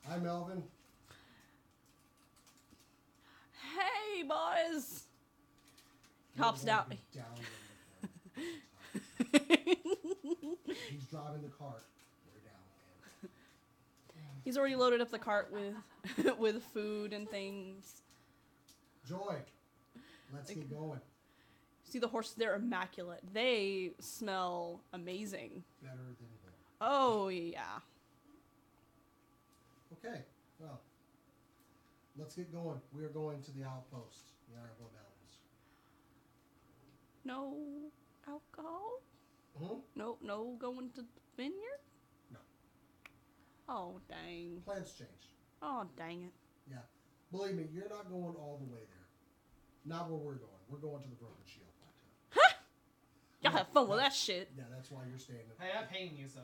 Hi, Melvin. Hey, boys! You Hops don't wanna down. be down in the front. He's driving the cart. We're down. He's already loaded up the cart with with food and things. Joy, let's get going. See the horses? They're immaculate. They smell amazing. Better than them. Oh yeah. Okay, well, let's get going. We are going to the outpost, the Ironwood Mountains. No alcohol? No going to the vineyard? No. Oh, dang. Plans change. Oh, dang it. Yeah. Believe me, you're not going all the way there. Not where we're going. We're going to the Broken Shield Plateau. Y'all have fun with that shit. Yeah, that's why you're staying there. Hey, I'm paying you, so.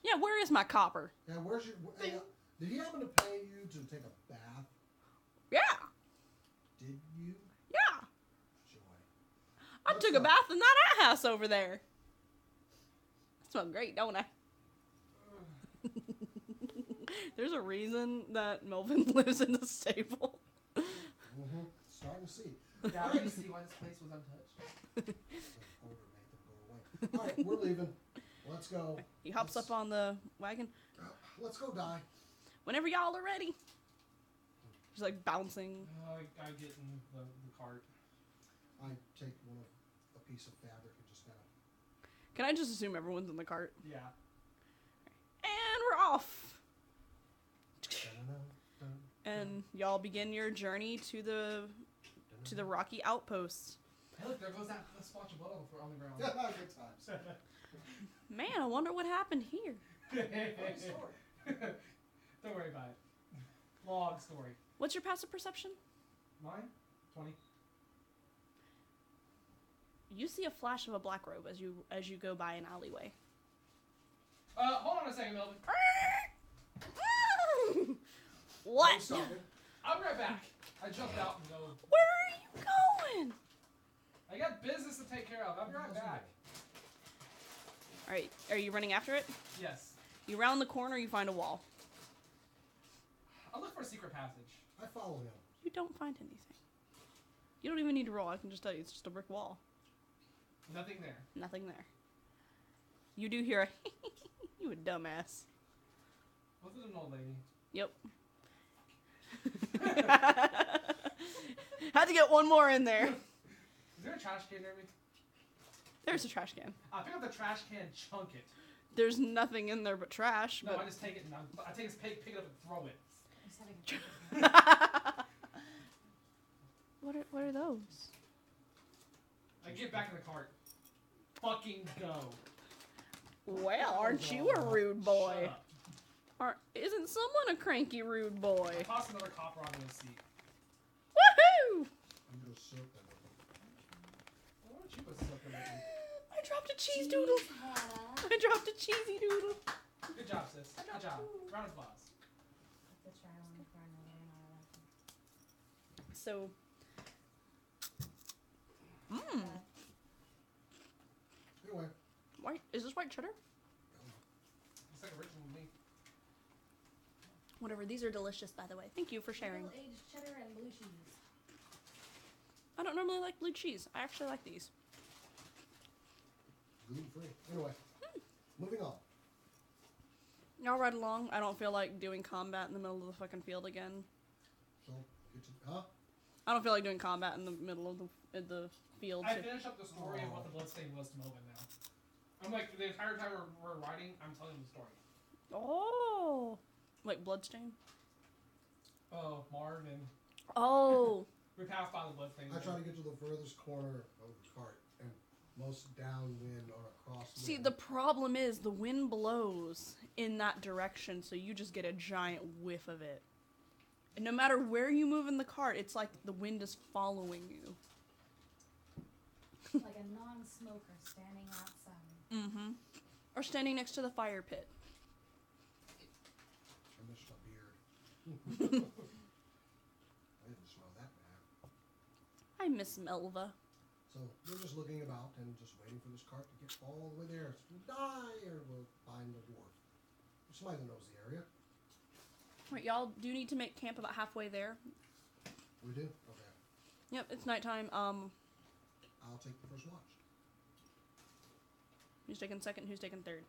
Yeah, where is my copper? Yeah, where's your... did he happen to pay you to take a bath? Yeah. Did you? Yeah. Joy. I Let's took go. a bath in that outhouse over there. I smell great, don't I? There's a reason that Melvin lives in the stable. Mm-hmm. Starting to see. Yeah, I already see why this place was untouched. The odor made them go away. All right, we're leaving. Let's go. He hops up on the wagon. Let's go die. Whenever y'all are ready. He's like bouncing. I get in the cart. I take a piece of fabric and just kind of... Can I just assume everyone's in the cart? Yeah. And we're off. And y'all begin your journey to the rocky outposts. Hey, look, there goes that splotch of blood on the ground. Good times. Man, I wonder what happened here. Funny story. Don't worry about it. Long story. What's your passive perception? Mine? 20. You see a flash of a black robe as you go by an alleyway. Hold on a second, Melvin. What? I'll be right back. I jumped out and go. Where are you going? I got business to take care of. I'll be right back. Alright, are you running after it? Yes. You round the corner, you find a wall. I'll look for a secret passage. I follow him. You don't find anything. You don't even need to roll, I can just tell you, it's just a brick wall. Nothing there. Nothing there. You do hear a you a dumbass. Was it an old lady? Yep. Had to get one more in there. Is there a trash can near me? There's a trash can. I pick up the trash can, chunk it. There's nothing in there but trash. No, but I just take it and I take it, pick it up and throw it. Just having a What are those? I get back in the cart. Fucking go. Well, aren't you a rude boy? Shut up. Isn't someone a cranky rude boy? I toss another copper onto his seat. Woohoo! I'm going to soak that over. Why don't you put something in it? I dropped a cheese doodle. Hannah. I dropped a cheesy doodle. Good job, sis. Good job. Round of applause. Let's try one for another and all that. So, Anyway. white is this white cheddar? It's like original with me. Whatever. These are delicious, by the way. Thank you for sharing. Aged cheddar and blue cheese. I don't normally like blue cheese. I actually like these. Gluten free. Anyway. Moving on. Y'all ride along. I don't feel like doing combat in the middle of the fucking field again. So, get to... Huh? I don't feel like doing combat in the middle of the field. I finished up the story of what the bloodstain was to Melvin now. I'm like, the entire time we're riding, I'm telling him the story. Oh, like bloodstain. Oh, Marvin. Oh, We passed by the bloodstain. I try to get to the furthest corner of the cart and most downwind on a cross. see, the problem is the wind blows in that direction, so you just get a giant whiff of it. And no matter where you move in the cart, it's like the wind is following you. Like a non-smoker standing outside. Mm-hmm. Or standing next to the fire pit. I missed my beard. I didn't smell that bad. I miss Melva. So we're just looking about and just waiting for this cart to get all the way there. So we'll die or we'll find the dwarf. Somebody that knows the area. Right, y'all do need to make camp about halfway there. We do? Okay. Yep, it's nighttime. I'll take the first watch. Who's taking second? Who's taking third?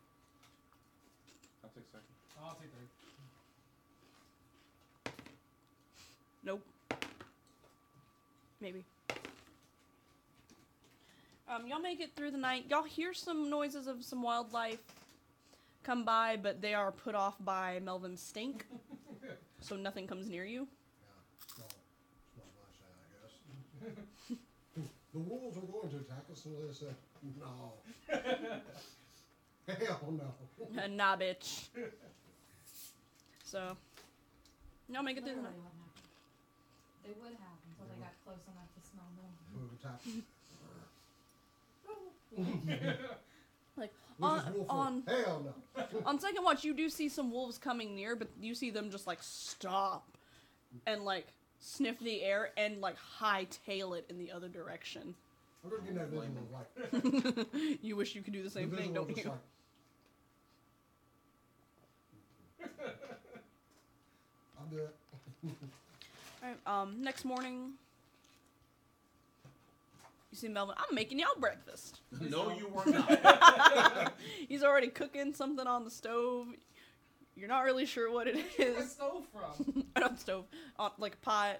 I'll take second. I'll take third. Nope. Maybe. Y'all make it through the night. Y'all hear some noises of some wildlife come by, but they are put off by Melvin's stink. So nothing comes near you. Yeah, small flashlight, I guess. The wolves are going to attack us, and they said, no. Hell no. Nah, bitch. So, y'all make it through the night. Literally what happened. They would have until they got close enough to smell them. Move attack. Like, Which is wolf on hell no. on second watch, you do see some wolves coming near, but you see them just, like, stop and, like, sniff the air and, like, hightail it in the other direction. I'm gonna get that visual of like. You wish you could do the same the thing, visual don't just you? Like, I'll do it. Alright, next morning, you see Melvin. I'm making y'all breakfast. No, you were not. He's already cooking something on the stove. You're not really sure what it Where's my is. stove from? Not the stove, on like a pot,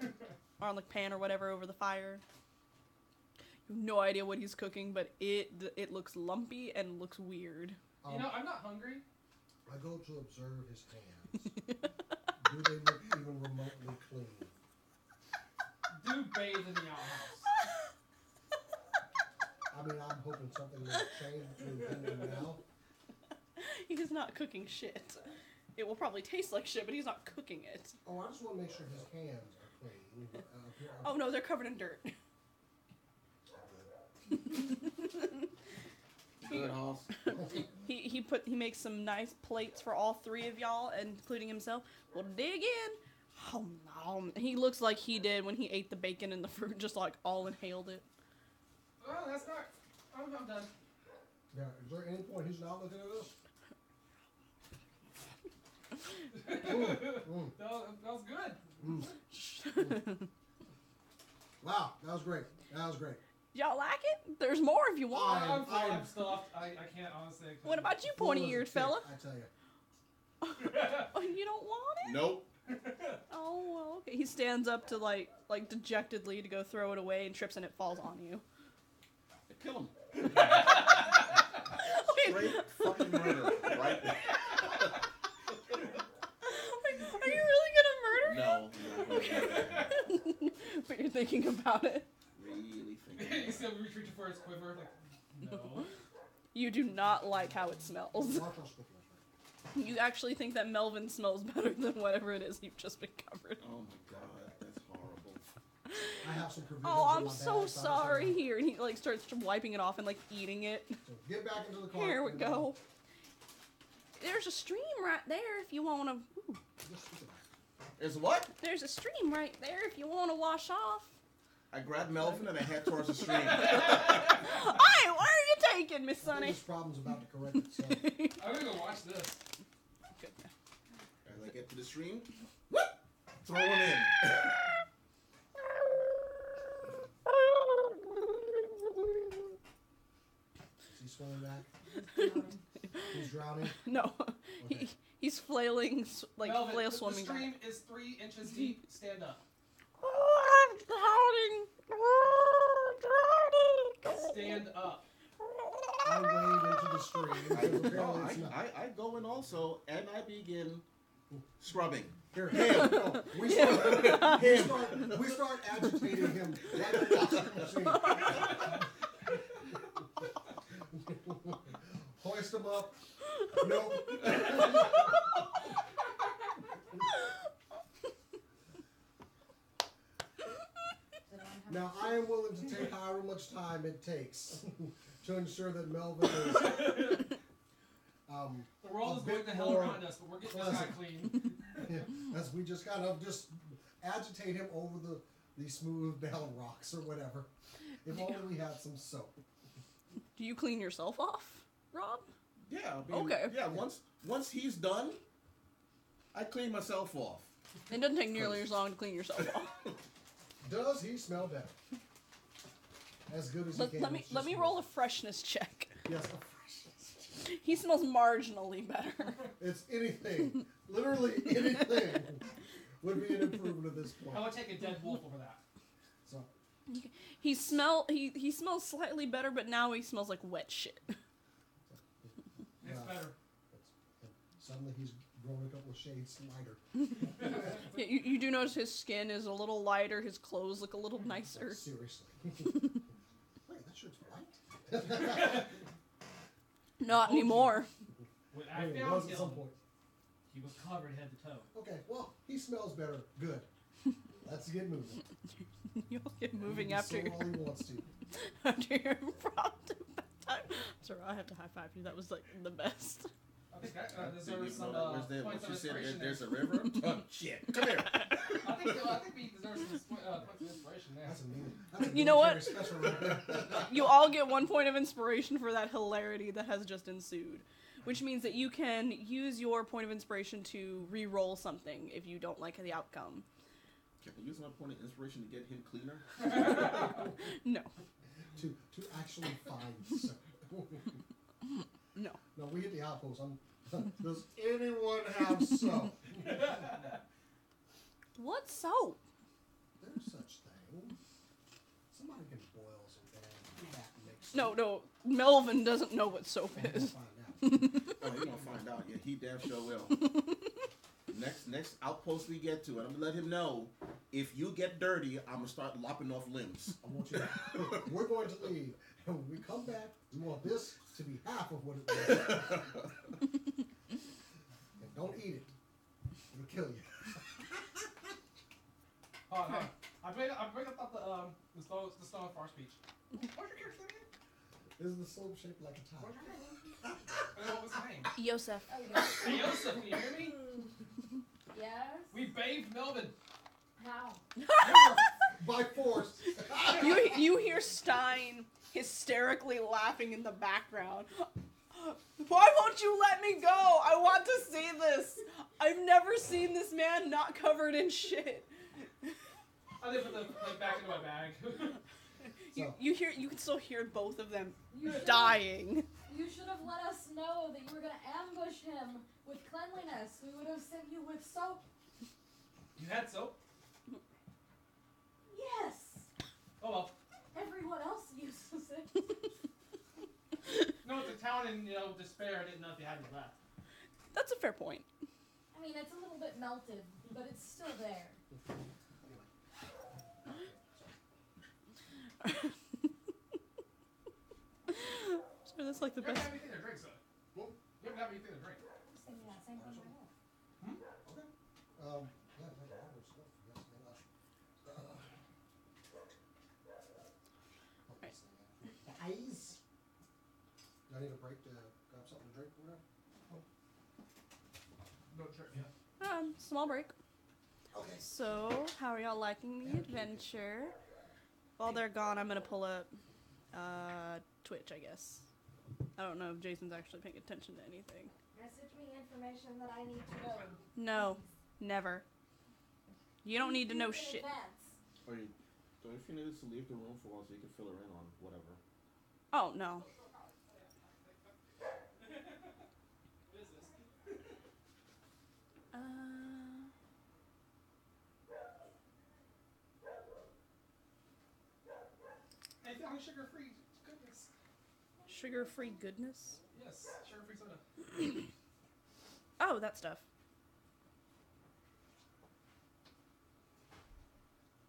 or on like pan or whatever over the fire. You have no idea what he's cooking, but it looks lumpy and looks weird. You know, I'm not hungry. I go to observe his hands. Do they look even remotely clean? Do bathe in the outhouse. I mean, I'm hoping something will change between then and now. He's not cooking shit. It will probably taste like shit, but he's not cooking it. Oh, I just want to make sure his hands are clean. Oh no, they're covered in dirt. Good house. He makes some nice plates for all three of y'all, including himself. We'll dig in. Oh no. He looks like he did when he ate the bacon and the fruit, just like all inhaled it. Oh, that's not. I'm done. Yeah, is there any point he's not looking at us? That was good. Wow, that was great. That was great. Y'all like it? There's more if you want. I'm stuffed. I can't honestly. What about you, Full pointy as a eared chick, fella? I tell you. Oh, you don't want it? Nope. Oh, well, okay. He stands up to like dejectedly to go throw it away and trips and it falls on you. Kill him. Straight fucking murder. Right there. Are you really gonna murder him? No. But you're thinking about it. Really He's thinking. still reaching for his quiver. Like, no. You do not like how it smells. Watch us with this, right? You actually think that Melvin smells better than whatever it is you've just been covered. Oh my god, that's horrible. I have some provisions Oh, in I'm my so bag, sorry here. And he like starts wiping it off and like eating it. So get back into the car. Here we and, go. There's a stream right there if you want to. just stick it back. Is what? There's a stream right there if you want to wash off. I grabbed Melvin and I head towards the stream. Hey, where are you taking, Miss Sunny? This problem's about to correct itself. I'm gonna go watch this. Good. As I get to the stream, whoop, throw him in. Is he swimming back? He's drowning. No, Okay. he's flailing like Melvin, flail the swimming. stream is 3 inches deep. Stand up. Oh, I'm drowning. Stand up. I wade into the stream. because No, apparently it's not. I go in also and I begin scrubbing. Here, him. No, we start agitating him. Like a washing machine. Hoist him up. Nope. Now, I am willing to take however much time it takes to ensure that Melvin is The world a is going bit to hell more around us, but we're getting this guy pleasant. clean. as we just kind of just agitate him over the smooth down rocks or whatever. If only we had some soap. Do you clean yourself off, Rob? Yeah. I mean, Okay. Yeah. Once he's done, I clean myself off. It doesn't take nearly as long to clean yourself off. Does he smell better? As good as he can. Let me it's just roll a freshness check. Yes, a freshness. He smells marginally better. It's anything. Literally anything would be an improvement at this point. I would take a dead wolf over that. So, He smells slightly better, but now he smells like wet shit. It's better. Suddenly he's grown a couple of shades lighter. Yeah, you do notice his skin is a little lighter, his clothes look a little nicer. Seriously. Wait, that shirt's white? Not anymore. When I It found was at him, some point. he was covered head to toe. Okay, well, he smells better. Good. Let's get moving. You'll get moving He can after sing all he wants to. after your impromptu bedtime. Sorry, I have to high five you. That was like the best. I think that You deserves some know, where's the, points what of you said, inspiration there's there. a river? Oh, shit. Come here. I think we deserve some points of inspiration there. That's a You know what? military special right there. You all get 1 point of inspiration for that hilarity that has just ensued. Which means that you can use your point of inspiration to re-roll something if you don't like the outcome. Can I use my point of inspiration to get him cleaner? No. to actually find soap. No. No, we hit the outpost. Does anyone have soap? What soap? There's such thing. Somebody can boil some damn cat and make soap. No. Melvin doesn't know what soap We'll is. find out. Oh, you're gonna find out. Yeah, he damn sure will. Next outpost we get to, and I'm gonna let him know, if you get dirty, I'm gonna start lopping off limbs. I want you to. We're going to leave. And when we come back, we want this to be half of what it was. And don't eat it. It'll kill you. Oh, no. I bring up the stone far speech. What's your character's name again? Is the soap shaped like a What's tie? your name? What was his name? Yosef. Oh, yeah. Hey, Yosef, can you hear me? Yes? We bathed Melvin. How? By force. You hear Stein hysterically laughing in the background. Why won't you let me go? I want to see this. I've never seen this man not covered in shit. I did put the plate back into my bag. You can still hear both of them You should- dying. You should have let us know that you were going to ambush him with cleanliness. We would have sent you with soap. You had soap? Yes. Oh well. Everyone else uses it. No, it's a town in despair. I didn't know if you had any left. That's a fair point. I mean, it's a little bit melted, but it's still there. So that's like the You haven't best. had anything to drink, son. You haven't had anything to drink. Same thing for my health. Yeah, that's all this stuff. Yes, Guys. Do I need a break to grab something to drink or whatever? No drink, yeah. Small break. Okay. So, how are y'all liking the adventure? While they're gone, I'm gonna pull up Twitch, I guess. I don't know if Jason's actually paying attention to anything. Message me information that I need to know. No, never. You don't need to know In shit. advance. So if you needed to leave the room for a while so you can fill her in on whatever. Oh, no. Hey, found sugar-free goodness. Sugar-free goodness? Yes, sugar-free soda. Oh, that stuff.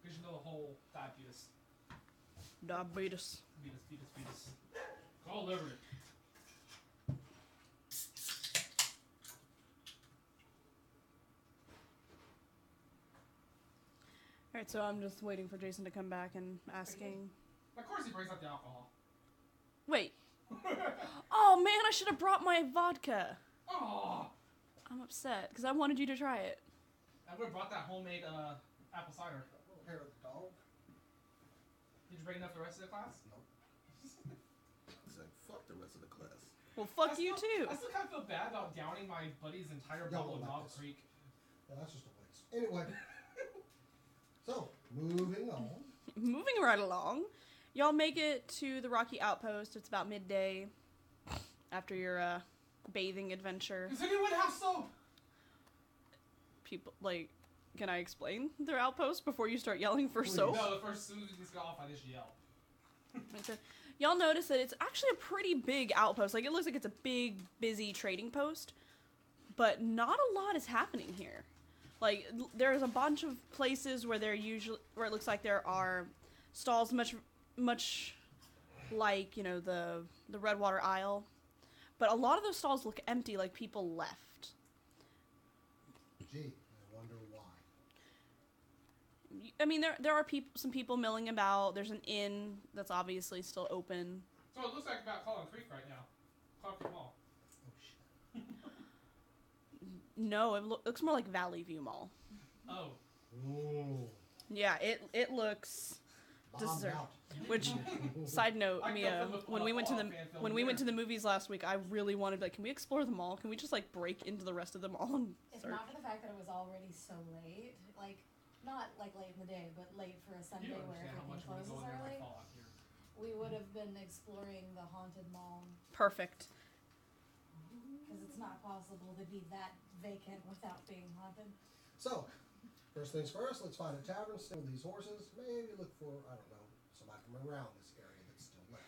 Because you know the whole diabetes. Diabetes. Beatus. All over it. Alright, so I'm just waiting for Jason to come back and asking. Of course he brings up the alcohol. Wait. Oh man, I should have brought my vodka. Oh! I'm upset because I wanted you to try it. I would have brought that homemade apple cider. Little hair of the dog. Did you bring enough for the rest of the class? Nope. He's like, fuck the rest of the class. Well, fuck you too. I still kind of feel bad about downing my buddy's entire Yeah, bottle of well, Dog like this. Creek. Yeah, that's just a waste. Anyway. So, moving on. Moving right along, y'all make it to the Rocky Outpost. It's about midday. after your bathing adventure. Does anyone have soap? People like, can I explain their outpost before you start yelling for soap? No, the first soon as these go off, I just yell. Okay. Y'all notice that it's actually a pretty big outpost. Like, it looks like it's a big, busy trading post, but not a lot is happening here. Like, there's a bunch of places where it looks like there are stalls much like, you know, the Redwater Isle. But a lot of those stalls look empty, like people left. Gee, I wonder why. I mean, there are some people milling about. There's an inn that's obviously still open. So it looks like about Collin Creek right now. Concord Mall. Oh, shit. No, it looks more like Valley View Mall. Oh. Ooh. Yeah, it looks Bombed deserved. out. Which, side note, I Mia, come from when we went to the the movies last week, I really wanted, like, can we explore the mall? Can we just, like, break into the rest of the mall and If search? not for the fact that it was already so late, like, not like late in the day, but late for a Sunday You don't where understand how everything much closes we're going there early, by Fallout here. we would have been exploring the haunted mall. Perfect. Because it's not possible to be that vacant without being haunted. So, first things first, let's find a tavern, stay with these horses, maybe look for, I don't know, somebody from around this area that's still left.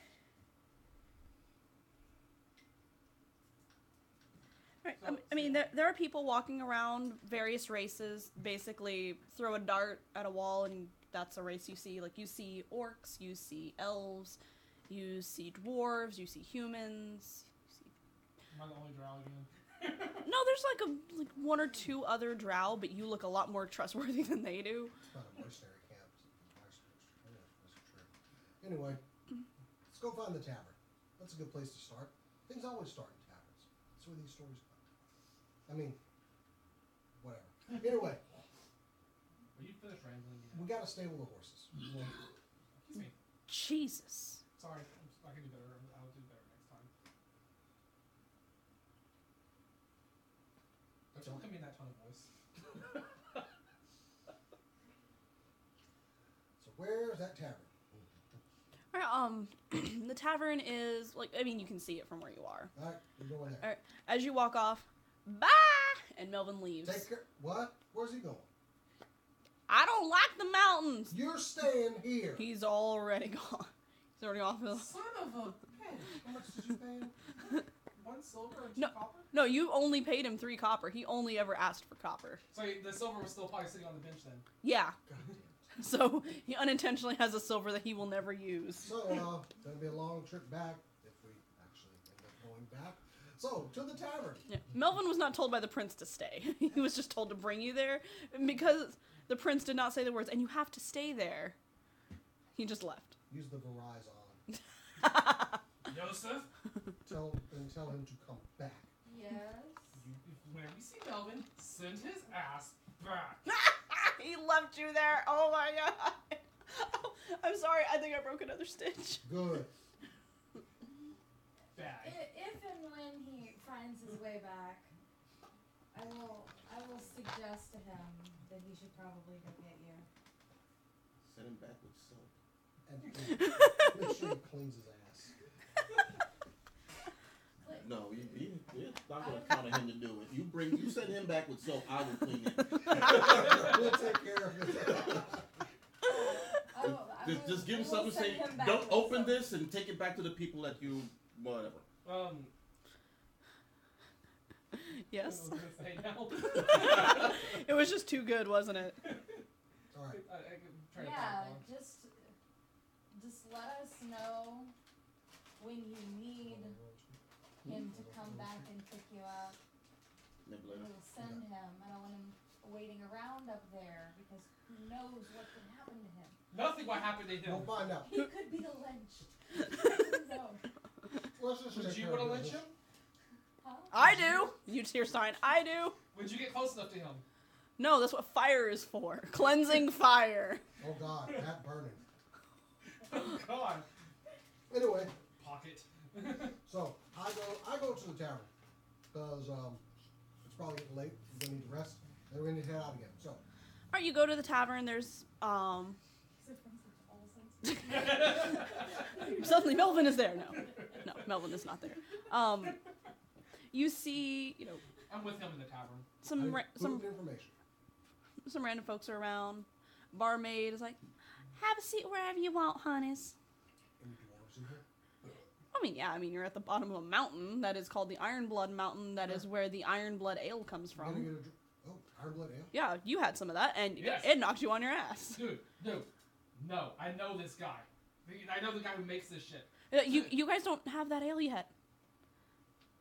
Right. I mean, there are people walking around various races. Basically, throw a dart at a wall, and that's a race you see. Like, you see orcs, you see elves, you see dwarves, you see humans. Am I the only drow again? No, there's like one or two other drow, but you look a lot more trustworthy than they do. It's not a mercenary camp. Anyway, let's go find the tavern. That's a good place to start. Things always start in taverns. That's where these stories come. I mean, whatever. Anyway, Are you finished rambling yet? we gotta stable the horses. Excuse me. Jesus. Sorry, I can do better. I'll do better next time. Don't look at me in that tone of voice. So where's that tavern? Alright, the tavern is, like, I mean, you can see it from where you are. Alright, we're going there. Alright, as you walk off, bye! And Melvin leaves. Take care. What? Where's he going? I don't like the mountains! You're staying here. He's already gone. He's already off the... Son of a bitch! How much did you pay him? 1 silver and 2 No. copper? No, you only paid him 3 copper. He only ever asked for copper. So the silver was still probably sitting on the bench then. Yeah. God damn. So, he unintentionally has a silver that he will never use. So, gonna be a long trip back if we actually end up going back. So, to the tavern. Yeah. Melvin was not told by the prince to stay. He was just told to bring you there. Because the prince did not say the words, and you have to stay there. He just left. Use the Verizon. Joseph, Tell him to come back. Yes. whenever you see Melvin, send his ass back. He left you there. Oh my god. Oh, I'm sorry. I think I broke another stitch. Good. Bad. If and when he finds his way back, I will suggest to him that he should probably go get you. Send him back with soap. And make sure he cleans his ass. No, it's not going to count on him to do it. You send him back with soap, I will clean it. We'll take care of it. Just give him something to say, don't open this and take it back to the people that you, whatever. Yes. I was gonna say now. It was just too good, wasn't it? All right. I can try to Yeah, follow along. just let us know when you need him to come back and pick you up. Maybe And later. we'll send him. I don't want him waiting around up there because who knows what could happen to him. Nothing will happen to him. We'll find out. He could be lynched. No. Let's just Would take you care want of to lynch business. him? Huh? I do. You hear sign. I do. Would you get close enough to him? No, that's what fire is for. Cleansing fire. Oh God, that burning. Oh God. Anyway, Pocket. so I go to the tavern because it's probably getting late. We're gonna need to rest. Then we need to head out again. So All right, you go to the tavern. There's Is it from all sense? suddenly Melvin is there now. No, Melvin is not there. You see, you know, I'm with him in the tavern. some Information. some random folks are around. Barmaid is like, have a seat wherever you want, honeys. Any dwarves in here? I mean, yeah, you're at the bottom of a mountain that is called the Ironblood Mountain. That is where the Ironblood Ale comes I'm gonna from. get Ironblood Ale. Yeah, you had some of that, and Yes. it knocked you on your ass. Dude, no, I know this guy. I know the guy who makes this shit. You guys don't have that ale yet.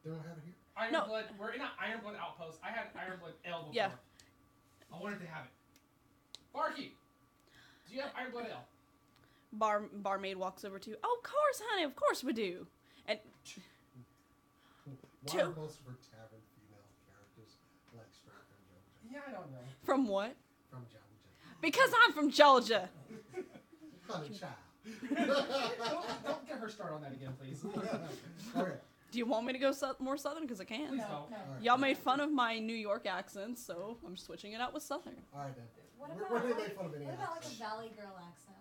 They don't have it here. Ironblood, we're in an Ironblood outpost. I had Ironblood Ale before. Yeah. I wanted to have it. Barkeep, do you have Ironblood Ale? Barmaid walks over to you. Oh, of course, honey, of course we do. And Why are most of her tavern female characters like straight from Georgia? Yeah, I don't know. from what? From Georgia. Because I'm from Georgia. Honey child. Don't get her started on that again, please. Okay. Do you want me to go more southern? Because I can. Please No, don't. no. All right. Y'all made fun of my New York accent, so I'm switching it out with southern. All right then. What We're about, gonna make fun of any what about like a accent. Valley Girl accent?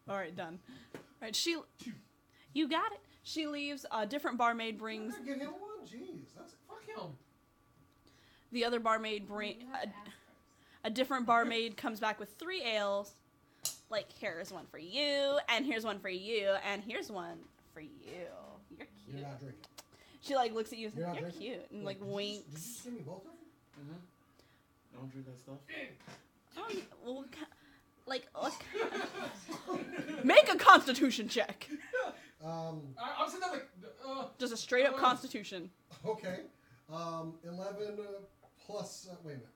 All right, done. All right, you got it. She leaves. A different barmaid brings. Get him one. Jeez, that's Fuck him. The other barmaid bring. You have to ask first. A different barmaid comes back with 3 ales. Like, here's one for you, and here's one for you, and here's one for you. You're cute. you're not drinking. She like looks at you and You're says, not "You're drinking? cute," and Wait, like did you winks. just give me both of them? Mm-hmm. Don't drink that stuff. Well, make a Constitution check. I'm sitting there like, Just a straight up Constitution. Okay. 11 plus. Wait a minute.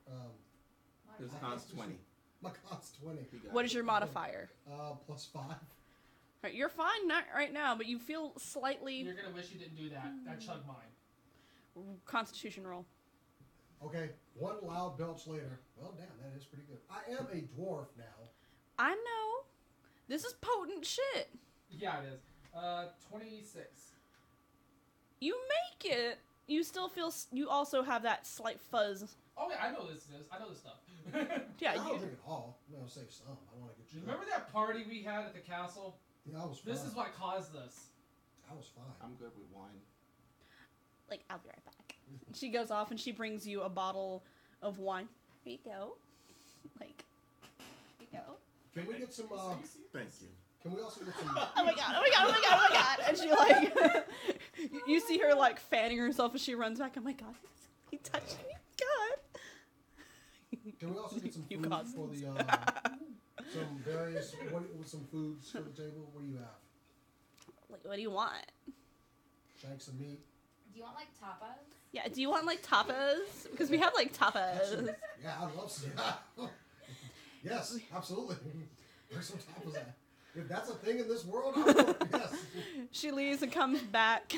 This con's 20. My con's 20. He got What it. is your modifier? Plus 5. Right, you're fine not right now, but you feel slightly you're gonna wish you didn't do that. That chug mine. Constitution roll. Okay. One loud belch later. Well, damn, that is pretty good. I am a dwarf now. I know. This is potent shit. Yeah, it is. 26. You make it. You still feel. You also have that slight fuzz. Oh yeah, I know this is. I know this stuff. Yeah. I don't You, drink it all. I'm gonna save some. I want to get you. Remember that party we had at the castle? Yeah, I was fine. This is what caused this. I was fine. I'm good with wine. like, I'll be right back. She goes off and she brings you a bottle of wine. Here you go. Like, here you go. Can we get some? Thank you. Can we also get some? Oh my god, oh my god, oh my god, oh my god. And she like, you see her like fanning herself as she runs back. Oh my god, he touched me. God. Can we also get some You food caused for the some various some foods for the table? What do you have? Like, what do you want? Shanks of meat. Do you want like tapas? Yeah, do you want like tapas? Because we have like tapas. Yeah, I'd love some. Yes, absolutely. There's some tapas at. If that's a thing in this world, I will. Yes. She leaves and comes back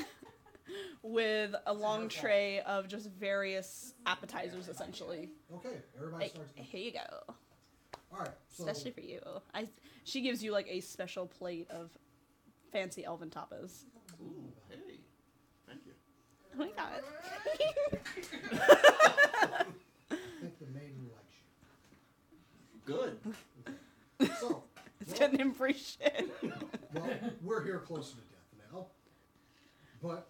with a long tray of just various appetizers, essentially. Okay, everybody Like, starts. here you go. All right, so Especially for you. She gives you like a special plate of fancy elven tapas. Ooh, hey. Thank you. Oh my god. I think the maiden likes Good. you. So, It's getting him free shit. well, we're here closer to death now, but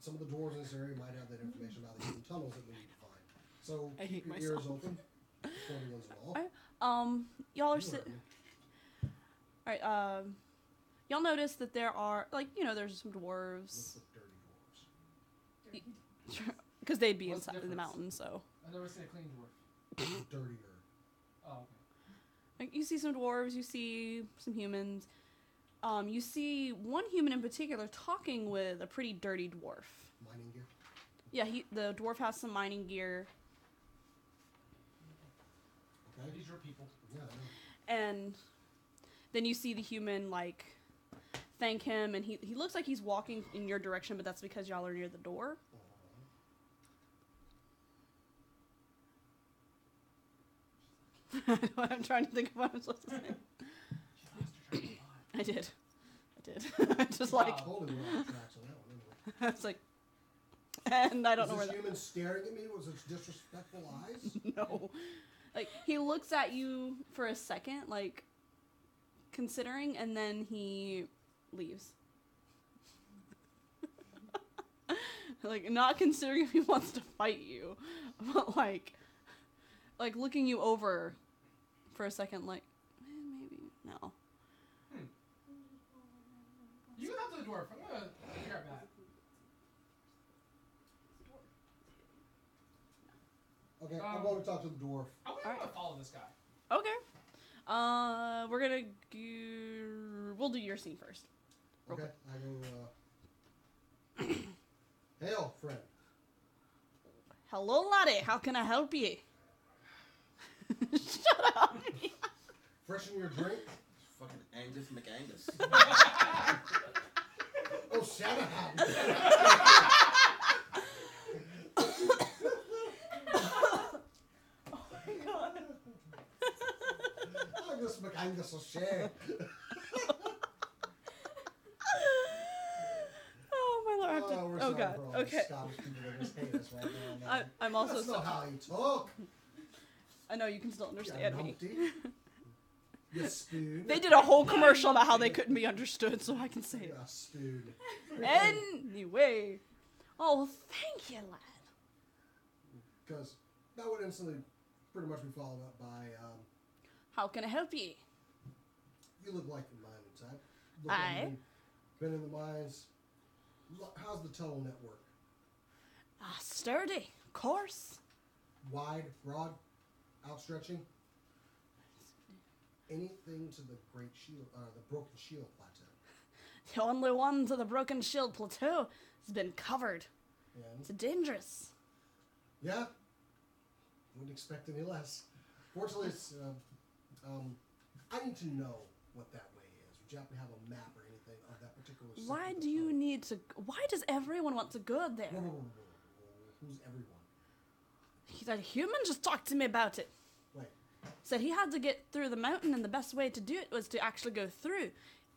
some of the dwarves in this area might have that information about the hidden tunnels that we need to find. So I keep hate your ears myself. open. For the ones and all. Y'all are You heard me. Alright, y'all notice that there are, like, you know, there's some What's dwarves. the dirty dwarves? Because they'd be What's the inside in the difference? mountain, so. I've never seen a clean dwarf. Dirtier. Oh, okay. Like, you see some dwarves, you see some humans. You see one human in particular talking with a pretty dirty dwarf. Mining gear. Yeah, the dwarf has some mining gear, Okay. These are people. Yeah. I know. and then you see the human, like, thank him, and he looks like he's walking in your direction, but that's because y'all are near the door. I'm trying to think of what I'm supposed to say. I did. Just like, Wow. Totally wrong tracks on that one. Anyway. it's like, and I don't know Is where this that. human staring at me with its disrespectful eyes? No. Like, he looks at you for a second, like, considering, and then he leaves. Like, not considering if he wants to fight you, but like looking you over for a second, like, maybe, no. You can talk to the dwarf. I'm gonna grab that. Okay, I'm going to talk to the dwarf. I'm gonna follow this guy. Okay. We're gonna we'll do your scene first. Okay, I go, hail, friend. Hello, laddie. How can I help you? Shut up. Freshen your drink. Fucking Angus McAngus. Oh, Shanahan. Oh my god. Angus McAngus O'Shea. Oh my lord. I have to, We're oh sorry god. for all Okay. the Scottish people that just hate us right now. Man. I'm also That's so. not how he talk. I know you can still understand me. You spoon. They did a whole commercial about how they couldn't be understood, so I can say it. You spoon. Anyway. Oh, thank you, lad. Because that would instantly pretty much be followed up by, How can I help you? you look like the mining type. Look like Aye. you've been in the mines. How's the tunnel network? Sturdy, of course. Wide, broad, outstretching? Anything to the Great Shield, the Broken Shield Plateau? The only one to the Broken Shield Plateau has been covered. And It's dangerous. yeah, wouldn't expect any less. Fortunately, it's, I need to know what that way is. Would you happen to have a map or anything of that particular sector Why of the do you tunnel? need to... Why does everyone want to go there? Whoa. Who's everyone? That human just talked to me about it. Wait, Said he had to get through the mountain and the best way to do it was to actually go through.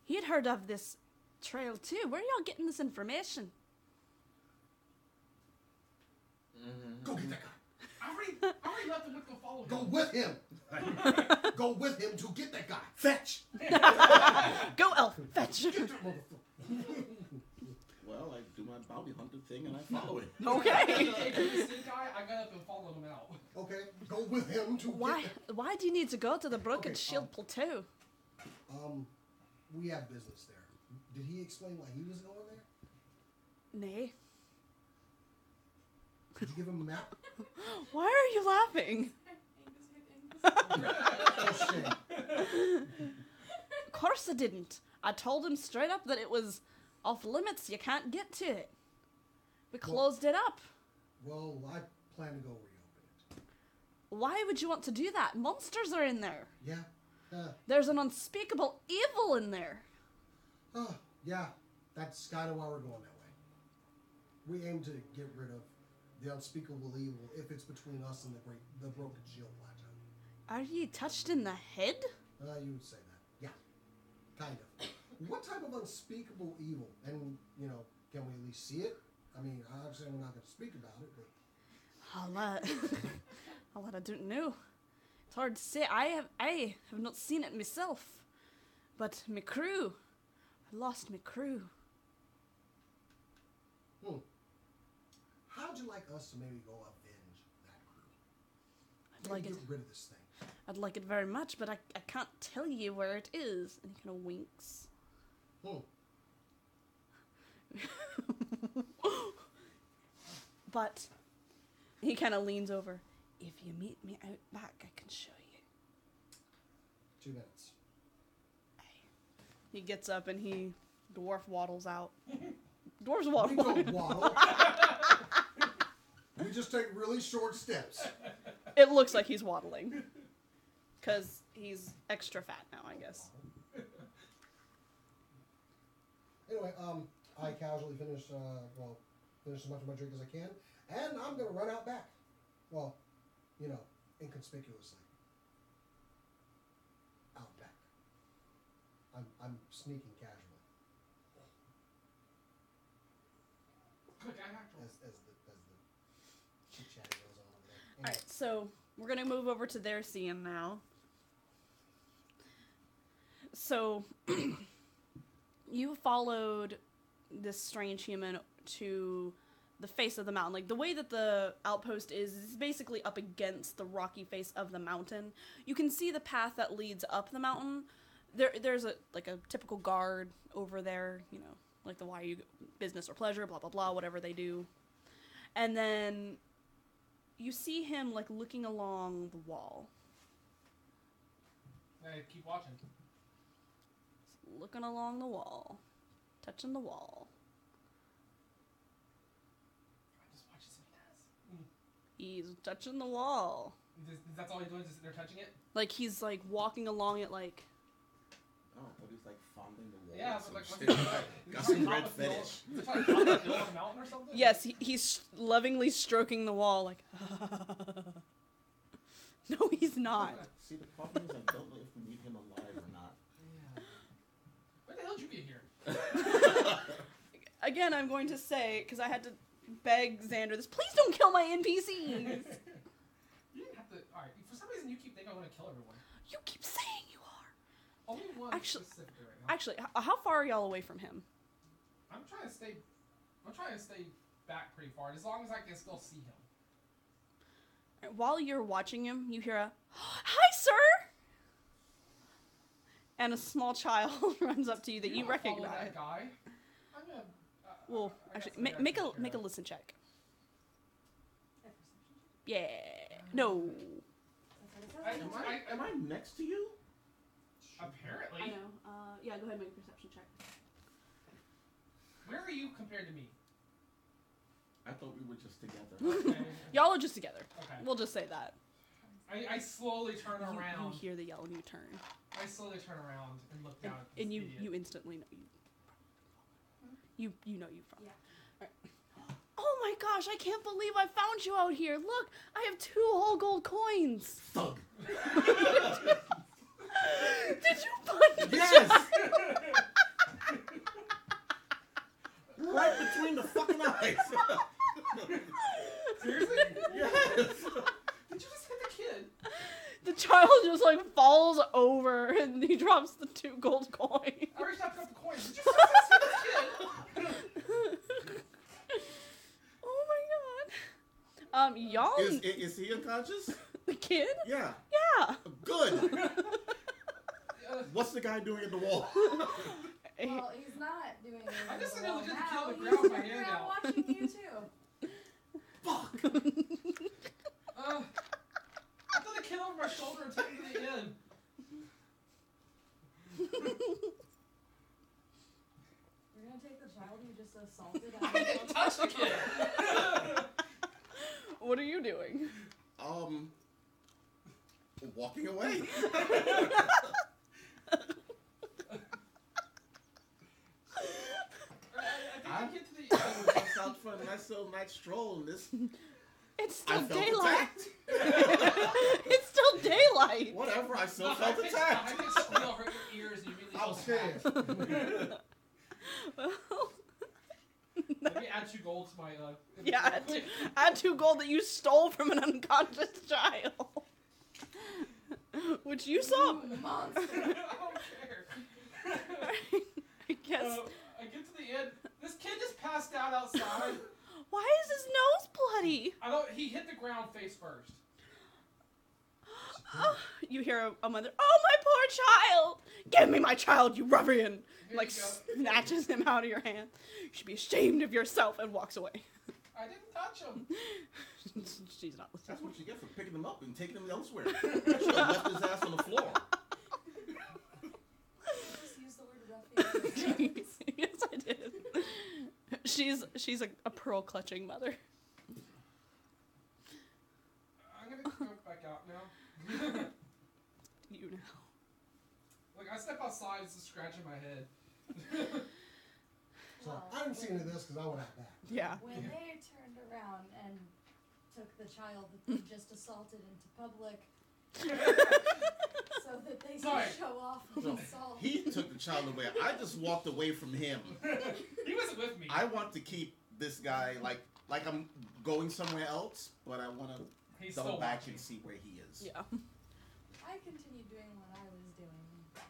He had heard of this trail too. Where are y'all getting this information? go get that guy. I already left him with go follow him. Go with him. Go with him to get that guy. Fetch. Go, elf, fetch. Get that motherfucker. Well, I do my bounty hunter thing and I follow it. Okay. Hey, this guy, I got up and followed him out. Okay, go with him to Why? get Why do you need to go to the Broken Okay, Shield Plateau? we have business there. Did he explain why he was going there? Nay. Did you give him a map? Why are you laughing? Oh shit. Of course I didn't. I told him straight up that it was off limits. You can't get to it. We closed it up. Well, I plan to go reopen it. Why would you want to do that? Monsters are in there. Yeah. There's an unspeakable evil in there. Yeah. That's kind of why we're going that way. We aim to get rid of the unspeakable evil if it's between us and the Broken Shield Plateau. Are you touched in the head? You would say that. Yeah. Kind of. What type of unspeakable evil? And, can we at least see it? I mean, I understand we're not going to speak about it, but... A lot I don't know. It's hard to say. I have not seen it myself. But my crew. I lost my crew. How'd you like us to maybe go avenge that crew? I'd like Maybe it. get rid of this thing. I'd like it very much, but I can't tell you where it is. And he kind of winks. But he kind of leans over. If you meet me out back, I can show you. 2 minutes. He gets up and he dwarf waddles out. Dwarves We waddle. don't waddle. We just take really short steps. It looks like he's waddling. Because he's extra fat now, I guess. Anyway, I casually finish as much of my drink as I can, and I'm gonna run out back. Well, inconspicuously. Out back. I'm sneaking casually. Quick, I have to. As the chit chat goes on over there. Anyway, Alright, so we're going to move over to their scene now. So, You followed this strange human to the face of the mountain. Like, the way that the outpost is basically up against the rocky face of the mountain. You can see the path that leads up the mountain. There's a typical guard over there, you know, like the why you business or pleasure, blah blah blah, whatever they do. And then you see him like looking along the wall. Hey, keep watching. Looking along the wall. Touching the wall. Just watch it so he does. He's touching the wall. That's all he's doing, is they're touching it? Like, he's like walking along it like... Oh, but he's like fondling the wall. Yeah, Some but shit. like, Got some red fetish. Is it like on the mountain or something? Yes, he's lovingly stroking the wall like... No, he's not. See, the problem is I don't know if we need him alive or not. Yeah. Where the hell did you get here? Again, I'm going to say, because I had to beg Xander this, please don't kill my NPCs! You didn't have to. Alright, for some reason you keep thinking I want to kill everyone. You keep saying you are. Only one specifically right now. Actually, how far are y'all away from him? I'm trying to stay back pretty far, as long as I can still see him. While you're watching him, you hear a, "Hi, sir!" And a small child runs up to you that you wanna follow recognize. that guy? I'm gonna. Well, I guess actually, I gotta make take a care of. listen check. A perception check? Yeah. No. That's what it says. Am I next to you? Apparently. I know. Yeah, go ahead and make a perception check. Where are you compared to me? I thought we were just together. Okay. Y'all are just together. Okay. We'll just say that. I slowly turn You around. hear the yell and you turn. I slowly turn around and look down at this And you idiot. instantly know you know you've fallen. Yeah. Alright. Oh my gosh, I can't believe I found you out here. Look, I have 2 whole gold coins. Thug. Did you find Yes! Right between the fucking eyes. Seriously? Yes! Did you just hit the kid? The child just like falls over and he drops the 2 gold coins. I reached out to pick up the coins. Did you just hit the kid? Oh my god. Y'all Is he unconscious? the kid? Yeah. Yeah. Good. What's the guy doing in the wall? Well, he's not doing anything. I'm just with gonna the look wall at the kid on the now. ground with my He's hand around out. watching you too. Fuck. I thought the kid over my shoulder and take him to the inn. We're gonna take the child you just assaulted out I didn't touch the kid. What are you doing? Walking away. I think I get to the I was just out for a nice little night stroll and this. It's I still felt daylight. attacked. It's still daylight. Whatever, I still No, felt I attacked. can squeal hurt your ears and you immediately I was feel attacked. scared. Well, Let me add 2 gold to my yeah, add 2 gold that you stole from an unconscious child. Which you saw. Monster. I don't care. I guess. I get to the inn. This kid just passed out outside. Why is his nose bloody? He hit the ground face first. Oh, you hear a mother, "Oh, my poor child! Give me my child, you ruffian!" Here Like, you go. snatches him out of your hand. You should be ashamed of yourself, and walks away. I didn't touch him. She's not That's listening. what you get for picking him up and taking him elsewhere. You should have left his ass on the floor. Just use the word ruffian. Yes, I did. She's a pearl clutching mother. I'm gonna go back out now. You know. Like, I step outside, it's just scratching my head. So I didn't see any of this because I went out back. Yeah. When they turned around and took the child that they just assaulted into public, so that they Sorry. could show off the No, assault. he took the child away. I just walked away from him. He wasn't with me. I want to keep this guy like I'm going somewhere else, but I want to He's double still back watching. and see where he is. Yeah. I continued doing what I was doing, so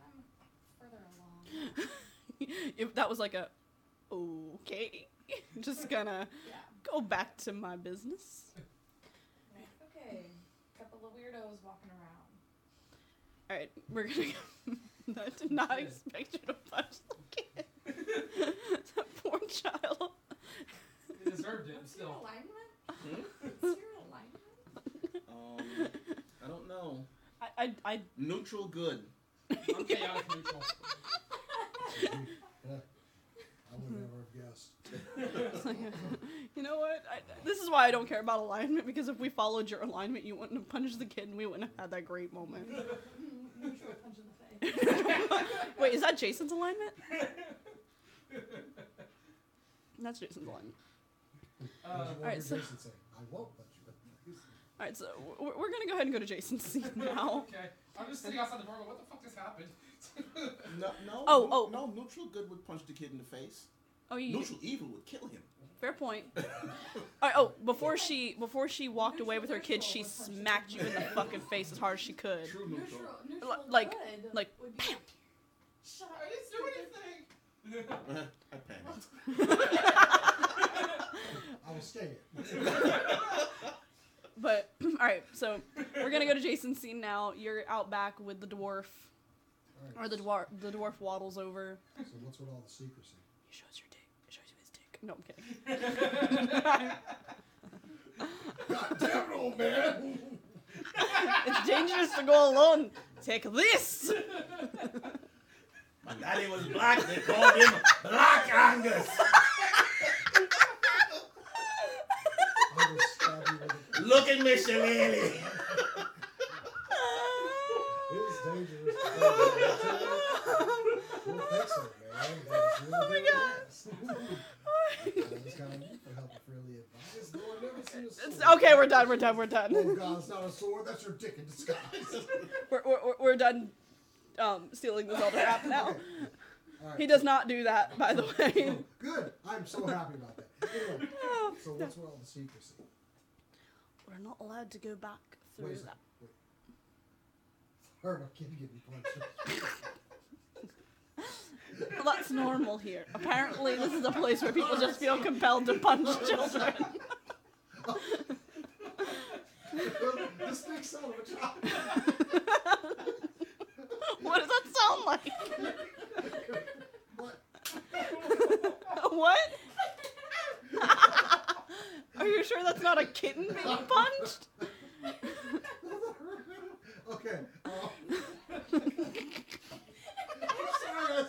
I'm further along. if that was like a, okay, just gonna Yeah. go back to my business. Okay. Couple of weirdos walking around. All right, we're gonna. I did not expect you to punch the kid. That poor child. He deserved it, What's your still. alignment? What's your alignment? I don't know. I Neutral good. I'm chaotic neutral. I would never have guessed. you know what? This is why I don't care about alignment, because if we followed your alignment, you wouldn't have punched the kid and we wouldn't have had that great moment. Neutral punch in the face. Wait, is that Jason's alignment? That's Jason's alignment. Alright, so- Jason say, I won't punch you in the face. Alright, so we're gonna go ahead and go to Jason's scene now. Okay. I'm just sitting outside the door, what the fuck just happened? No, neutral good would punch the kid in the face. Oh, you Neutral evil would kill him. fair point. Alright, before she walked away with her kid, she smacked you in the fucking face as hard as she could. True neutral. Neutral Like- good like, would be. Shut up. I didn't do anything! I panicked. I was scared. But alright, so we're gonna go to Jason's scene now. You're out back with the dwarf, or the dwarf waddles over. So what's with all the secrecy? He shows your dick. He shows you his dick. No, I'm kidding. God damn it, old man! It's dangerous to go alone. Take this. My daddy was black, they called him Black Angus. I will stab you with it. Look at me, Shillelagh. It's dangerous. We'll fix it, man. Oh my god. It's kind of neat for helping freely advise. Though I've never seen a sword. It's, okay, we're done. Oh god, it's not a sword. That's your dick in disguise. We're done stealing the Zelda app now. All right. He does not do that, by the way. Oh, good. I'm so happy about that. Anyway, so what's with all the secrecy? We're not allowed to go back through Wait a that. second. Wait. Hurt my kid getting punched. Well, that's normal here. Apparently, this is a place where people just feel compelled to punch children. This big son of a child. What does that sound like? What? What? Are you sure that's not a kitten being punched? Okay. I'm sorry.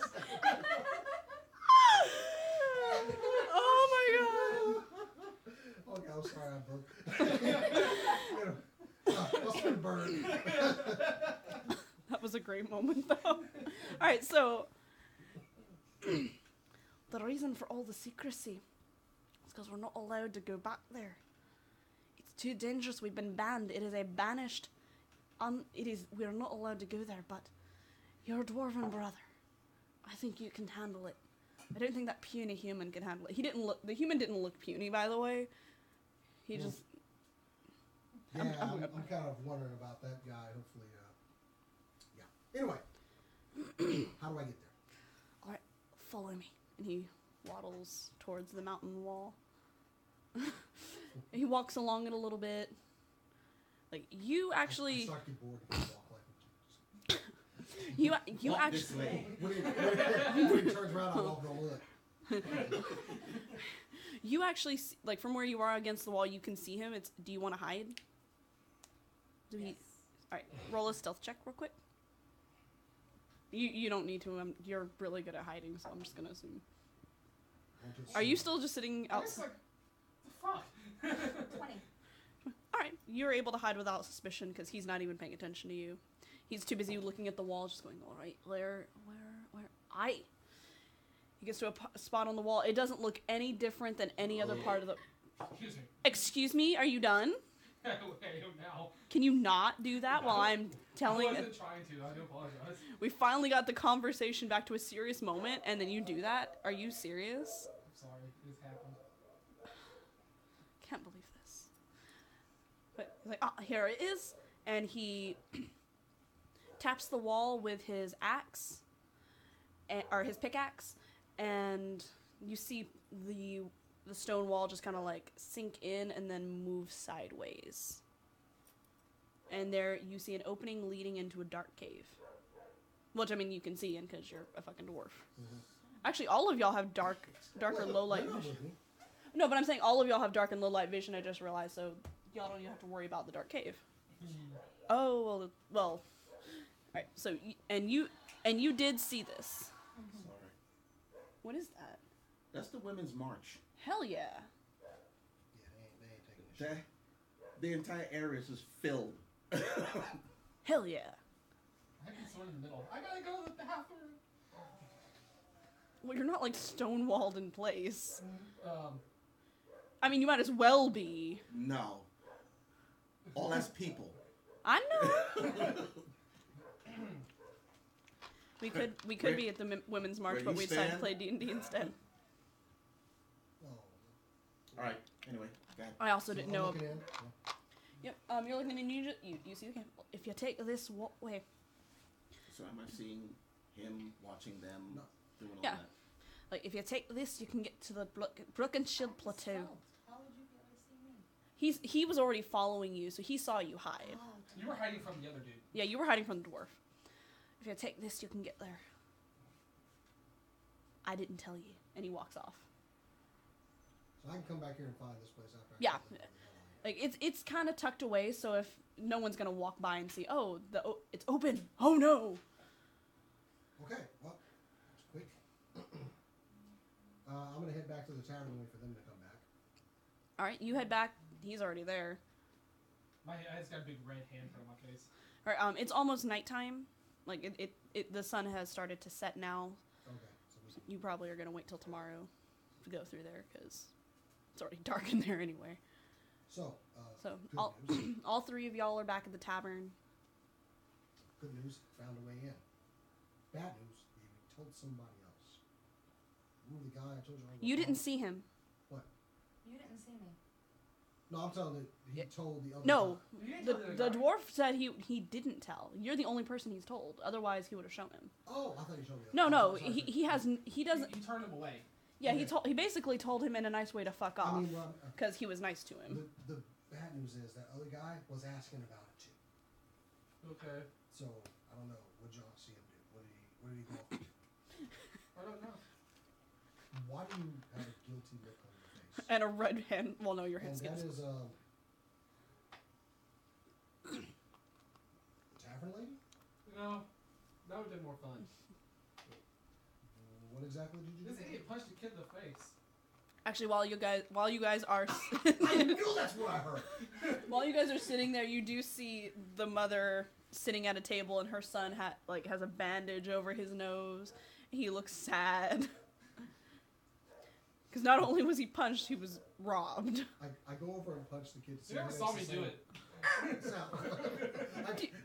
Oh my god. Okay, I'm sorry I broke. Must have been burned. That was a great moment, though. Alright, so. The reason for all the secrecy is because we're not allowed to go back there. It's too dangerous. We've been banned. It is a banished. We are not allowed to go there, but your dwarven brother, I think you can handle it. I don't think that puny human can handle it. The human didn't look puny, by the way. He just. Yeah, I'm kind of wondering about that guy. Hopefully, yeah. Anyway, how do I get there? Alright, follow me. And he waddles towards the mountain wall. He walks along it a little bit. Like, you I actually. start to get bored and walk like You Walk actually. this way. when he turns around, I walk on look. You actually, like, from where you are against the wall, you can see him. Do you want to hide? Yes. Alright, roll a stealth check real quick. You don't need to. You're really good at hiding, so I'm just gonna assume. Are you still just sitting I was outside? like, the fuck? 20. Alright, you're able to hide without suspicion because he's not even paying attention to you. He's too busy looking at the wall, just going, alright, where? He gets to a spot on the wall. It doesn't look any different than any other part of the... Excuse me. Excuse me, are you done? I am now. Can you not do that while I'm telling... I wasn't trying to. I do apologize. We finally got the conversation back to a serious moment, and then you do that? Are you serious? I'm sorry. This happened. Can't believe this. But he's like, ah, here it is. And he taps the wall with his axe. or his pickaxe, and you see the stone wall just kind of like sink in and then move sideways. And there you see an opening leading into a dark cave. Which, I mean, you can see in because you're a fucking dwarf. Mhm. Actually, all of y'all have dark or low light They're not vision. with me. No, but I'm saying all of y'all have dark and low light vision, I just realized, so y'all don't even have to worry about the dark cave. Oh, well. Alright, so, and you did see this. Sorry. What is that? That's the Women's March. Hell yeah. Yeah, they ain't taking this shit. The entire area is just filled. Hell yeah. I can sort in the middle. I gotta go to the bathroom. Well, you're not like stonewalled in place. Um, I mean, you might as well be. No. All that's people. I know. we could be at the Women's March, where but you we decided to stand? play D&D instead. Oh. Alright, anyway, go ahead. I also So didn't I'm know. looking in. Yeah. Yep. You're looking and you see the camp. If you take this way, So am I seeing him watching them No. doing all Yeah. that? like if you take this, you can get to the Brook and Shield Plateau. How would you be able to see me? He was already following you, so he saw you hide. Oh, you were hiding from the other dude. Yeah, you were hiding from the dwarf. If you take this, you can get there. I didn't tell you. And he walks off. So I can come back here and find this place after. I Yeah. get the hell out of here. Like it's kind of tucked away, so if no one's gonna walk by and see, oh, it's open. Oh no. Okay, well, it's quick. I'm gonna head back to the tavern and wait for them to come back. All right, you head back. He's already there. My eyes got a big red hand in front of my face. All right, it's almost nighttime. Like the sun has started to set now. Okay, so we You probably are gonna wait till tomorrow to go through there because it's already dark in there anyway. So, So good all news. all three of y'all are back at the tavern. Good news, found a way in. Bad news, you told somebody else. Remember the guy I told you? I was You gonna didn't follow? see him. you didn't see me. No, I'm telling you, he Yeah. told the other No, guy. You didn't the tell the the other guy. dwarf said he didn't tell. You're the only person he's told. Otherwise, he would have shown him. Oh, I thought you told me. No, I'm no, sorry. he doesn't. You turned him away. Yeah, Okay. he basically told him in a nice way to fuck I off mean, well, because he was nice to him. the bad news is that other guy was asking about it too. Okay. So, I don't know. What y'all see him do? What did he go off? I don't know. Why do you have a guilty look on your face? And a red hand. Well, no, your And hand's that skin. is, tavern lady? No, that would have been more fun. What exactly did you This do? idiot punched a kid in the face. Actually, while you guys are I knew that's what I heard. while you guys are sitting there, you do see the mother sitting at a table, and her son has a bandage over his nose. He looks sad because not only was he punched, he was robbed. I go over and punch the kid. You never saw me do it.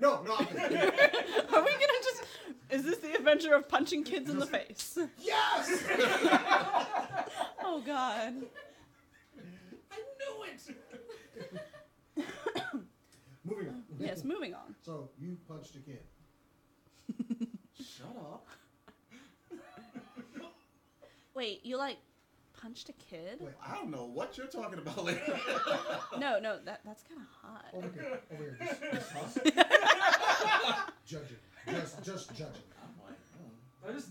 No, I'm kidding. Are we gonna just? Is this the adventure of punching kids in the face? Yes! Oh God. I knew it! Moving on. Yes, moving on. So, you punched a kid. Shut up. Wait, you punched a kid? Wait, I don't know what you're talking about later. No, that's kind of hot. over here. Judging. Just judging. I'm like, oh. I just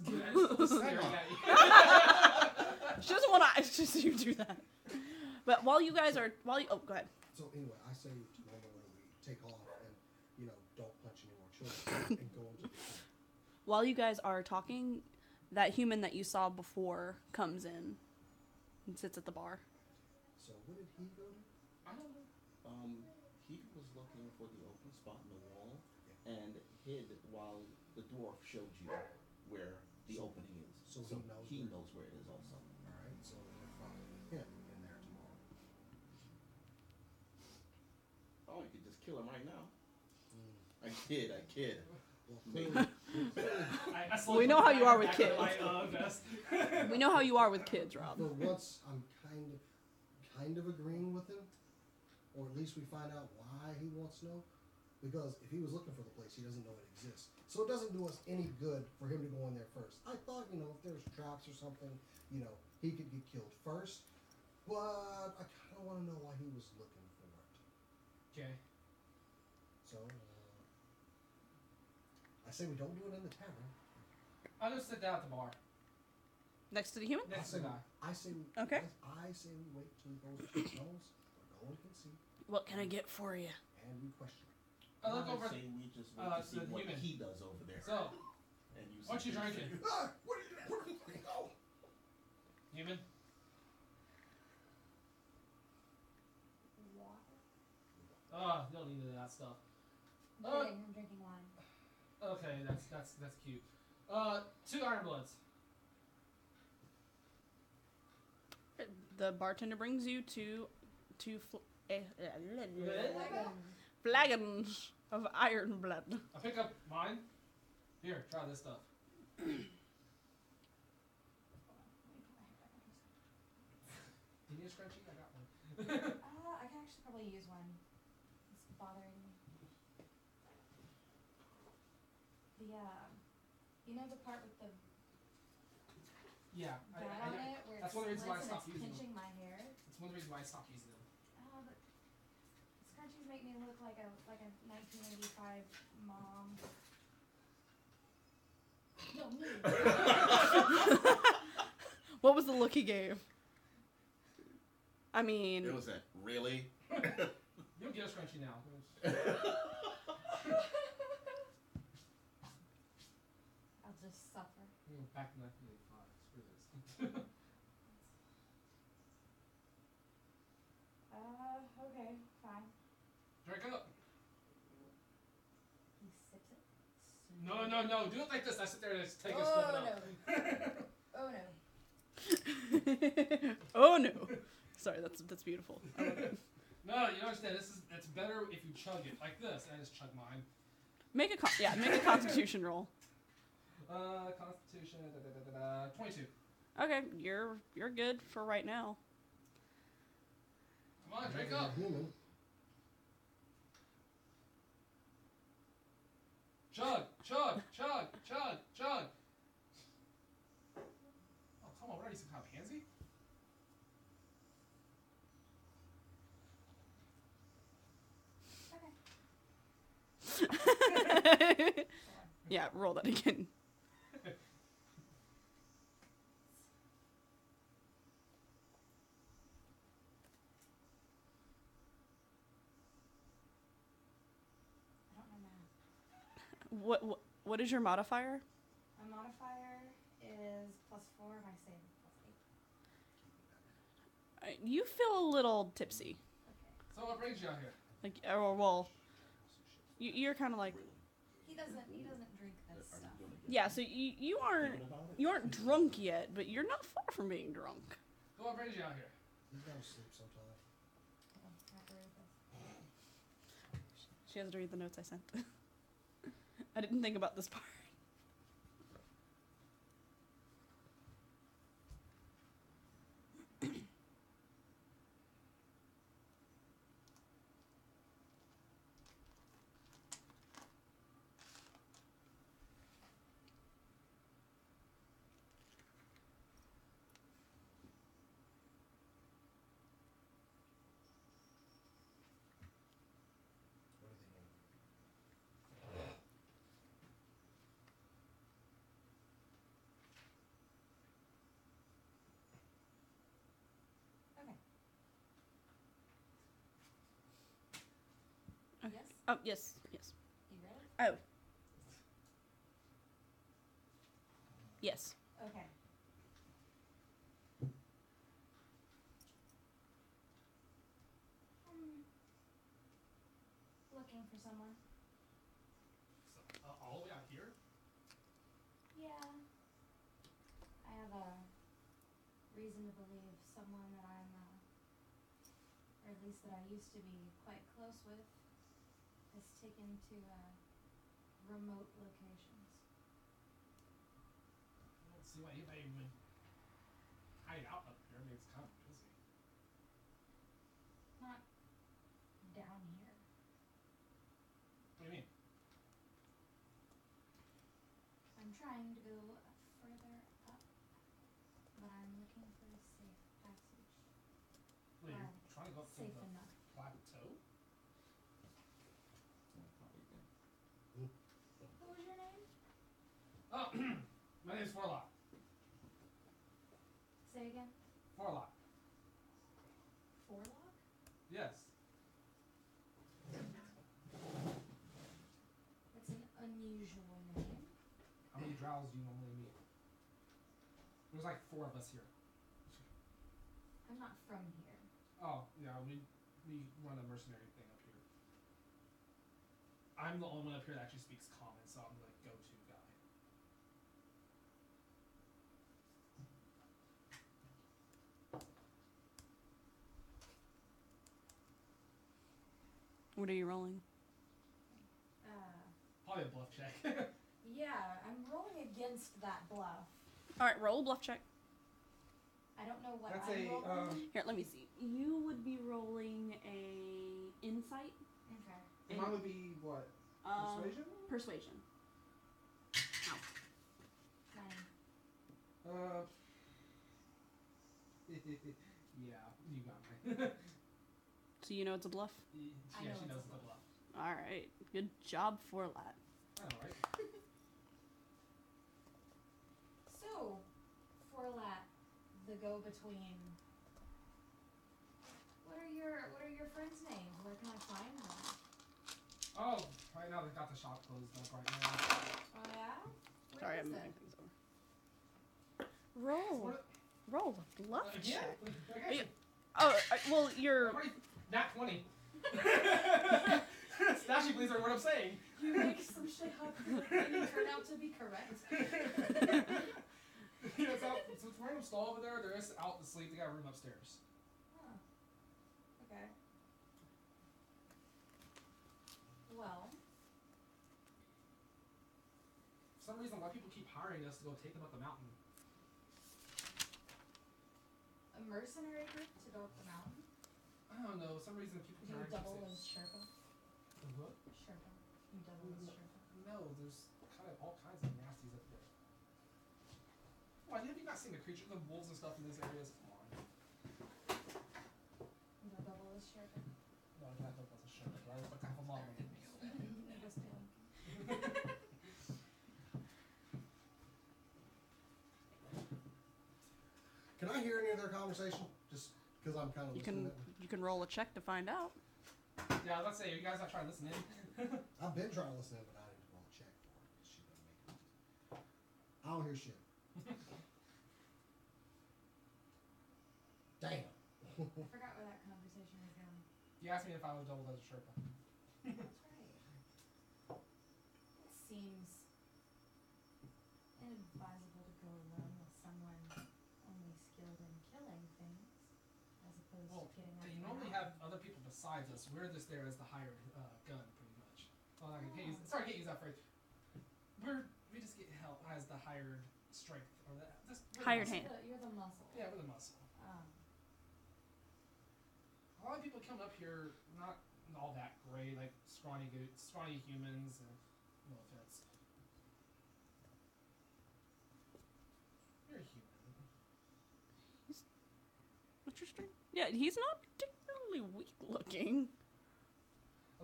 was staring at you. She doesn't want to. It's just you do that. But while you go ahead. So anyway, I say normally we take off and, don't punch any more children and go into the kitchen. While you guys are talking, that human that you saw before comes in and sits at the bar. So what did he go to? I don't know. He was looking for the open spot in the wall and hid while the dwarf showed you where the opening is. So he knows where it is also. Alright, so we'll follow him in there tomorrow. Oh, you could just kill him right now. I kid. Well, clearly, I slowly We know put how the you are back with of my, kids. vest. We know how you are with kids, Rob. for once, I'm kind of agreeing with him, or at least we find out why he wants to know. Because if he was looking for the place, he doesn't know it exists. So it doesn't do us any good for him to go in there first. I thought, if there's traps or something, he could get killed first. But I kind of want to know why he was looking for it. Okay. So, I say we don't do it in the tavern. I'll just sit down at the bar. Next to the human? Next to the guy. I say we Okay. I say we wait till he goes to the tunnels where no one can see, What can I get for you? and we question. I look over. Say we just wait to see the what human. he does over there. So, And you what you drinking? Where do you go? Human? Water. You don't need any of that stuff. I'm drinking wine. Okay, that's cute. 2 Iron Bloods. The bartender brings you to Dragon. flagons of iron blood. I pick up mine. Here, try this stuff. Do you need a scrunchie? I got one. I can actually probably use one. It's bothering me. The part with the Yeah, dot on it where that's it one of the reasons why I splits and stopped it's using pinching my hair. It's one of the reasons why I stopped using them. But scrunchies make me look like a 1985 mom. No, me. What was the look he gave? I mean, It was that, really? You'll get a scrunchie now. I'll just suffer. Back to 1985. Screw this. Okay, fine. Drink up. He sips it. No. Do it like this. I sit there and just take a Oh sip no. Oh no. oh no. Sorry, that's beautiful. I love it. No, you don't understand. It's better if you chug it like this. I just chug mine. Make a Constitution roll. Constitution. 22. Okay, you're good for right now. Come on, drink up. Human. Chug. Oh, come on. What are you, some kind of pansy? Yeah, roll that again. I don't know math. What is your modifier? My modifier is +4. My save is +8. You feel a little tipsy. Okay. So what brings you out here? Like, or well, you're kind of like, He doesn't drink this stuff. yeah. So you aren't drunk yet, but you're not far from being drunk. So what brings you out here? He's gotta sleep sometime. Hold on, I have to read this. She has to read the notes I sent. I didn't think about this part. What are they doing? Okay. Okay. Yes? Oh yes. You ready? Oh. Yes. Okay. Looking for someone. So, all the way out here? Yeah. I have a reason to believe someone that I'm, or at least that I used to be quite close with, is taken to remote locations. I don't see why anybody would hide out up here. I mean, it's kind of busy. Not down here. trying to go further up, but I'm looking for a safe passage. Wait, you're Well, trying to go up to safe the enough. plateau? Probably good. What was your name? Oh, my name's Forlock. Say again. Forlock. Forlock? Yes. That's an unusual name. How many drows do you normally meet? There's like 4 of us here. I'm not from here. Oh, yeah, we run a mercenary thing up here. I'm the only one up here that actually speaks common, so I'm the go-to guy. What are you rolling? Probably a bluff check. Yeah, I'm rolling against that bluff. All right, roll a bluff check. I don't know what That's I'm a, rolling. Here, let me see. You would be rolling a insight. Okay. Mine would be what? Persuasion? Persuasion. Ow. 9. Yeah, you got me. So you know it's a bluff? I Yeah, know she it's knows a the bluff. All right. Good job, Forlat. I know, right? So, Forlat, the go-between. What are your friends' names? Where can I find them? Oh, right now they've got the shop closed up right now. Oh yeah? Where Sorry, is I'm it? moving things over. Roll. Roll a bluff Again? check. Okay. Oh, well, you're. Nat 20. Now she believes what I'm saying. You make some shit up and you turn out to be correct. Yeah, it's out. It's a random stall over there. They're just out to sleep. They got a room upstairs. Huh. Okay. Well, For some reason, why people keep hiring us to go take them up the mountain? a mercenary group to go up the mountain. I don't know. For some reason, people Do you keep double hiring as Sherpa? What? Sherpa. You double as Sherpa. No, there's kind of all kinds of nasties up there. Why have you not seen the creatures, the wolves and stuff in these areas? Come on. You don't double as Sherpa. No, I can't help that's a shirt. I look like half a mom. Just kidding. Can I hear any of their conversation? Just because I'm kind of listening. You can roll a check to find out. Yeah, I was about to say, you guys not trying to listen in? I've been trying to listen in, but I didn't roll a check for it. 'Cause she doesn't make it. I don't hear shit. Damn. I forgot where that conversation was going. You asked me if I was double as a Sherpa. That's right. It seems inadvisable to go alone with someone only skilled in killing things, as opposed Well, to getting up you and normally out. have other people besides us. We're just there as the hired gun, pretty much. Well, I can't use, sorry, I can't use that phrase. We just get help as the hired strength or the we're the Hired muscle. hand. You're the muscle. Yeah, we're the muscle. Um, A lot of people come up here not all that great, like scrawny humans, and no offense. You're human. Interesting. Yeah, he's not particularly weak looking.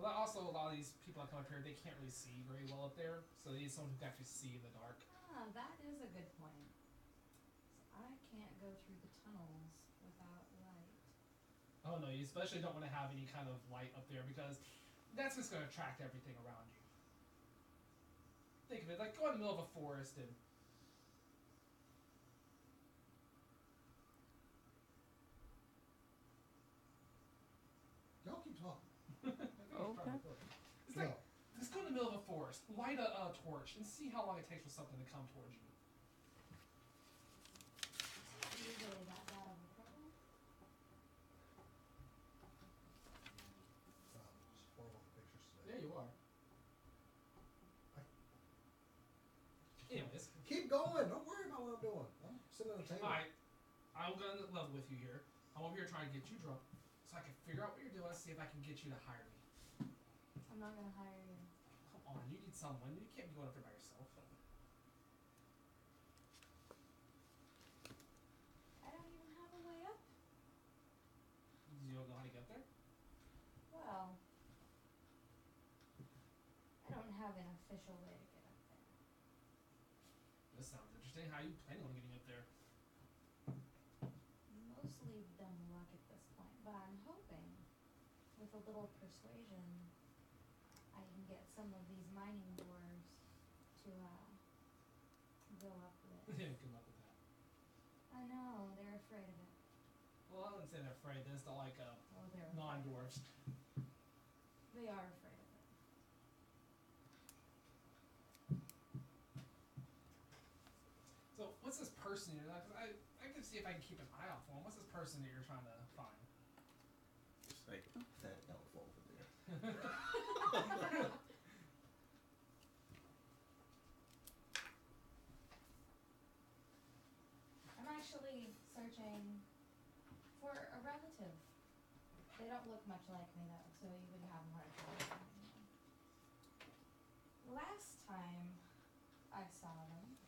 Also, a lot of these people that come up here, they can't really see very well up there, so they need someone who can actually see in the dark. that is a good point. So I can't go through the tunnels without light. Oh no, you especially don't want to have any kind of light up there because that's just going to attract everything around you. Think of it like go in the middle of a forest and Y'all keep talking. Okay. It's like just go in the middle of a forest, light a torch, and see how long it takes for something to come towards you. It's not usually that bad of a problem. Just horrible pictures today. There you are. Anyways, Keep going. Don't worry about what I'm doing. I'm sitting at a table. alright. I'm going to level with you here. I'm over here trying to get you drunk so I can figure out what you're doing, see if I can get you to hire me. I'm not gonna hire you. Come on, you need someone. You can't be going up there by yourself. have an official way to get up there. This sounds interesting. How are you planning on getting up there? Mostly dumb luck at this point, but I'm hoping with a little persuasion I can get some of these mining dwarves to go up with. Didn't come up with that. I know, they're afraid of it. Well, I wouldn't say they're afraid. They're still like Oh, they're afraid. non-dwarves. They are afraid of it. So, what's this person you're like? I can see if I can keep an eye out for him. What's this person that you're trying to find? It's like that elf over there. I'm actually searching for a relative. They don't look much like me though, so you would have a hard time finding them. Last time I saw them,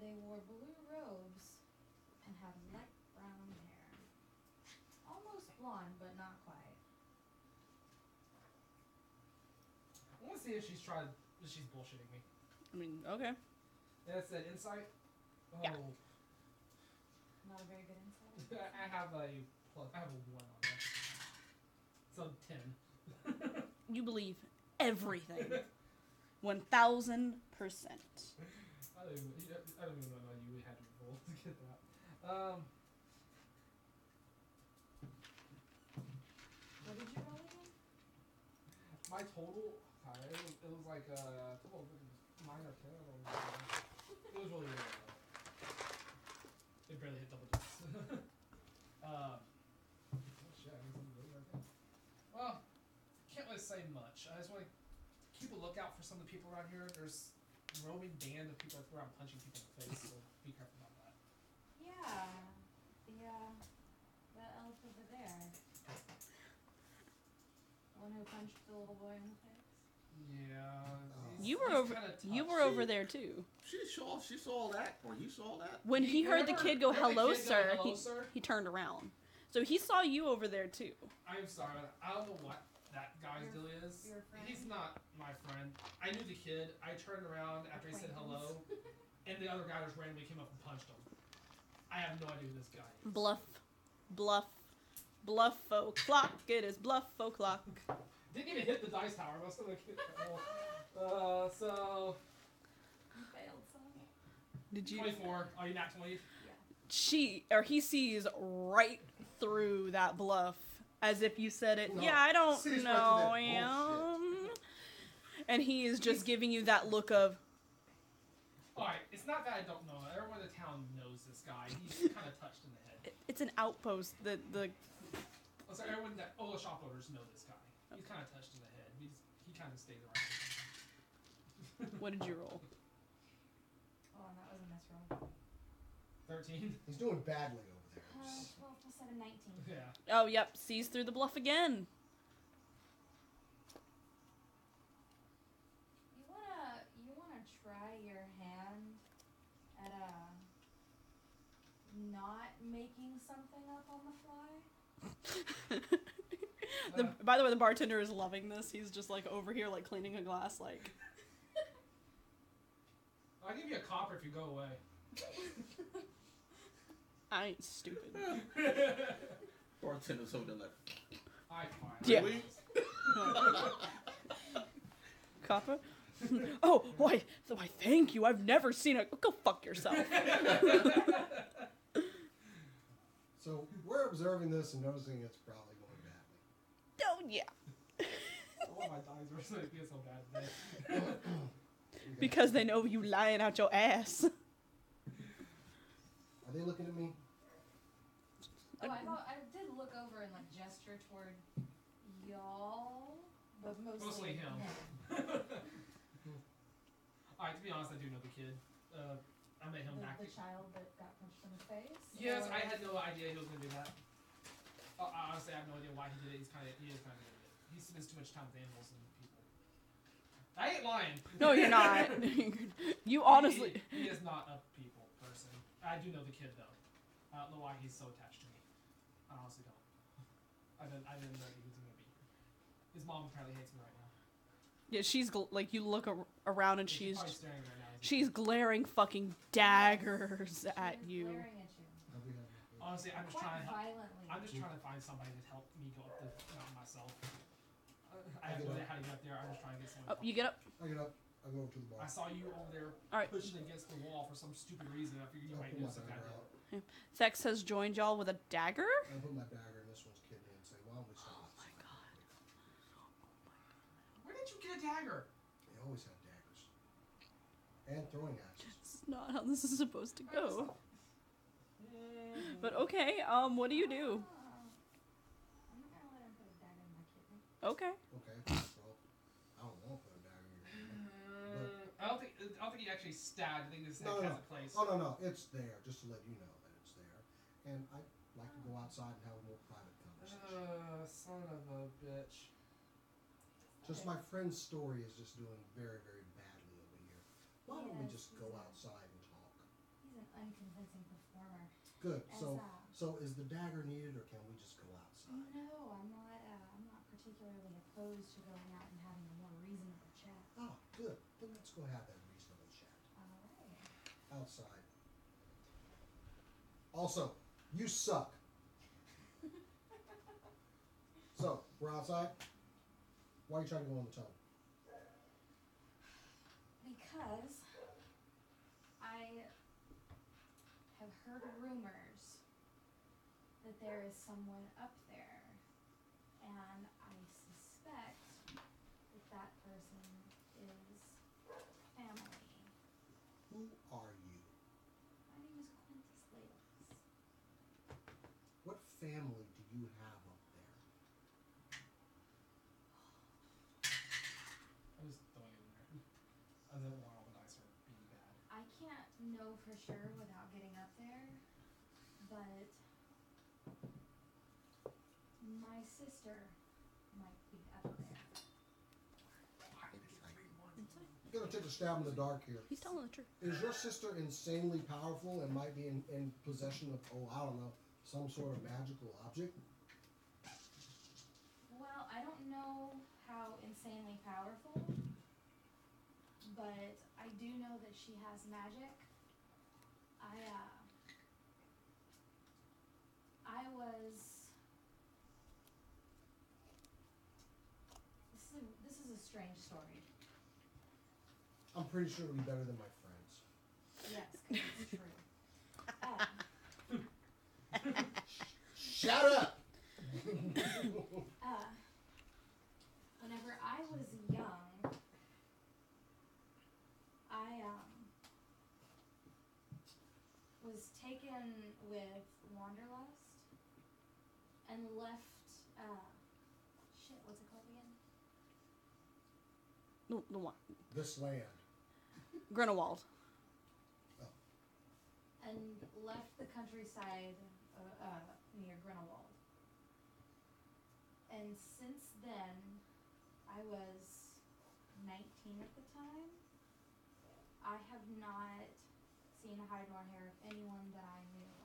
they wore blue robes and had light brown hair. Almost blonde, but not quite. I want to see if she's bullshitting me. I mean, okay. That's an insight. Oh, Yeah. Not a very good insight. I have a 1 on that. So 10. You believe everything. 1000%. I don't even know how you had to roll to get that. What did you roll again? My total, it was like a couple of 9 or 10. I don't know. It was really low. It barely hit double digits. Oh shit, I need something really right there. Well, can't really say much. I just want to keep a lookout for some of the people around here. There's a roaming band of people that go around punching people in the face, so be careful about that. Yeah, the elf over there. The one who punched the little boy in the face. Yeah. You were over there too. She saw that, or you saw that. When he heard the kid go, "Hello, sir," Hello, sir? he turned around. So he saw you over there too. I'm sorry, I don't know what that guy's Your- deal is. your friend? He's not my friend. I knew the kid. I turned around after he said hello, and the other guy just randomly came up and punched him. I have no idea who this guy is. Bluff o'clock. It is bluff o'clock. Didn't even hit the dice tower. I was still like, so You failed some. Did you? 24. Are you not 20? He sees right through that bluff, as if you said it. No, Yeah, I don't sees right know through that him. And he is just giving you that look of. Alright, it's not that I don't know. Everyone in the town knows this guy. He's kind of touched in the head. It's an outpost. The So everyone all the shop owners know this guy. He's kind of touched in the head. He kind of stays around. What did you roll? Oh, and that was a miss roll. 13? He's doing badly over there. 12 plus 7, 19. Yeah. Oh, yep. Sees through the bluff again. You wanna try your hand at not making something up on the fly? By the way, the bartender is loving this. He's just like over here, like cleaning a glass, like. I'll give you a copper if you go away. I ain't stupid. Bartender's over there like, I fine. Yeah. really? Copper? Oh, why, thank you. I've never seen a. Go fuck yourself. So we're observing this and noticing it's probably going badly. Oh, yeah. All my dice are so feel so bad today. Because they know you lying out your ass. Are they looking at me? Oh, I did look over and like gesture toward y'all, but mostly him. Alright, to be honest, I do know the kid. I met him back. The child that got punched in the face. Yes, or- I had no idea he was gonna do that. Honestly, I have no idea why he did it. He is kind of an idiot. He spends too much time with animals and people. I ain't lying. No, you're not. You honestly. He is not a people person. I do know the kid though. I don't know why he's so attached to me. I honestly don't. I didn't know he was gonna be here. His mom apparently hates me right now. Yeah, she's like you look around and She's she's probably staring right now. she's glaring fucking daggers She at is you. glaring at you. I'll be happy. Honestly, I'm just Quite trying to help. violently. I'm just trying to find somebody to help me go up the mountain myself. I have get no idea up. how to get up there. I'm just trying to get someone. Oh, to you help. get up. I get up. I go over to the bar. I saw you over there All right. pushing against the wall for some stupid reason. I figured you I'll might put do my something. dagger out. Thex has joined y'all with a dagger. I put my dagger in this one's kidney and say, why don't we start? Oh my god. Where did you get a dagger? They always have daggers. And throwing axes. This is not how this is supposed to go. Mm. But okay, what do you do? I'm not gonna let him put a dagger in my kidney. Okay. Okay, well, I don't want to put a dagger in your kidney. I don't think he actually stabbed. I think this No, has no. a place. Oh, no, it's there, just to let you know that it's there. And I like to go outside and have a more private conversation. Son of a bitch. Just my friend's story is just doing very, very badly over here. Why don't we Yes, just go outside and talk? He's an unconvincing performer. Good. As, So is the dagger needed, or can we just go outside? No, I'm not particularly opposed to going out and having a more reasonable chat. Ah, good. Then let's go have that reasonable chat Alright. outside. Also, you suck. So we're outside. Why are you trying to go on the tunnel? Because I have heard rumors that there is someone up there, and I suspect that that person is family. Who are you? My name is Quintus Laylis. What family do you have up there? I'm just throwing it in there. I don't want all the dice are being bad. I can't know for sure without getting up there, but my sister might be up there. I'm gonna take a stab in the dark here. He's telling the truth. Is your sister insanely powerful and might be in possession of, I don't know, some sort of magical object? Well, I don't know how insanely powerful, but I do know that she has magic. I was. This is a strange story. I'm pretty sure it'll be better than my friends. Yes, 'cause it's true. Shut up! Whenever I was young, I was taken with wanderlust and left. What's it called again? The one. This land. Grindelwald. And left the countryside near Grindelwald. And since then, I was 19 at the time. I have not seen a hide nor hair of anyone that I knew,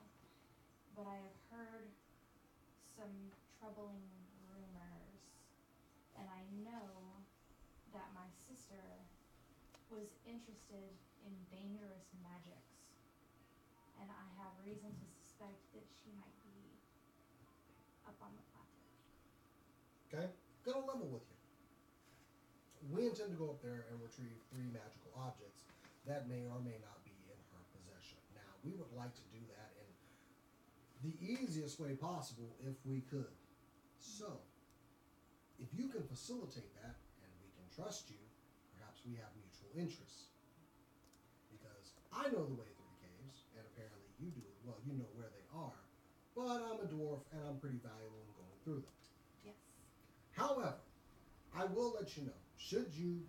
but I have heard some troubling rumors, and I know that my sister was interested in dangerous magics, and I have reason to suspect that she might be up on the plateau. Okay? Gonna level with you. We intend to go up there and retrieve 3 magical objects that may or may not be in her possession. Now, we would like to do that in the easiest way possible if we could. So, if you can facilitate that and we can trust you, perhaps we have mutual interests. Because I know the way through the caves, and apparently you do as well. You know where they are. But I'm a dwarf and I'm pretty valuable in going through them. Yes. However, I will let you know, should you,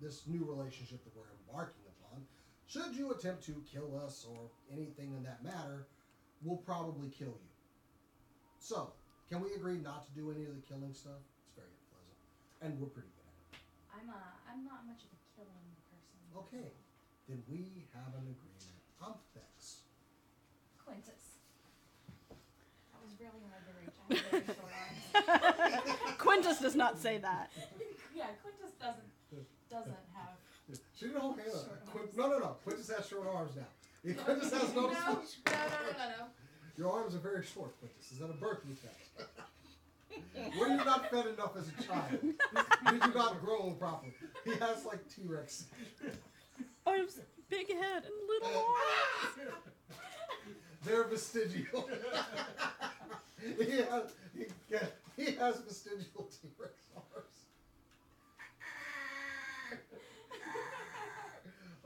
this new relationship that we're embarking upon, should you attempt to kill us or anything in that matter, we'll probably kill you. So, can we agree not to do any of the killing stuff? It's very unpleasant. And we're pretty good at it. I'm not much of a killing person. Okay, then we have an agreement. I'm Thex. Quintus. That was really hard to reach. I have very short arms. Quintus does not say that. Yeah, Quintus doesn't have. She don't have no. Quintus has short arms now. Quintus has No. Your arms are very short, Quintus. Is that a birth defect? Were you not fed enough as a child? Did you not grow properly? He has like T-Rex. Arms, big head, and little arms. They're vestigial. he has vestigial T-Rex arms.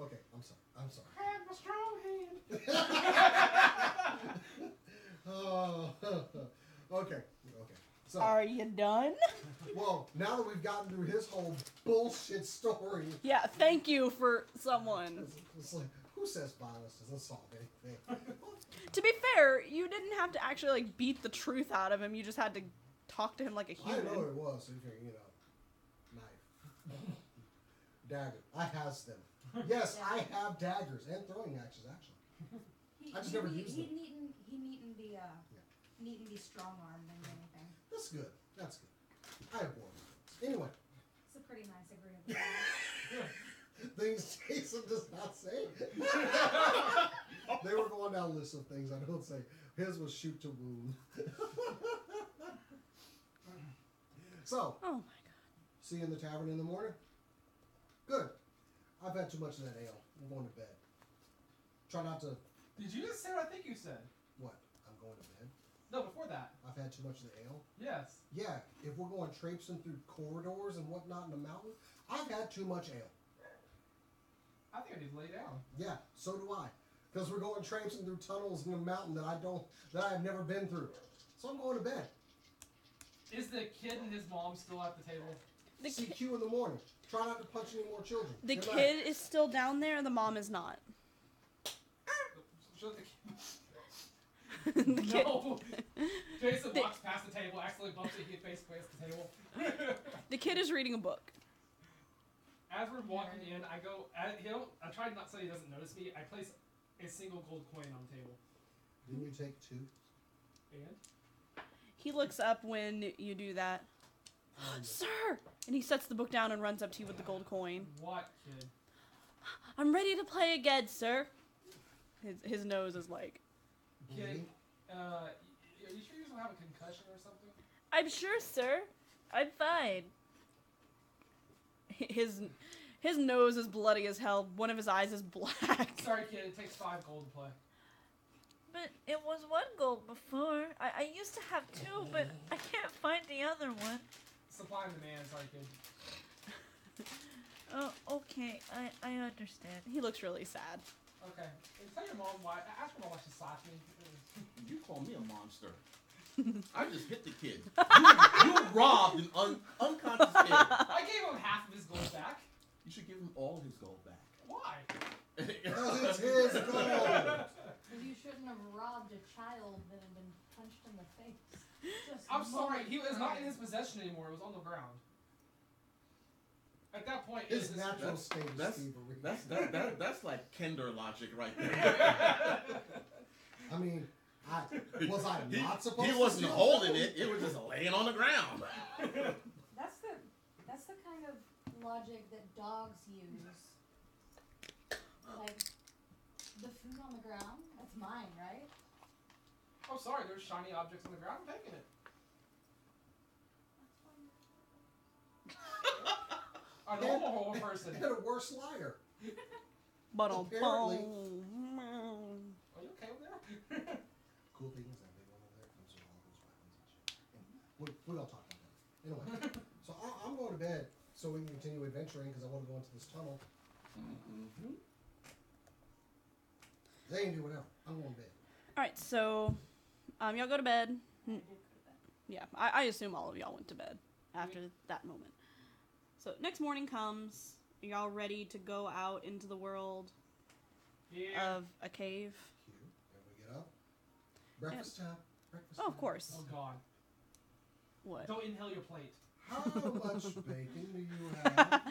Okay, I'm sorry. I have a strong hand. Oh, okay. So, Are you done? well, now that we've gotten through his whole bullshit story, Yeah, thank you for someone. it's like, who says violence doesn't solve anything? To be fair, you didn't have to actually like beat the truth out of him. You just had to talk to him like a I human. know what it was. So you figure, knife, dagger. I has them. Yes, I have daggers and throwing axes actually. I just never used them. He needn't be strong armed than anything. That's good. I have one. Anyway, It's a pretty nice agreement. things Jason does not say. They were going down a list of things I don't say. His was shoot to wound. So, Oh my god. see you in the tavern in the morning? Good. I've had too much of that ale. I'm going to bed. Try not to... Did you just say what I think you said? What? I'm going to bed? No, before that. I've had too much of the ale? Yes. Yeah, if we're going traipsing through corridors and whatnot in the mountain, I've had too much ale. I think I need to lay down. Yeah, so do I. Because we're going traipsing through tunnels in the mountain that I have never been through. So I'm going to bed. Is the kid and his mom still at the table? The CQ in the morning. Try not to punch any more children. The Good kid night. is still down there, the mom is not. Shut The kid, No! Jason walks past the table, accidentally bumps it, he face plants the table. the kid is reading a book. As we're walking in, I go, I try not so he doesn't notice me, I place a single gold coin on the table. Didn't you take 2? And? He looks up when you do that. Sir! And he sets the book down and runs up to you with the gold coin. What, kid? I'm ready to play again, sir. His nose is like... Kid, are you sure you don't have a concussion or something? I'm sure, sir. I'm fine. His nose is bloody as hell. One of his eyes is black. Sorry, kid, it takes 5 gold to play. But it was 1 gold before. I used to have 2, but I can't find the other one. Supply and demand, sorry, kid. Oh, okay. I understand. He looks really sad. Okay. And tell your mom why. Ask your mom why she slapped me. You call me a monster. I just hit the kid. You robbed an unconscious kid. I gave him half of his gold back. You should give him all his gold back. Why? Because it's his gold. Because you shouldn't have robbed a child that had been punched in the face. Just I'm sorry, he was not in moments his possession anymore. It was on the ground. At that point, His it was natural state is That's thievery. that's like Kinder logic right there. I mean, was I not supposed to? He wasn't steal holding something? it. It was just laying on the ground. That's the kind of logic that dogs use. Like, the food on the ground, that's mine, right? Oh, sorry, there's shiny objects on the ground. I'm taking it. A normal person. And a worse liar. But Apparently. Are you okay over there? Cool thing is that big one over there comes with all those weapons and shit. Anyway, we don't talk about that. Anyway, so I'm going to bed so we can continue adventuring because I want to go into this tunnel. Mm-hmm. They can do whatever. I'm going to bed. Alright, so y'all go to bed. I did go to bed. Yeah, I assume all of y'all went to bed after that moment. So next morning comes, y'all ready to go out into the world Yeah. of a cave? Cute. Then we get up. Breakfast time. Breakfast Oh, of time. course. Oh, God. What? Don't inhale your plate. How much bacon do you have?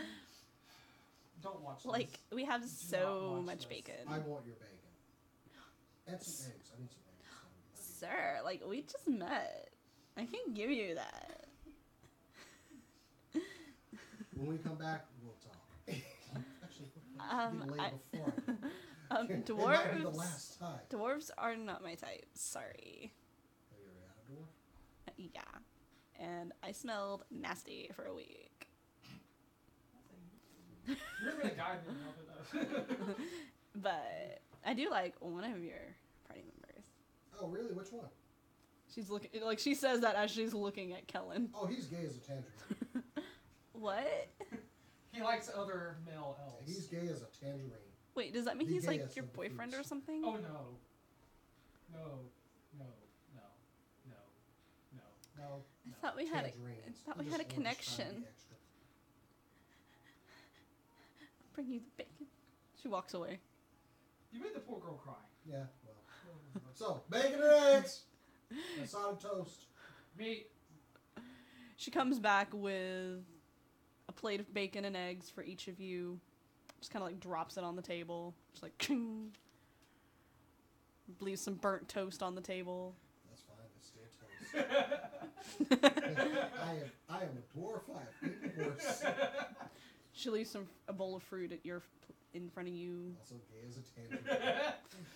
Don't watch Like, this. we have Do so not watch much this. bacon. I want your bacon. And some eggs. I need some eggs. Sir, like, we just met. I can give you that. When we come back, we'll talk. Actually, get laid before. It might be the Dwarves. last time. Dwarves are not my type. Sorry. Have you ever had a dwarf? Yeah. And I smelled nasty for a week. You're gonna guide me now with us. But I do like one of your party members. Oh, really? Which one? She's looking like she says that as she's looking at Kellen. Oh, he's gay as a tangerine. What? He likes other male elves. He's gay as a tangerine. Wait, does that mean The he's like gayest your of the boyfriend or fruits. something? Oh no. No. No. No. No. No. No. I thought we had a Tangerines. thought He we had a just wanted to try to connection. be extra. Bring you the bacon. She walks away. You made the poor girl cry. Yeah, well. So, bacon and eggs! And solid toast. Me. She comes back with a plate of bacon and eggs for each of you. Just kind of like drops it on the table. Just like, ching. Leaves some burnt toast on the table. That's fine, it's still toast. I am a dwarf, I have eaten horse. She leaves a bowl of fruit at in front of you. Also gay as a tangerine.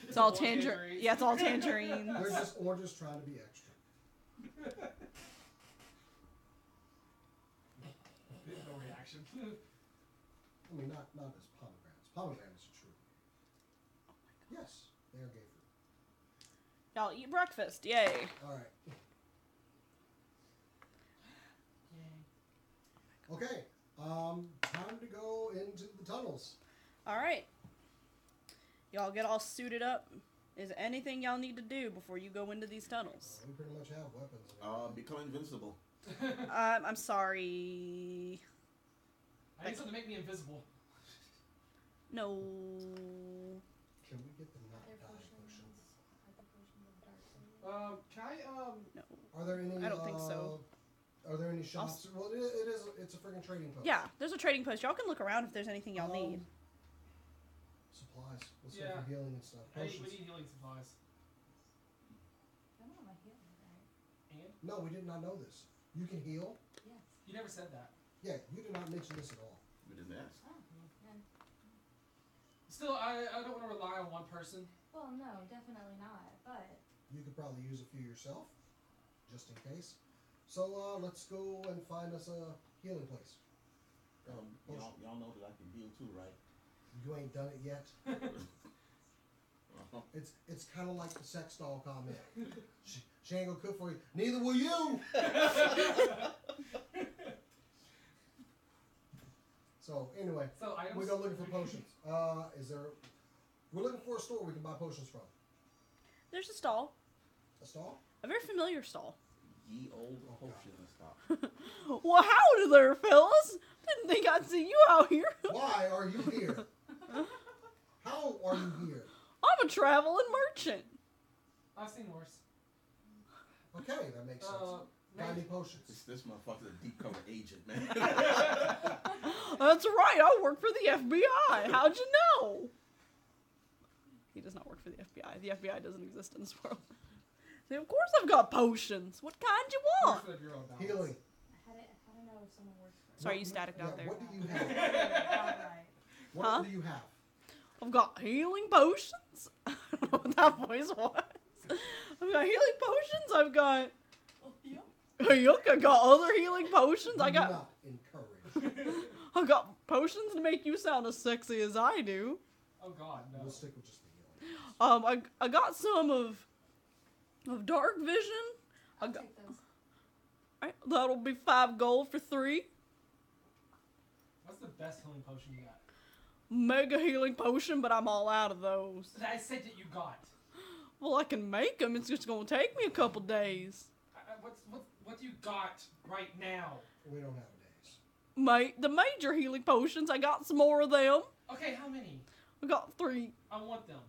It's all Tangerines. tangerine. Yeah, it's all tangerines. They're just oranges trying to be extra. No reaction. I mean, not as pomegranates. Pomegranates are true. Yes, they are gay fruit. Y'all eat breakfast. Yay. Alright. Okay. Time to go into the tunnels. All right. Y'all get all suited up. Is there anything y'all need to do before you go into these tunnels? We pretty much have weapons. and everything. Become invincible. I'm sorry. I need something to make me invisible. No. Can we get the not Are there die potions? potion? Are there potions of dark vision? Can I No. Are there any? I don't think so. Are there any shops? Well, it's a freaking trading post. Yeah, there's a trading post. Y'all can look around if there's anything y'all need. Supplies. Let's Yeah. go for healing and stuff. we Potions. need healing supplies. I'm on my healing, right? And No, we did not know this. You can heal? Yes. you never said that. Yeah, you did not mention this at all. We didn't ask. Oh, man. Still, I don't want to rely on one person. Well, no, definitely not. But You could probably use a few yourself, just in case. So let's go and find us a healing place. Y'all know that I can heal too, right? You ain't done it yet. Uh-huh. It's kind of like the sex doll comment. She ain't gonna cook for you. Neither will you. So anyway, So items. we go looking for potions. We're looking for a store we can buy potions from. There's a stall. A stall? A very familiar stall. Ye old potion stop. Well, howdy there, fellas. Didn't think I'd see you out here. Why are you here? How are you here? I'm a traveling merchant. I've seen worse. Okay, that makes sense. Buy me potions. This motherfucker's a deep cover agent, man. That's right. I work for the FBI. How'd you know? He does not work for the FBI. The FBI doesn't exist in this world. See, of course I've got potions. What kind you want? Works for the Bureau of Balance. Healing. how to know if someone works for Sorry, you staticked out Yeah, there. what do you have? Alright. What Huh? do you have? I've got healing potions. I don't know what that voice was. I've got healing potions. I've got... Yuck, I got other healing potions. I got... Not encouraged. I got potions to make you sound as sexy as I do. Oh God, no. We'll stick with just the healing. I got some of dark vision. I'll got, take those. alright, that'll be 5 gold for 3. What's the best healing potion you got? Mega healing potion, but I'm all out of those. That I said that you got. Well, I can make them. It's just gonna take me a couple days. What you got right now? We don't have days. The major healing potions, I got some more of them. Okay, how many? I got 3. I want them.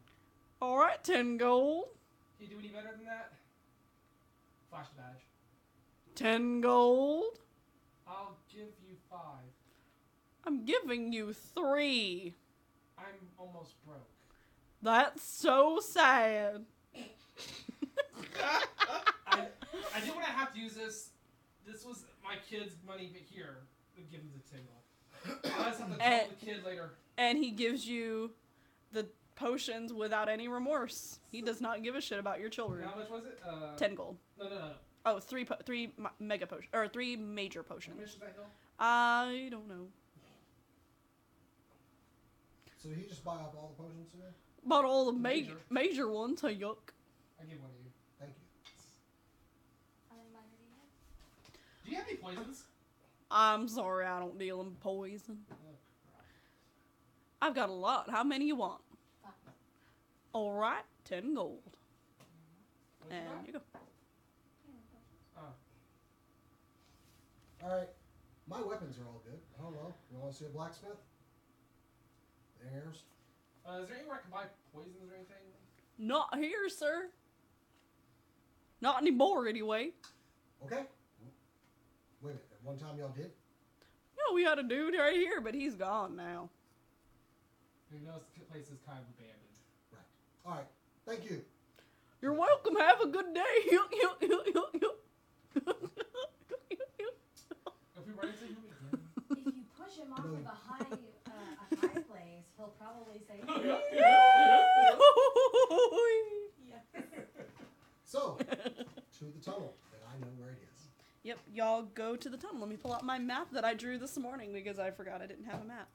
Alright, 10 gold. Can you do any better than that? Flash the badge. 10 gold. I'll give you 5. I'm giving you 3. I'm almost broke. That's so sad. I didn't want to have to use this. This was my kid's money, but here, give him the tingle. I just have to And- tell the kid later. And he gives you the potions without any remorse. He does not give a shit about your children. How much was it? 10 gold. No. Oh, three mega potions, or 3 major How potions. much is that hill? I don't know. So did he just buy up all the potions today? Bought all the Major. major ones. Hey, yuck. I give one to you. Thank you. How many minor do you have? Do you have any poisons? I'm sorry, I don't deal in poison. I've got a lot. How many you want? 5. All right, 10 gold. What you And got? you go. Oh. Alright. My weapons are all good. I don't know. You want to see a blacksmith? There's. Is there anywhere I can buy poisons or anything? Not here, sir. Not anymore, anyway. Okay. Wait a minute. At one time y'all did? Yeah, we had a dude right here, but he's gone now. You know, this place is kind of abandoned. Right. Alright. Thank you. You're welcome. Have a good day. If we run into him again. If you push him off of a high place, he'll probably say, yeah. So, to the tunnel that I know where it is. Yep, y'all go to the tunnel. Let me pull out my map that I drew this morning because I forgot I didn't have a map.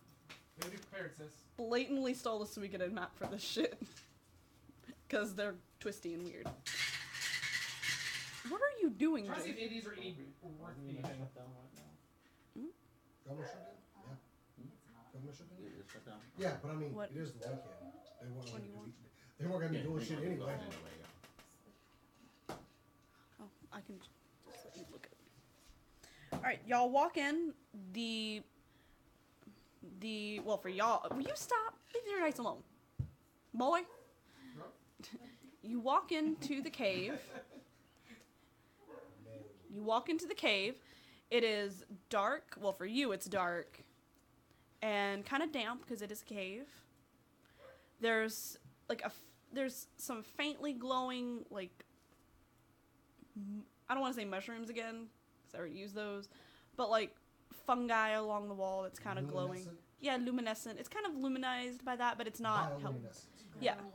Maybe be prepared, sis. Blatantly stole the Suikoden map for this shit. Because they're twisty and weird. What are you doing, Try to see Jake? if ADs are any worth anything. Shut down right now. Governor shut down? Yeah. It's not. Governor shut down? Yeah, it's shut down. Yeah, but I mean, What? it is the weekend. They weren't What going do to you do They weren't going to be doing they're shit gonna go anyway. yeah. Oh, I can just let you look at it. Alright, y'all walk in. Well, for y'all, will you stop? Leave your dice alone. Boy. No? You walk into the cave. You walk into the cave. It is dark. Well, for you, it's dark. And kind of damp because it is a cave. There's there's some faintly glowing, like, I don't want to say mushrooms again because I already used those, but like fungi along the wall that's kind of glowing. Luminescent? Yeah, luminescent. It's kind of luminized by that, but it's not helping. Bioluminescent. Yeah. Glowworms.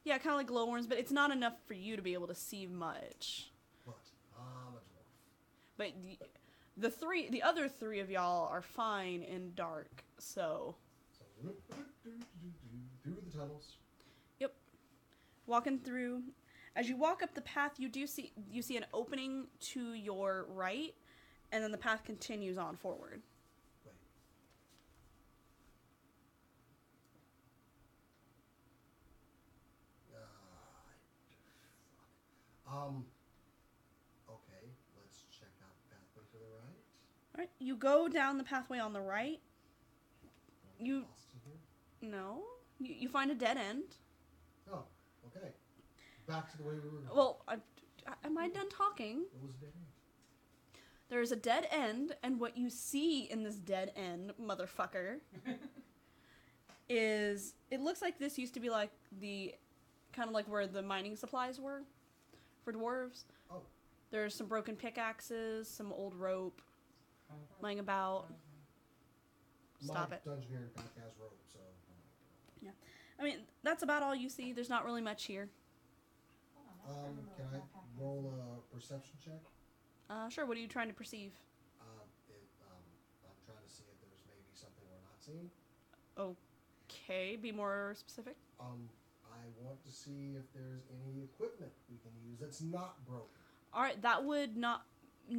Yeah, kind of like glowworms, but it's not enough for you to be able to see much. But I'm a dwarf. But the other 3 of y'all are fine in dark, so So, through the tunnels. walking through. As you walk up the path, you see an opening to your right, and then the path continues on forward. Wait. Okay, let's check out the pathway to the right. All right, you go down the pathway on the right. You- Lost in here? No, you find a dead end. Oh, okay. Back to the way we were going. Well, am I done talking? It was dead end. There's a dead end, and what you see in this dead end, motherfucker, is it looks like this used to be like the kind of like where the mining supplies were for dwarves. Oh. There's some broken pickaxes, some old rope laying about. Stop My it. Dungeoneering pack has rope, so. I mean, that's about all you see. There's not really much here. Hold on, that's Can I criminal backpack. roll a perception check? Sure, what are you trying to perceive? I'm trying to see if there's maybe something we're not seeing. Okay, be more specific. I want to see if there's any equipment we can use that's not broken. Alright, that would not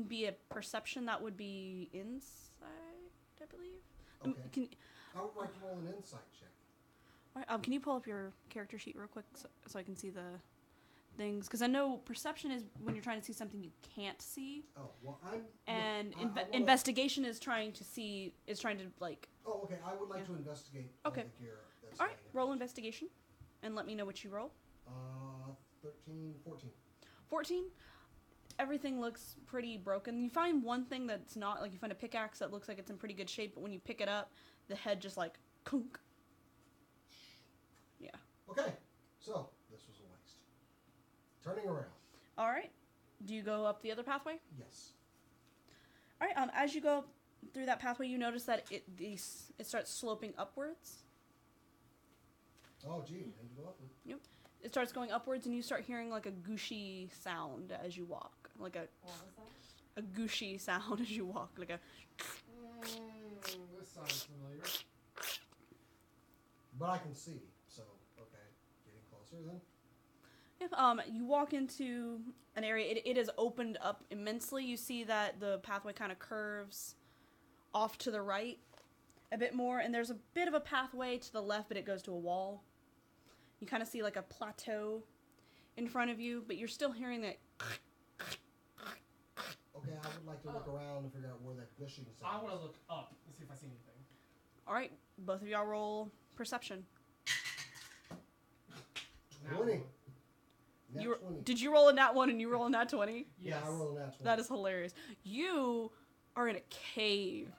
be a perception, that would be insight, I believe. Okay. I would like to roll an insight check. Alright, can you pull up your character sheet real quick so I can see the things? Because I know perception is when you're trying to see something you can't see, Oh, well, I'm. and I wanna- investigation is trying to like. Oh, okay. I would like Yeah. to investigate Okay. the gear that's Alright, laying roll about. investigation, and let me know what you roll. 13, 14. 14. Everything looks pretty broken. You find one thing that's not, like you find a pickaxe that looks like it's in pretty good shape, but when you pick it up, the head just like kunk. Yeah. Okay, so this was a waste. Turning around. All right. Do you go up the other pathway? Yes. All right. As you go through that pathway, you notice that it starts sloping upwards. Oh, gee, I need to go upward. It starts going upwards, and you start hearing like a gushy sound as you walk, like What was that? a gushy sound as you walk, like a. This sounds familiar. But I can see, so okay, getting closer then. You walk into an area. It is opened up immensely. You see that the pathway kind of curves off to the right a bit more, and there's a bit of a pathway to the left, but it goes to a wall. You kind of see like a plateau in front of you, but you're still hearing that. Okay, I would like to look around and figure out where that gushing sound. I want to look up and see if I see anything. All right, both of y'all roll perception. 20. Nat You 20. did you roll a nat 1 and you roll a nat 20? Yes. Yeah, I rolled a nat 20. That is hilarious. You are in a cave.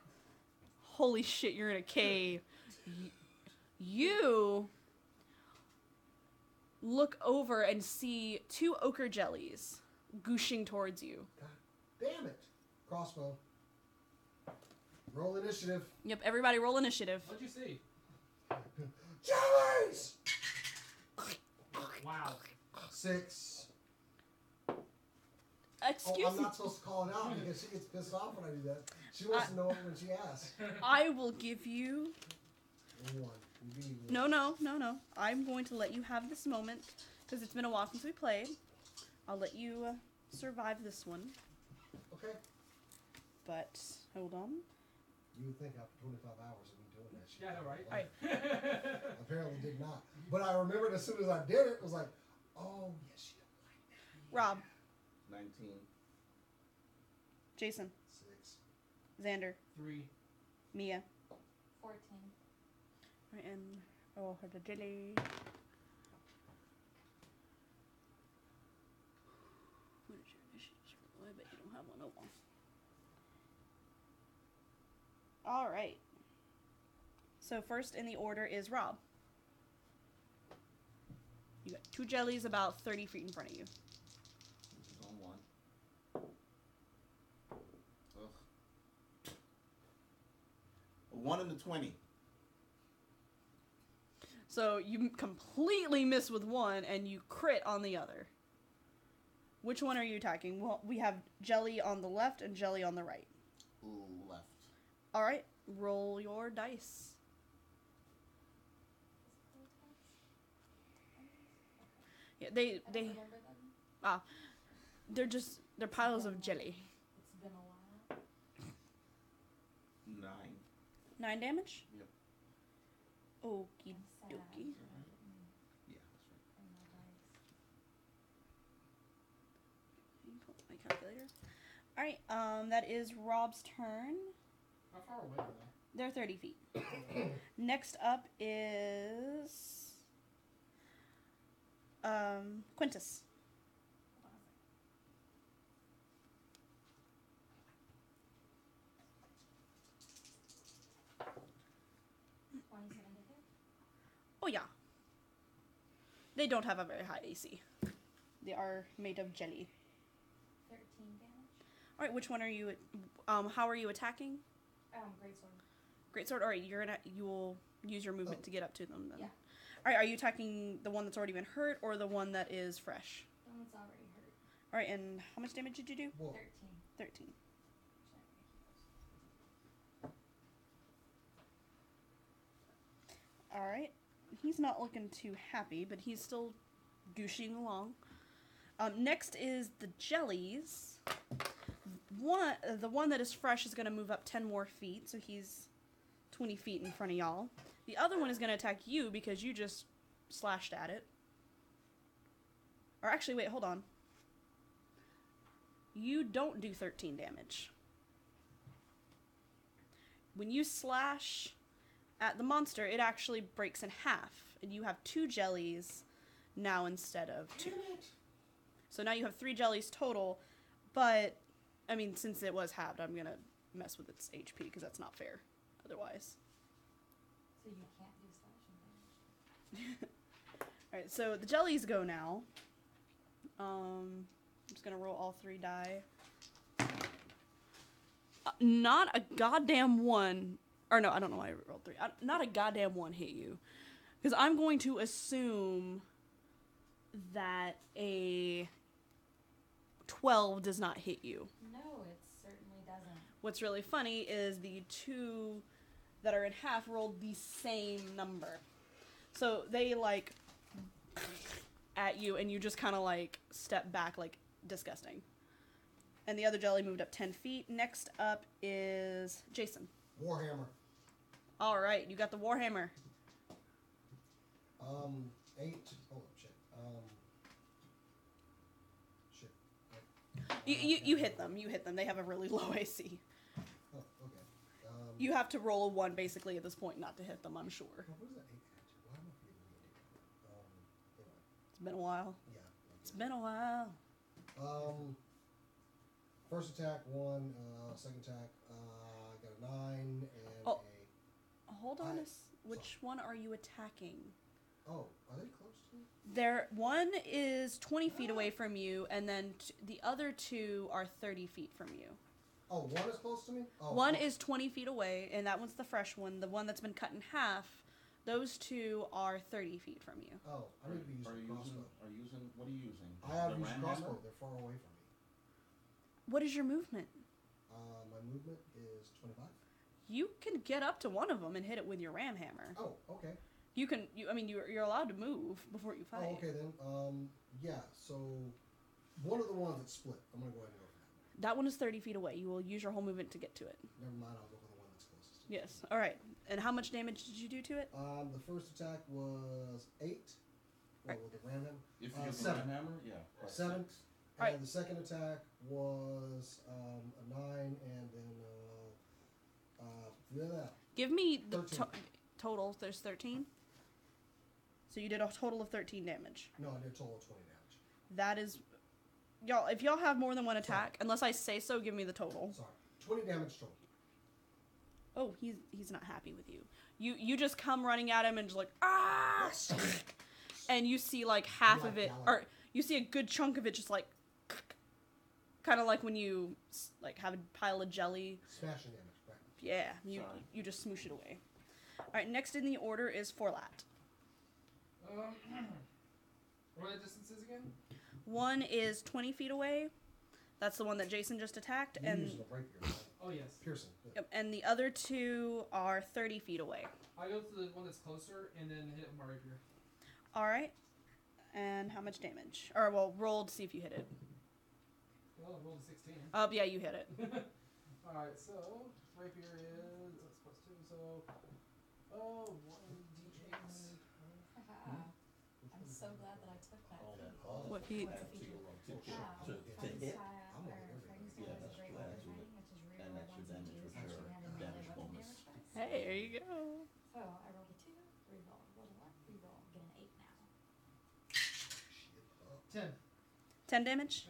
Holy shit, you're in a cave. You look over and see 2 ochre jellies gooshing towards you. God damn it. Crossbow. Roll initiative. Yep, everybody roll initiative. What'd you see? Jellies! Wow. 6. Excuse I'm me. not supposed to call it out because she gets pissed off when I do that. She wants to know it when she asks. I will give you... 1. No. I'm going to let you have this moment because it's been a while since we played. I'll let you survive this one. Okay. But, hold on. You would think after 25 hours of me doing that shit. Yeah, I know, right? Alright. Apparently did not. But I remembered as soon as I did it, it was like, oh, yes, she don't like that. Rob, 19. Jason, 6. Xander, 3. Mia. 14. Right, and the jelly. What is your initiative? I bet you don't have one. Oh well. All right. So first in the order is Rob. You got 2 jellies about 30 feet in front of you. Which is on 1. Ugh. A 1 in the 20. So you completely miss with one and you crit on the other. Which one are you attacking? Well, we have jelly on the left and jelly on the right. Ooh, left. All right, roll your dice. Yeah, I don't remember them. they're piles of jelly. It's been a while. 9. 9 damage? Yep. Okie I'm sad. dokie. Yeah, that's right. And my dice. Pull up my calculator. All right, that is Rob's turn. How far away are they? They're 30 feet. Next up is Quintus. Oh yeah. They don't have a very high AC. They are made of jelly. 13 damage. All right, which one are you? How are you attacking? Greatsword. Greatsword. All right, you will use your movement to get up to them then. Yeah. All right, are you attacking the one that's already been hurt or the one that is fresh? The one that's already hurt. All right, and how much damage did you do? Whoa. 13. 13. All right. He's not looking too happy, but he's still gooshing along. Next is the jellies. The one that is fresh is going to move up 10 more feet, so he's 20 feet in front of y'all. The other one is going to attack you because you just slashed at it. Or actually, wait, hold on. You don't do 13 damage. When you slash at the monster, it actually breaks in half, and you have 2 jellies now instead of 2. So now you have 3 jellies total, but, I mean, since it was halved, I'm going to mess with its HP, because that's not fair otherwise. So you can't do slashing damage. Alright, so the jellies go now. I'm just going to roll all 3 die. Not a goddamn one. Or no, I don't know why I rolled 3. Not a goddamn one hit you. Because I'm going to assume that a 12 does not hit you. No, it certainly doesn't. What's really funny is the 2 that are in half rolled the same number. So they, like, at you, and you just kind of, like, step back, like, disgusting. And the other jelly moved up 10 feet. Next up is Jason. Warhammer. All right, you got the Warhammer. 8. Oh, shit. You hit them. You hit them. They have a really low AC. Oh, okay. You have to roll a 1 basically at this point not to hit them, I'm sure. What is that 8 add to? Why am I forgetting the 8? Anyway. It's been a while. Yeah. It's been a while. First attack 1. Second attack got a 9 and Oh. a. Hold on. Which one are you attacking? Oh, are they close to me? One is 20 feet away from you, and then the other 2 are 30 feet from you. Oh, one is close to me? Oh, One is 20 feet away, and that one's the fresh one. The one that's been cut in half, those 2 are 30 feet from you. Oh, I need to be using a crossbow. What are you using? I have The used ram crossbow. hammer? They're far away from me. What is your movement? My movement is 25. You can get up to one of them and hit it with your ram hammer. Oh, okay. You can. You're allowed to move before you fight. Oh, okay then. Yeah. So one of the ones that split. I'm gonna go ahead and go for that. That one is 30 feet away. You will use your whole movement to get to it. Never mind. I'll go for the one that's closest. To me. Yes. All right. And how much damage did you do to it? The first attack was 8. Well, with the ram hammer. If you use the 7. ram hammer, yeah. plus 7. 6. And Alright. the second attack was a 9, and then Give me the 13. total. There's 13. So you did a total of 13 damage. no, I did a total of 20 damage. That is, y'all. If y'all have more than one attack, unless I say so, give me the total. Sorry, 20 damage total. Oh, he's not happy with you. You just come running at him and just like ah, and you see like half of it, or you see a good chunk of it, just like kind of like when you like have a pile of jelly. Smashing damage. Right. Yeah, Sorry. you just smoosh it away. All right, next in the order is Forlat. What are the distances again? One is 20 feet away. That's the one that Jason just attacked, You're and using a rapier, right? Oh, yes. Piercing. Good. yep, and the other 2 are 30 feet away. I go to the one that's closer and then hit it with my rapier. All right, and how much damage? Or well, roll to see if you hit it. Well, I rolled a 16. Oh yeah, you hit it. Alright, so rapier is that's plus 2, so 1d8. I'm so glad that I took that. What feat? What's the feature? Friend's style is a great weapon fighting, which is reroll that's your ones and damage twos, with which your you had in damage melee weapon bonus. damage dice. Hey, there you go. So I rolled a 2, reroll, roll a 1, reroll, get an 8 now. 10. 10 damage.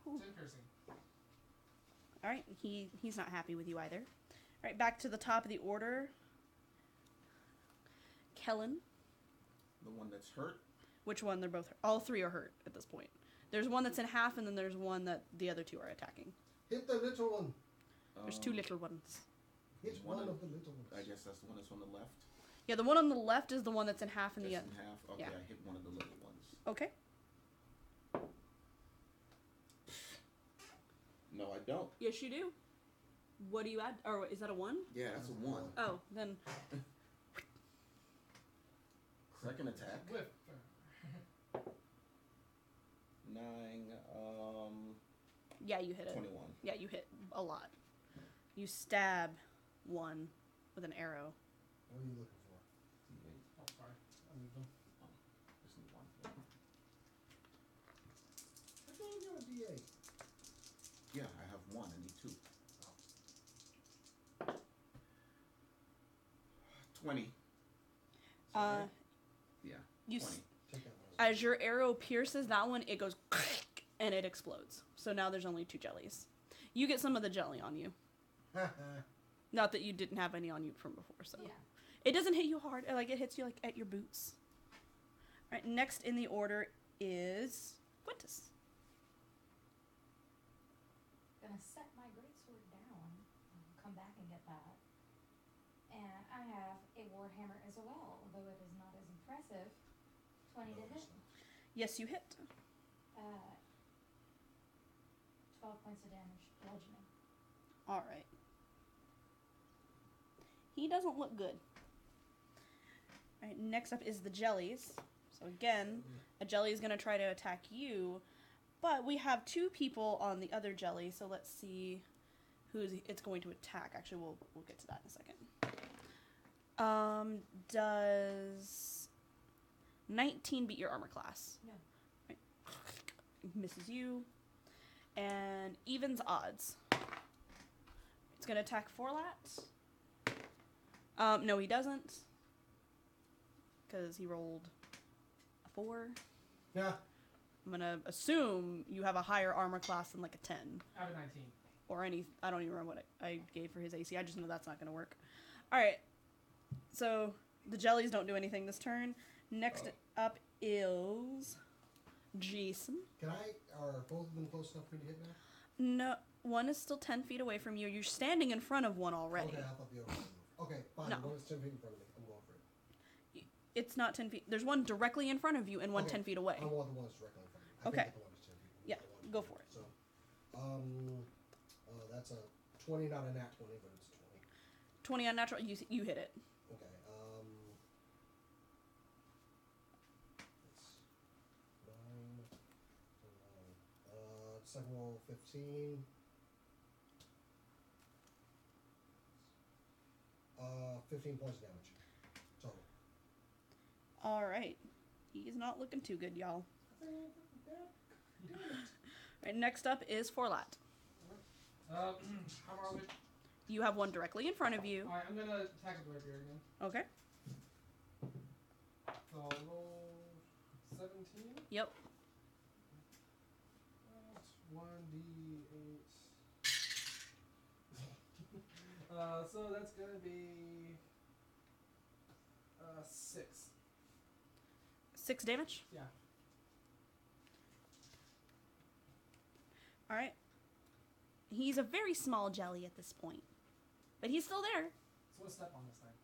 10 piercing. All right, he's not happy with you either. All right, back to the top of the order. Kellen. The one that's hurt. Which one? They're both. All 3 are hurt at this point. There's one that's in half, and then there's one that the other 2 are attacking. Hit the little one. There's 2 little ones. Hit one one of- of the little ones. I guess that's the one that's on the left. Yeah, the one on the left is the one that's in half, and the That's other. in half. Okay, yeah. I hit one of the little ones. Okay. No, I don't. Yes, you do. What do you add? Or is that a 1? Yeah, that's a 1. Oh, then Second attack. Whiff. 9, yeah, you hit it. 21. Yeah, you hit a lot. You stab one with an arrow. What are you looking for? Oh, sorry. I moved them. Just need 1. I thought you got a D8. Yeah, I have 1. I need 2. 20. Sorry. Yeah. You 20. Take that one. as your arrow pierces that one, it goes and it explodes. So now there's only 2 jellies. You get some of the jelly on you. Not that you didn't have any on you from before, so. Yeah. It doesn't hit you hard. Like, it hits you, like, at your boots. All right, next in the order is Quintus. Gonna set my greatsword hammer as well, although it is not as impressive. 20 to hit. Yes, you hit. 12 points of damage, bludgeoning. All right. He doesn't look good. All right, next up is the jellies. So again, a jelly is going to try to attack you, but we have 2 people on the other jelly, so let's see who it's going to attack. Actually, we'll get to that in a second. Does 19 beat your armor class? No. Right. Misses you. And evens odds. It's going to attack Forlat. No, he doesn't. Because he rolled a 4. Yeah. I'm going to assume you have a higher armor class than like a 10. Out of 19. Or any... I don't even remember what I gave for his AC. I just know that's not going to work. Alright. So, the jellies don't do anything this turn. Next up is... Jason. Are both of them close enough for me to hit now? No, one is still 10 feet away from you. You're standing in front of one already. Okay, I thought the other one moved. Okay, fine. No. One is 10 feet in front of me. I'm going for it. It's not 10 feet. There's one directly in front of you and one Okay. 10 feet away. I want the one that's directly in front of me. I Okay. think the one that's 10 feet. Yeah, go for it. So, that's a 20, not a nat 20, but it's 20. 20 unnatural. You hit it. Okay, it's 9, 10, 11. Second roll, 15. 15 points of damage. Total. All right. He's not looking too good, y'all. All right, next up is Forlat. How far are we? You have one directly in front of you. Alright, I'm gonna attack with rapier again. Okay. So I'll roll 17. Yep. That's 1d8. So that's gonna be 6. 6 damage. Yeah. All right. He's a very small jelly at this point, but he's still there. So let's step on this thing.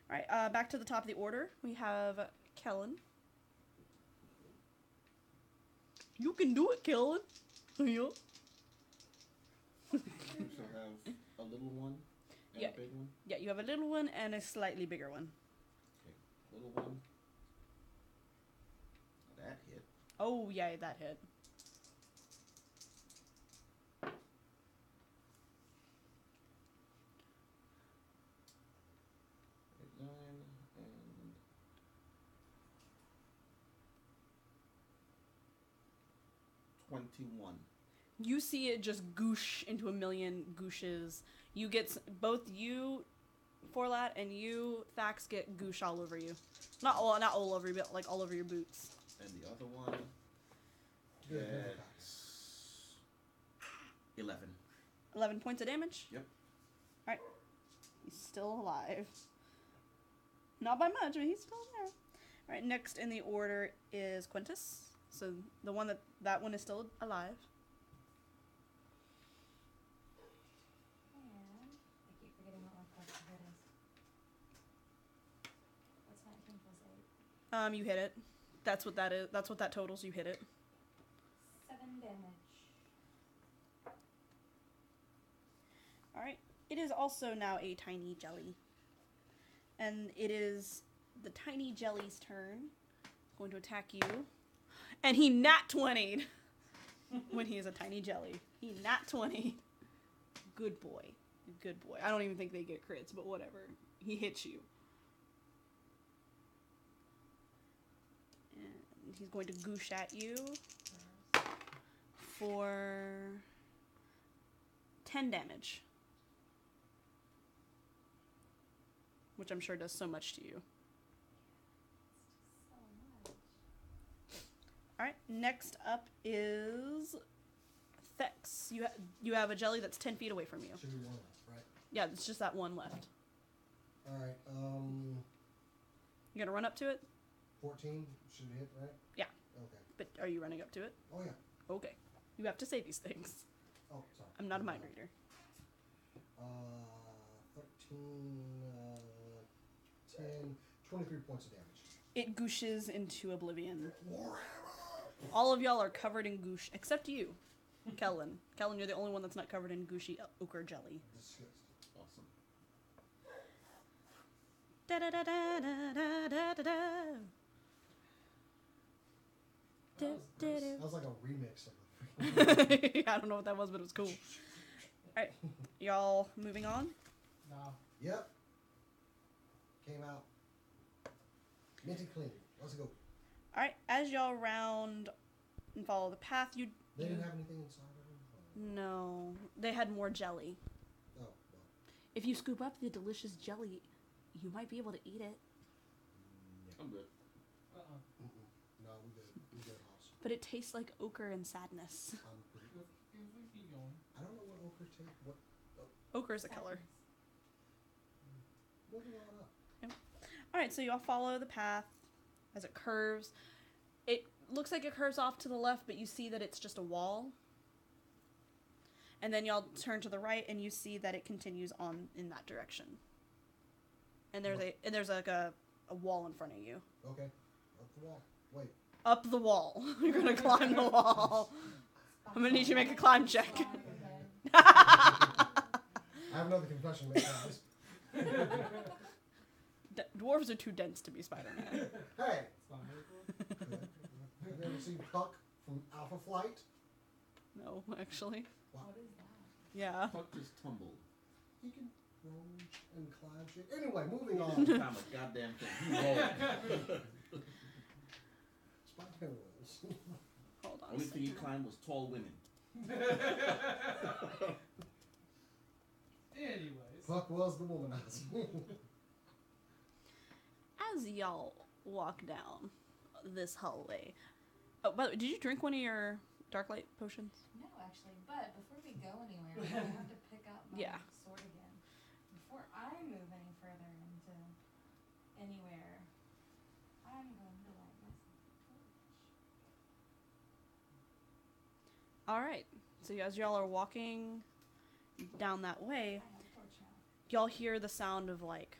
All right. Back to the top of the order. We have Kellen. You can do it, Kellen. Yeah. You also have a little one and Yeah. a big one. Yeah, you have a little one and a slightly bigger one. Okay, little one. That hit. Oh, yeah, that hit. Nine and 21. You see it just goosh into a million gooshes. You get both you, Forlat, and you, Thax, get goosh all over you. Not all over you, but like all over your boots. And the other one Good. gets 11. 11 points of damage. Yep. All right, he's still alive. Not by much, but he's still there. All right, next in the order is Quintus. So the one that one is still alive. And I keep forgetting what my plus to hit is. What's 19 plus 8? You hit it. That's what that is. That's what that totals. You hit it. 7 damage. All right. It is also now a tiny jelly. And it is the tiny jelly's turn. Going to attack you. And he nat 20'd when he is a tiny jelly. He nat 20'd. Good boy. Good boy. I don't even think they get crits, but whatever. He hits you. And he's going to goosh at you for 10 damage. Which I'm sure does so much to you. So much. Alright, next up is Thex. You have a jelly that's 10 feet away from you. Should be one left, right? Yeah, it's just that one left. Alright, You gonna run up to it? 14 should hit, right? Yeah. Okay. But are you running up to it? Oh, yeah. Okay. You have to say these things. Oh, sorry. I'm not a mind reader. 13, 10, 23 points of damage. It gooshes into oblivion. All of y'all are covered in goosh, except you, Kellen. Kellen, you're the only one that's not covered in gooshy ochre jelly. Disgusting. Awesome. Da da da da da da da da. That was like a remix of the I don't know what that was, but it was cool. Alright, y'all moving on? Nah. Yep. Came out. Minty clean. Let's go. Alright, as y'all round and follow the path, They didn't have anything inside of them? No, they had more jelly. Oh, well. If you scoop up the delicious jelly, you might be able to eat it. I'm good. Uh-uh. No, we good. We good, house. But it tastes like ochre and sadness. I'm pretty good. If we keep going. I don't know what ochre tastes. What? Ochre is a color. Moving on up. Alright, so y'all follow the path as it curves. It looks like it curves off to the left, but you see that it's just a wall. And then y'all turn to the right and you see that it continues on in that direction. And there's like a wall in front of you. Okay. Up the wall. Wait. Up the wall. You're gonna climb the wall. I'm gonna need you to make a climb check. I have another confession to make, guys. Dwarves are too dense to be Spider-Man. Hey! It's not very cool. Have you ever seen Puck from Alpha Flight? No, actually. What is that? Yeah. Fuck just tumbled. He can roll and climb shit. Anyway, moving All on. the time, a goddamn thing. You roll. Spider-Man rolls. Hold on. Only thing he climbed was tall women. Anyways. Puck was the womanizer. As y'all walk down this hallway. Oh, by the way, did you drink one of your dark light potions? No, actually, but before we go anywhere, I have to pick up my Yeah. sword again. Before I move any further into anywhere, I'm going to light myself a torch. Alright. So as y'all are walking down that way, I have a torch now. y'all hear the sound of like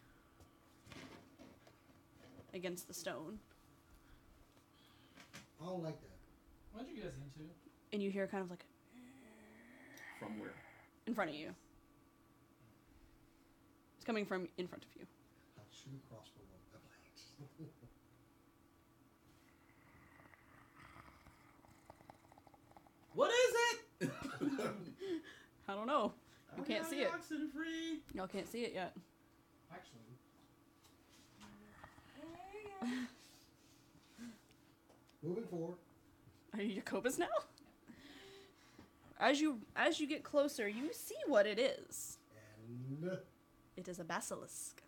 against the stone. I don't like that. What'd you get us into? And you hear kind of like From where? in front of you. It's coming from in front of you. I'll shoot a crossbow on the blades. What is it? I don't know. You can't see it. Oxygen free. Y'all can't see it yet. Actually. Moving forward. Are you Jacobus now? As you get closer, you see what it is. And It is a basilisk.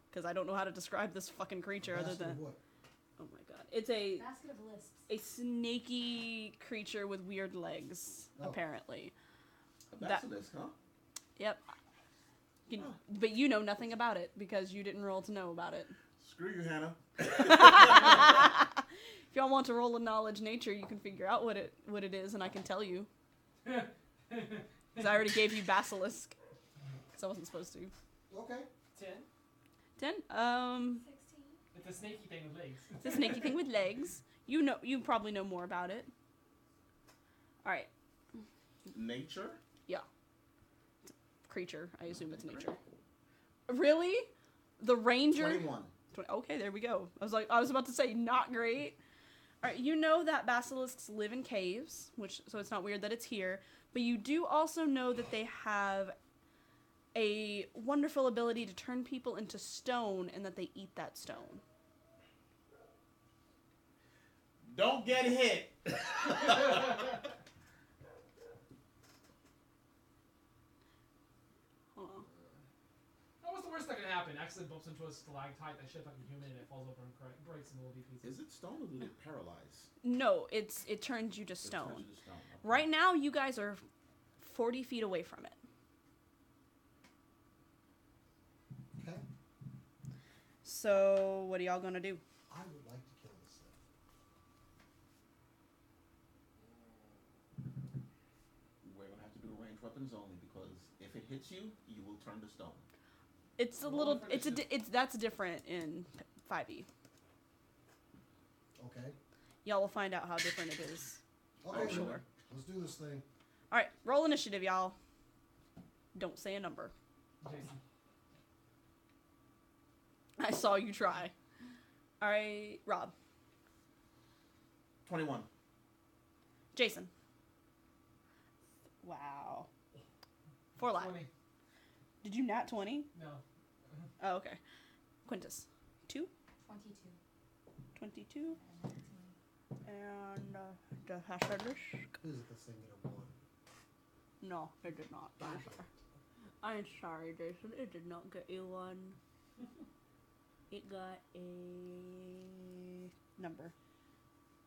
Because I don't know how to describe this fucking creature other basket than of what? oh my god, it's a Basket of lisps. snaky creature with weird legs. Oh. Apparently, A basilisk, huh? yep. But you know nothing about it because you didn't roll to know about it. Screw you, Hannah. If y'all want to roll a knowledge nature, you can figure out what it is, and I can tell you. Because I already gave you basilisk. Because I wasn't supposed to. Okay. 10. 10. 16. It's a snaky thing with legs. It's a snaky thing with legs. You probably know more about it. All right. Nature? Creature. I assume it's nature. Really? The ranger? 21. Okay, there we go. I was about to say not great. All right, you know that basilisks live in caves, so it's not weird that it's here. But you do also know that they have a wonderful ability to turn people into stone, and that they eat that stone. Don't get hit. Hold on. What's the worst that can happen? Accident bumps into a stalactite that shit like a human and it falls over and breaks in little pieces. Is it stone or did it paralyze? No, it turns you to It stone. turns you to stone. Okay. Right now, you guys are 40 feet away from it. Okay. So, what are y'all gonna do? I would like to kill this thing. We're gonna have to do ranged weapons only because if it hits you, you will turn to stone. It's a Roll little. for It's initiative. that's different in 5e. Okay. Y'all will find out how different it is. Okay, Oh, sure. Let's do this thing. All right, roll initiative, y'all. Don't say a number. Jason. I saw you try. All right, Rob. 21. Jason. Wow. 4 lat. 20. Did you nat 20? No. Oh, okay. Quintus. 2? 22. 22. And 19. And the hazardous. Is it this thing get a 1? No, it did not. I'm sorry, Jason. It did not get a 1. It got a number.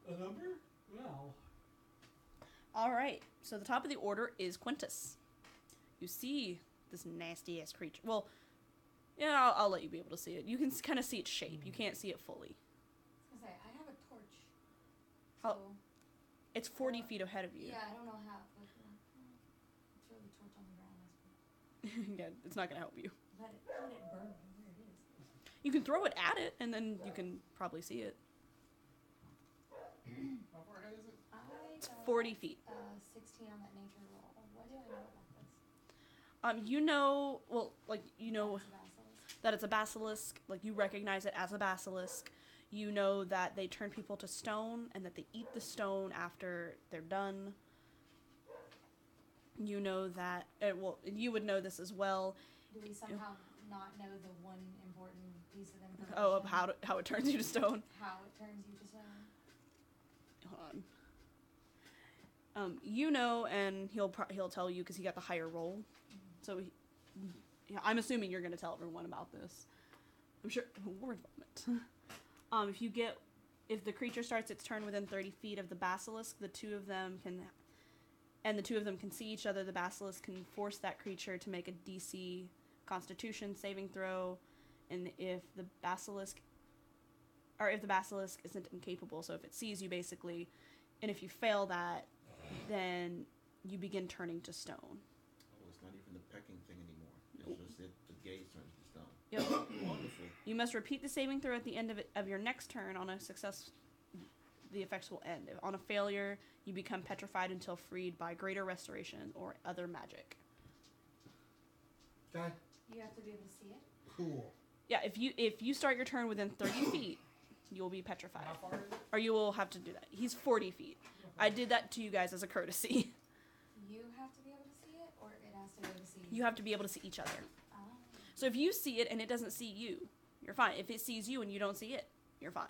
A number? Wow. All right. So the top of the order is Quintus. You see this nasty ass creature. Well, yeah, I'll let you be able to see it. You can kind of see its shape. You can't see it fully. I was gonna say, I have a torch. How- So, It's 40 feet ahead of you. yeah, I don't know how. But, throw the torch on the ground, I suppose. Yeah, it's not gonna help you. Let it burn where it is. You can throw it at it, and then you can probably see it. How far ahead is it? It's I got 40 feet. 16 on that nature roll. What do I know about this? You know, well, like, you know That's a basilisk. that it's a basilisk. Like, you recognize it as a basilisk. You know that they turn people to stone, and that they eat the stone after they're done. You know that, well, you would know this as well. Do we somehow not know the one important piece of information? Oh, of how it turns you to stone. How it turns you to stone? Hold on. You know, and he'll tell you because he got the higher roll. So yeah, I'm assuming you're gonna tell everyone about this. I'm sure. Word vomit. If the creature starts its turn within 30 feet of the basilisk, the two of them can see each other. The basilisk can force that creature to make a DC Constitution saving throw, and if the basilisk isn't incapable, so if it sees you basically, and if you fail that, then you begin turning to stone. Oh, it's not even the pecking thing anymore. It's just the gaze turns to stone. Yep. Wonderful. You must repeat the saving throw at the end of your next turn. On a success, the effects will end. On a failure, you become petrified until freed by greater restoration or other magic. Okay. You have to be able to see it. Cool. Yeah, if you start your turn within 30 feet, you'll be petrified. How far is it? Or you will have to do that. He's 40 feet. I did that to you guys as a courtesy. You have to be able to see it, or it has to be able to see You have to be able to see each other. Ah. So if you see it and it doesn't see you, you're fine. If it sees you and you don't see it, you're fine.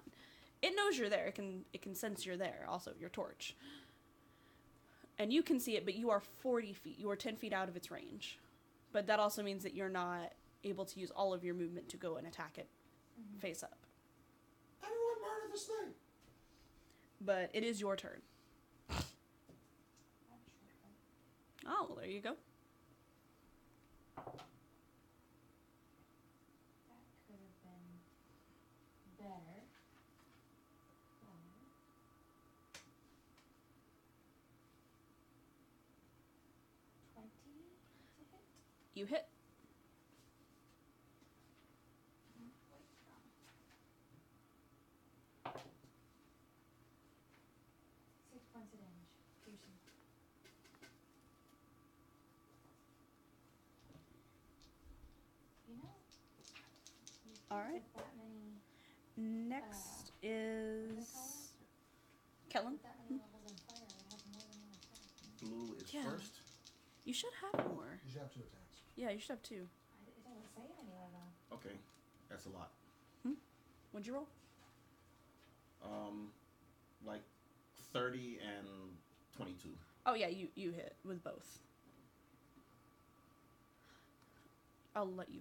It knows you're there. It can sense you're there. Also, your torch. And you can see it, but you are 40 feet. You are 10 feet out of its range. But that also means that you're not able to use all of your movement to go and attack it face up. Everyone murder this thing. But it is your turn. I'm sure. Oh, there you go. That could have been better. 20 to hit? You hit. Wait, 6 points of damage. Piercing. You know, you All can't right. put that many, Next what do they is call it? Kellen. Put that many levels on fire, I'd have more than one attack. Blue is Yeah. first. You should have more. You should have 2 attacks. Yeah, you should have 2. It doesn't say it anywhere though. Okay, that's a lot. What'd you roll? Like 30 and 22. Oh yeah, you hit with both. I'll let you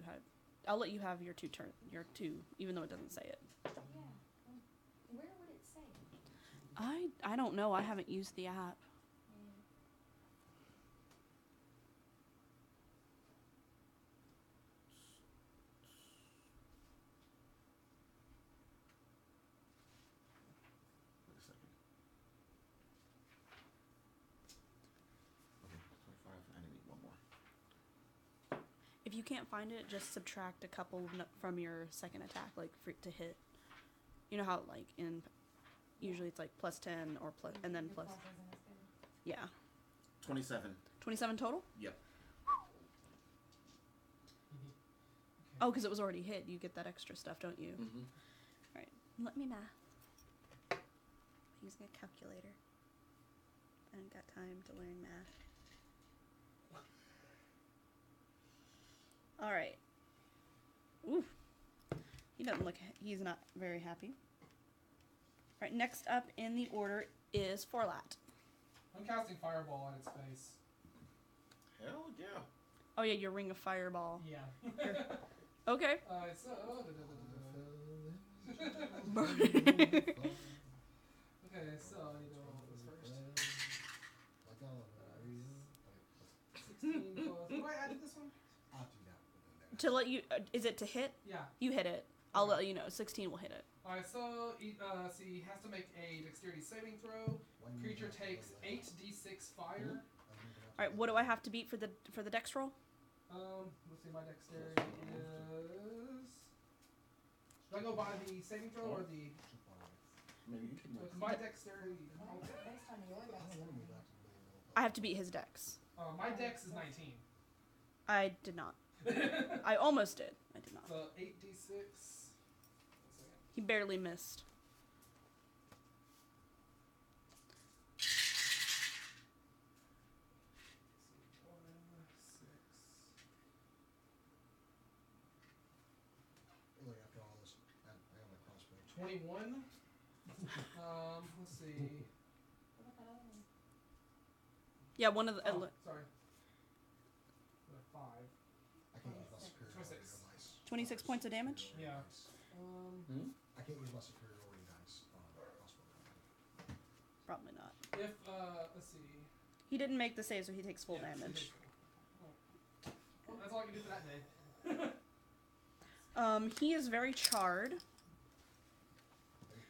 have your 2, even though it doesn't say it. Yeah. Where would it say? I don't know. I haven't used the app. Wait a second. Okay, 25. I need one more. If you can't find it, just subtract a couple from your second attack, like for it to hit. You know how like in usually it's like plus 10 or plus and then Your plus. plus isn't as good. Yeah. 27. 27 total? Yep. Oh, because it was already hit. You get that extra stuff, don't you? Mm-hmm. Right. Let me math. Using a calculator. I ain't got time to learn math. All right. Oof. He doesn't look. He's not very happy. All right. Next up in the order is Forlat. I'm casting Fireball on its face. Hell yeah. Oh yeah, your ring of fireball. Yeah. Okay. So. Okay, so you know what was first. 16 plus. What do I add to this one? I'll do that within there. To let you, is it to hit? Yeah. You hit it. I'll Okay. let you know. 16 will hit it. Alright, so he has to make a dexterity saving throw. Creature takes 8d6 fire. All right. What do I have to beat for the dex roll? Let's see, my dexterity is. Should I go by the saving throw or the? Maybe you can. Because my dexterity. Based on your dex. I have to beat his dex. My dex is 19. I did not. I almost did. I did not. So 8d6. 1 second. He barely missed. Look, after all this, I got my crossbow. 21. Let's see. What about that other one? Yeah, one of the. Oh, sorry. 5. I can't use my superiority 26. dice. 26 points of damage? Yeah. I can't use my superiority dice on crossbow. Probably not. If let's see. He didn't make the save, so he takes full Yeah, damage. Well, that's all I can do for that day. He is very charred, Very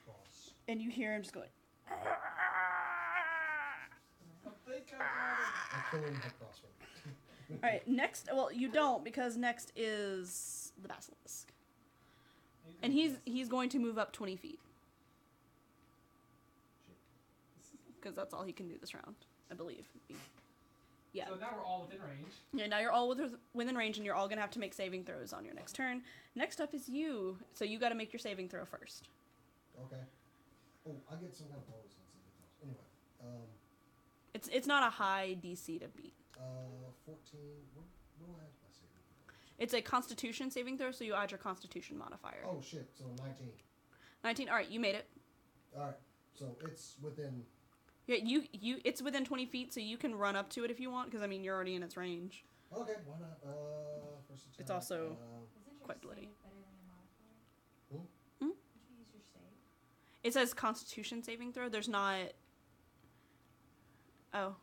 cross. and you hear him just going. I think I got it. I kill him with a crossbow. All right, next. Well, you don't because next is the basilisk, and he's going to move up 20 feet because that's all he can do this round, I believe. Yeah. So now we're all within range. Yeah. Now you're all within range, and you're all gonna have to make saving throws on your next turn. Next up is you, so you got to make your saving throw first. Okay. Oh, I get some kind of bonus on saving throws. Anyway, It's not a high DC to beat. 14. What do I add to my saving throw? It's a Constitution saving throw, so you add your Constitution modifier. Oh shit! So 19. 19. All right, you made it. All right. So it's within. Yeah, it's within 20 feet, so you can run up to it if you want, because I mean you're already in its range. Okay. Why not? First attack. It's also- Isn't your Quite save bloody. better than your modifier? Hmm? Hmm? Would you use your save? It says Constitution saving throw. There's not. Oh,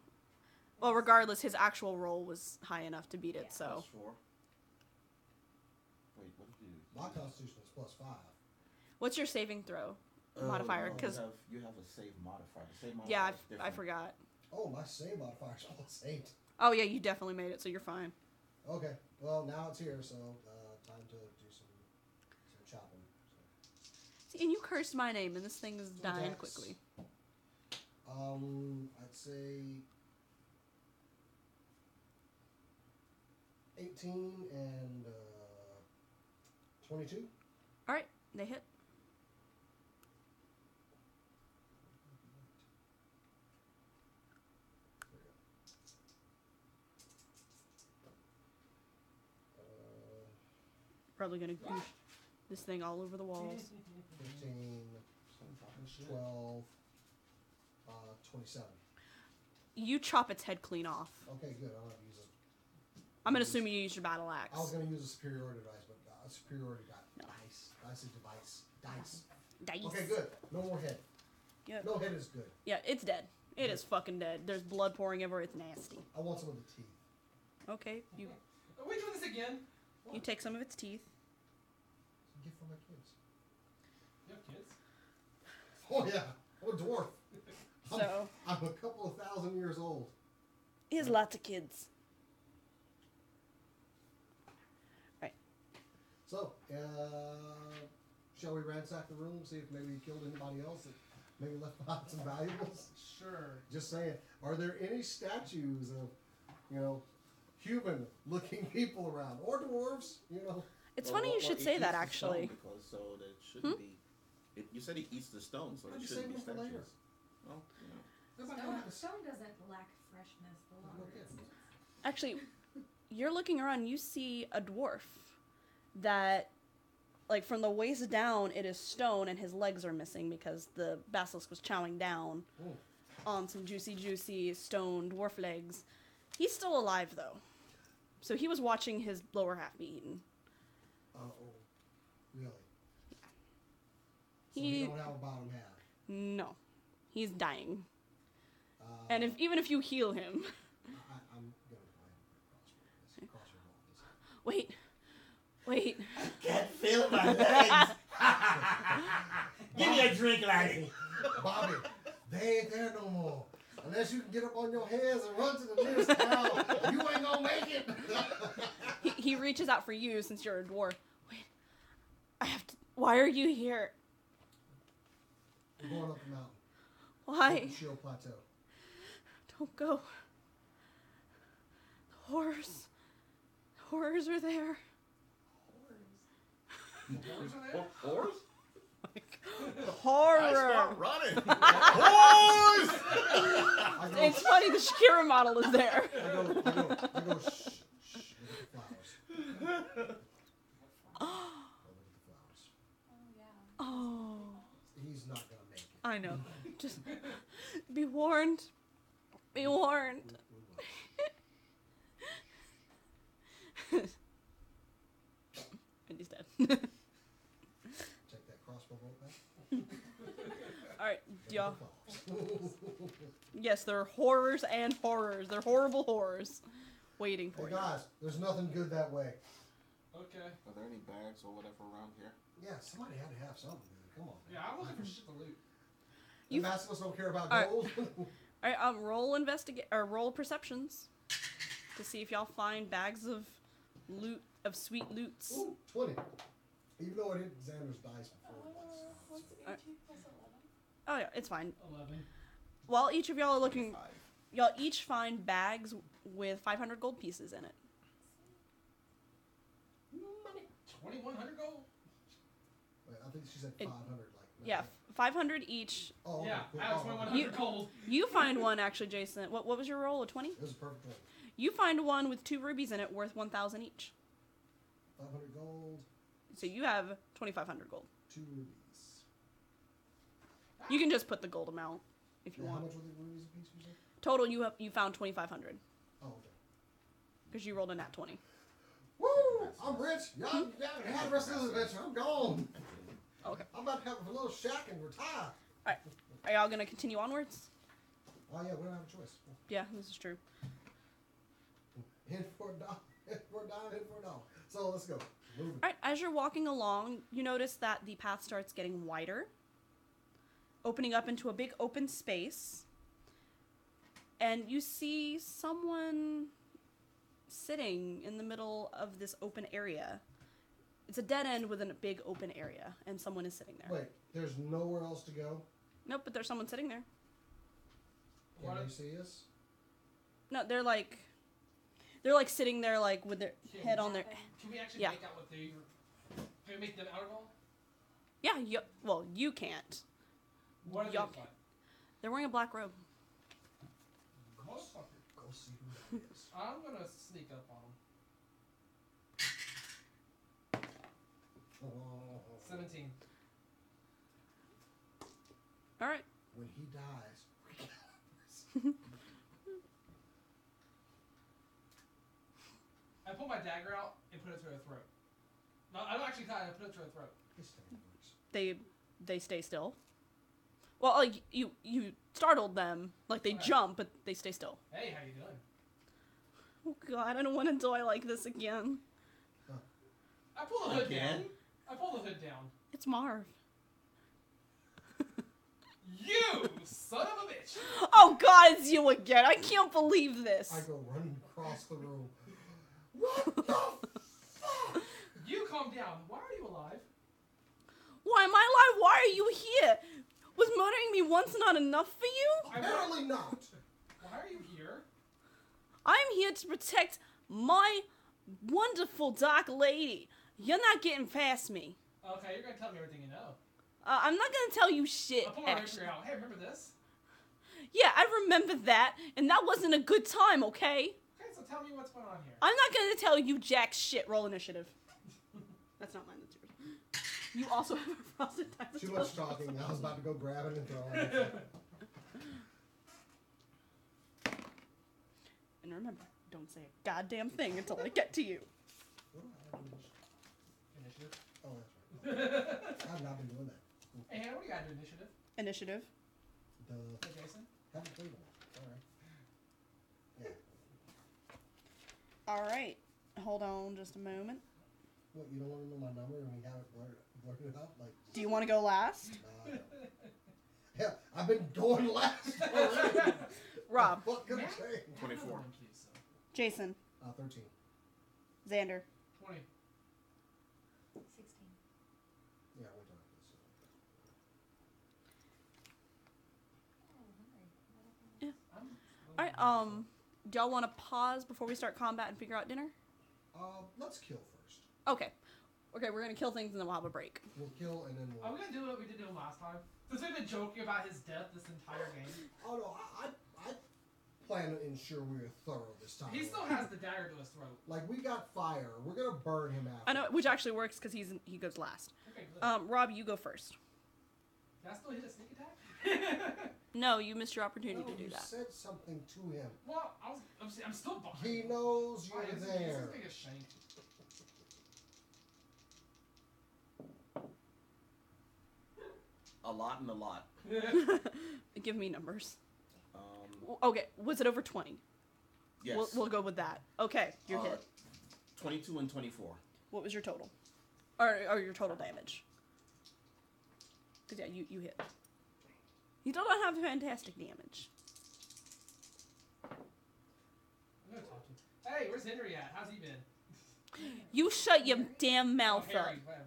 well, regardless, his actual roll was high enough to beat it. Yeah. So Plus 4. Wait, what did you do? My constitution is +5. what's your saving throw modifier? No, Because you have a save modifier. The save modifier yeah, is I different. forgot. Oh, my save modifier is +8. Oh yeah, you definitely made it, so you're fine. Okay. Well, now it's here, so time to do some chopping. See, and you cursed my name, and this thing is dying Dex. quickly. I'd say 18 and 22. All right, they hit. Probably gonna goosh this thing all over the walls. 15, 12, 27. You chop its head clean off. Okay, good. I'm gonna use it. I'm gonna assume you use your battle axe. I was gonna use a superiority dice, but a superiority No. dice. Dice is device. Dice. Dice. Okay, good. No more head. Yep. No head is good. Yeah, it's dead. It is fucking dead. There's blood pouring everywhere. It's nasty. I want some of the teeth. Okay, you Are we doing this again? you take some of its teeth. It's a gift for my kids. You have kids? Oh yeah, I'm a dwarf. So I'm a couple of thousand years old. he has lots of kids. So, Shall we ransack the room, see if maybe he killed anybody else and maybe left behind some valuables? Sure. Just saying. Are there any statues of, human-looking people around? Or dwarves, It's funny you should say that, actually. Because so that shouldn't be. You said he eats the stone, so I'd it be shouldn't be saving it for later. statues. Well, Stone doesn't lack freshness. The longer it sits. Actually, you're looking around, you see a dwarf that, like, from the waist down, it is stone, and his legs are missing because the basilisk was chowing down on some juicy stone dwarf legs. He's still alive, though. So he was watching his lower half be eaten. Oh, really? So He you don't have a bottom half? No. He's dying. And even if you heal him... I'm going to cross your balls. Wait. I can't feel my legs. Give me a drink, laddie. Bobby, they ain't there no more. Unless you can get up on your hands and run to the nearest town, you ain't gonna make it. He reaches out for you since you're a dwarf. Wait. I have to... Why are you here? We're going up the mountain. Why? Up the Shield Plateau. Don't go. The horrors. The horrors are there. Horrors are there? Horse? Horror. I start running. Horse! It's funny, the Shakira model is there. I go, shh, look at the flowers. Go look at the flowers. Oh yeah. Oh, He's not gonna make it. I know. Just be warned. Be warned. And he's dead. Take that crossbow bolt back. Alright, y'all. Flowers. Yes, there are horrors and horrors. They're horrible horrors waiting for Hey you. guys, there's nothing good that way. Okay. Are there any bags or whatever around here? Yeah, somebody had to have something good. Come on. Yeah, I'm looking for shit to loot. The Basilisks don't care about Alright. gold. Alright, roll perceptions to see if y'all find bags of loot, of sweet loots. Ooh, 20. Even though it hit Xander's dice before. What's it gonna 2 plus 11? Oh yeah, it's fine. 11. While each of y'all are looking, 5. y'all each find bags with 500 gold pieces in it. 2100 gold? Wait, I think she said It- 500. Yeah, 500 each. Oh, okay, Yeah, cool. I have Oh, 2100 gold. You find one actually, Jason. What was your roll? A 20? It was a perfect roll. You find one with 2 rubies in it worth 1,000 each. 500 gold, So you have 2,500 gold. 2 rubies. You can just put the gold amount if you Yeah, how want. much were the rubies a piece, you said? Total, you found 2,500 Oh, okay. because you rolled a nat 20. Woo! I'm rich. Y'all have the rest of this adventure. I'm gone. Okay. I'm about to have a little shack and retire. Are y'all gonna continue onwards? Oh, yeah, we don't have a choice. Yeah, this is true. In for a dime, in for a dime, in for a dollar. So let's go. Moving. All right. As you're walking along, you notice that the path starts getting wider, opening up into a big open space, and you see someone sitting in the middle of this open area. It's a dead end within a big open area, and someone is sitting there. Wait, there's nowhere else to go? Nope, but there's someone sitting there. Can What? they see us? No, they're like sitting there like with their head on their. Can we actually Yeah. make out what they were... Can we make them out at all? Yeah, you can't. What are they Yup. like? They're wearing a black robe. Motherfucker. Go see who that is. I'm gonna sneak up on them. Oh, 17. All right. when he dies, I pull my dagger out and put it through her throat. No, I don't actually cut it. I put it through her throat. his thing works. They stay still. Well, like you startled them, like they Okay. jump, but they stay still. Hey, how you doing? Oh God, I don't want to die like this again. I pull the hood Again? down. I pull the hood down. It's Marv. You son of a bitch! Oh God, it's you again. I can't believe this. I go running across the room. What the fuck? You calm down. Why are you alive? Why here? Was murdering me once not enough for you? Apparently not. Why are you here? I'm here to protect my wonderful dark lady. You're not getting past me. Okay, you're gonna tell me everything you know. I'm not gonna tell you shit, I'll pull my actually. rapier out. Hey, remember this? Yeah, I remember that, and that wasn't a good time, okay? Okay, so tell me what's going on here. I'm not gonna tell you jack shit. Roll initiative. That's not mine, that's yours. You also have a frosted times. Too much talking. I was about to go grab it and throw it. And remember, don't say a goddamn thing until I get to you. What do I have to do? Initiative. Oh, that's right. I've not been doing that. Hey, Hannah, what do you got to do? Initiative? Initiative. Hey, Jason? Haven't played one. Alright. Yeah. Alright. Hold on just a moment. What, you don't want to know my number and we have it blurted out? Like, Do you want to go last? I don't. Yeah, I've been going last already. Rob. What could I say? 24. Jason. 13. Xander. 20. 16. Yeah, we're done. Oh, hungry. Alright, do y'all want to pause before we start combat and figure out dinner? Let's kill first. Okay. Okay, we're gonna kill things and then we'll have a break. We'll kill and then Are we'll... we going to do what we did to him last time? Since we've been joking about his death this entire game. Oh, no, I plan to ensure we're thorough this time. He still has the dagger to his throat. Like, we got fire. We're going to burn him after. I know, which actually works because he goes last. Okay, good. Rob, you go first. Can I still hit a sneak attack? No, you missed your opportunity No, to do you that. said something to him. Well, I'm still behind. He him. knows Oh, you're he's there. as big as Shank. A lot and a lot. Give me numbers. Um, Okay, was it over 20? yes. We'll go with that. Okay, you're hit. 22 and 24. What was your total? Or your total damage? Because, yeah, you hit. You still don't have fantastic damage. I'm gonna talk to him. Hey, where's Henry at? How's he been? You shut your damn mouth oh, up. Harry, whatever.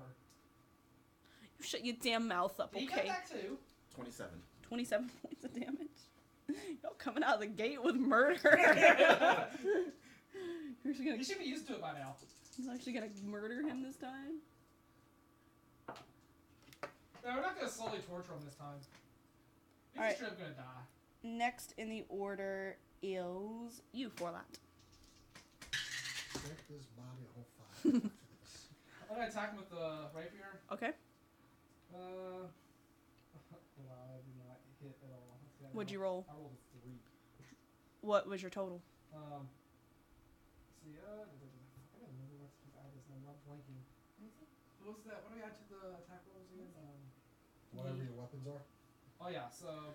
You shut your damn mouth up, He got okay? that too. 27. 27 points of damage. Y'all coming out of the gate with murder. You're actually You gonna, should be used to it by now. he's actually gonna murder him this time. No, we're not gonna slowly torture him this time. He's Alright. straight up gonna die. Next in the order is you, Forlat. Set this body on fire after this. I'm gonna attack him with the rapier. Okay. Wow, I did not hit at all. Okay, What'd you roll? I rolled a 3. What was your total? Let's see, I don't remember what's to add this number. I'm blanking. What was that? What do we add to the attack rolls again? Whatever your weapons are. Oh yeah, so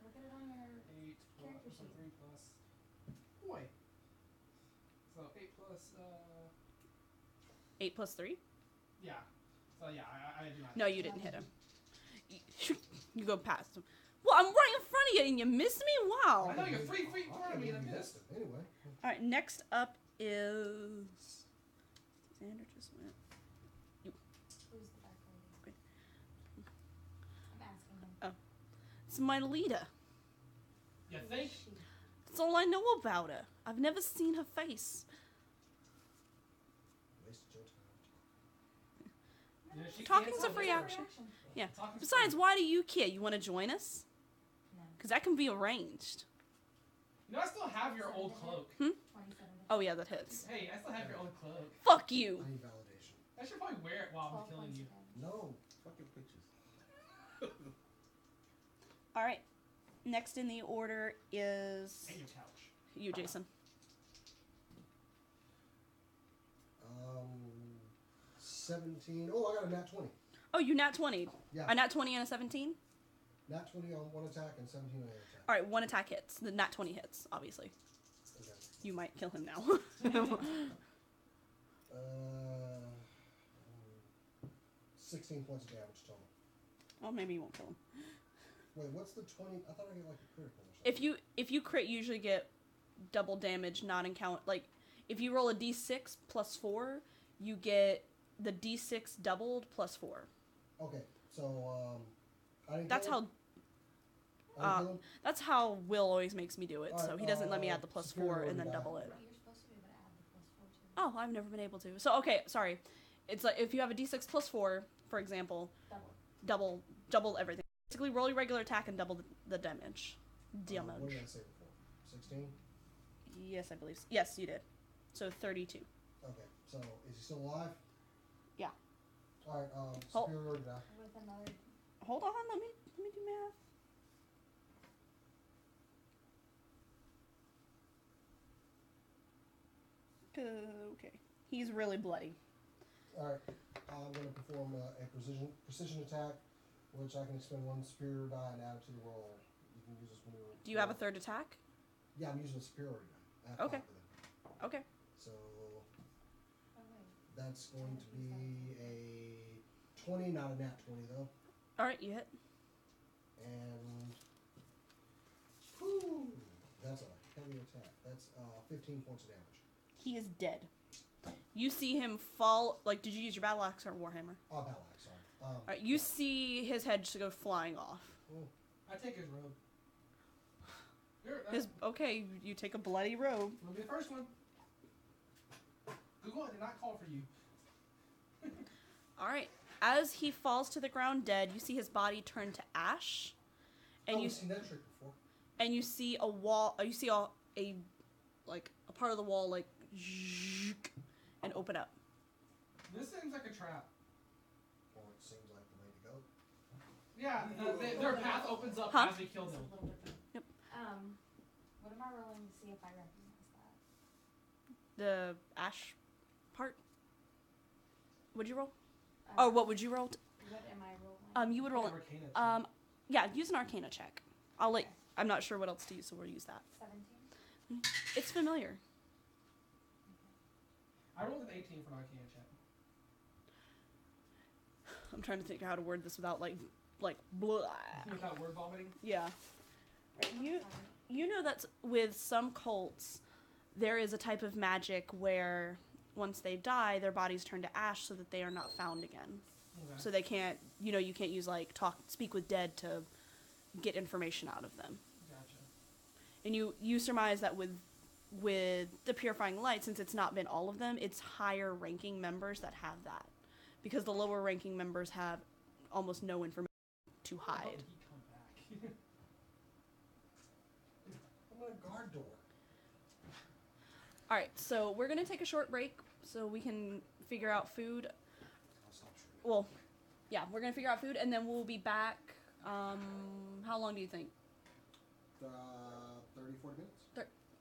Look at it on your 8 character plus sheet. 3 plus. Boy. So 8 plus 8 plus 3? yeah. So yeah, I did not. No, you didn't hit him. You go past him. Well, I'm right in front of you and you missed me? Wow. I know you're 3 feet in I front of me and I believe you missed. missed it. Anyway. Alright, next up is... Xander just went. Who's the back lady? I'm asking him. It's my leader. You Who think? is she? That's all I know about her. I've never seen her face. Wasted your time. Yeah, she Talking's can't a free tell action. us. Yeah. Talking's Besides, free. why do you care? You want to join us? No. Because that can be arranged. You know, I still have your old cloak. 27. Oh, yeah, that hits. Hey, I still have your old cloak. Fuck you. I need validation. I should probably wear it while 12 I'm killing points you. of damage. No. Fucking pictures. Alright. Next in the order is And your couch. you, Jason. 17. Oh, I got a nat 20. Oh, you nat 20. Yeah. A nat 20 and a 17? Nat 20 on one attack and 17 on the other attack. Alright, one attack hits. The nat 20 hits, obviously. Okay. You might kill him now. 16 points of damage total. Well, maybe you won't kill him. Wait, what's the 20? I thought I get like a critical or something. If you crit, you usually get double damage, not encounter. Like, if you roll a d6 plus 4, you get the d6 doubled plus 4. Okay, so I didn't That's kill how him? I didn't kill him? that's how Will always makes me do it. So Alright, he doesn't let me add the +4 superiority and then die. double it. You're supposed to be able to add the +4 to it. Oh, I've never been able to. So okay, sorry. It's like if you have a d6 +4, for example, double everything. Basically, roll your regular attack and double the damage. What did I say before? 16? Yes, I believe. So. Yes, you did. So 32. Okay, so is he still alive? Yeah. Alright, Hold- superiority die. With another. Hold on, let me do math. Okay, he's really bloody. Alright, I'm going to perform a precision attack, which I can expend 1 superior die and add it to the roll. You can use this when you're. Do you have a third attack? Yeah, I'm using a superiority die. I have Okay. 5 of them. Okay. So Oh wait. that's going to be a 20, not a nat 20 though. All right, you hit. And whew, that's a heavy attack. That's 15 points of damage. He is dead. You see him fall. Like, did you use your battle axe or warhammer? Battle axe, sorry. All right, you see his head just go flying off. I take his robe. Okay, you take a bloody robe. Will be the first one. Google, I did not call for you. All right. As he falls to the ground dead, you see his body turn to ash, and I've seen that trick before. and you see a wall. You see a part of the wall like and open up. This seems like a trap. Well, it seems like the way to go. Yeah, their path opens up Huh? as we kill It's a them. little different. Yep. What am I rolling to see if I recognize that? The ash part. What'd you roll? Oh, what would you roll? What am I rolling? You would roll. Arcana check. Yeah, use an Arcana check. I'll let. Okay. I'm not sure what else to use, so we'll use that. 17. It's familiar. I rolled an 18 for an Arcana check. I'm trying to think how to word this without like blah. Without word vomiting. Yeah. You know that with some cults, there is a type of magic where once they die, their bodies turn to ash so that they are not found again. Okay. So they can't, you can't use speak with dead to get information out of them. Gotcha. And you surmise that with the purifying light, since it's not been all of them, it's higher ranking members that have that, because the lower ranking members have almost no information to How hide. did he come back? I'm on a guard door. All right, so we're gonna take a short break so we can figure out food. I'll stop shooting. Well, yeah, we're gonna figure out food, and then we'll be back. How long do you think? 30, 40 minutes?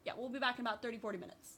Yeah, we'll be back in about 30, 40 minutes.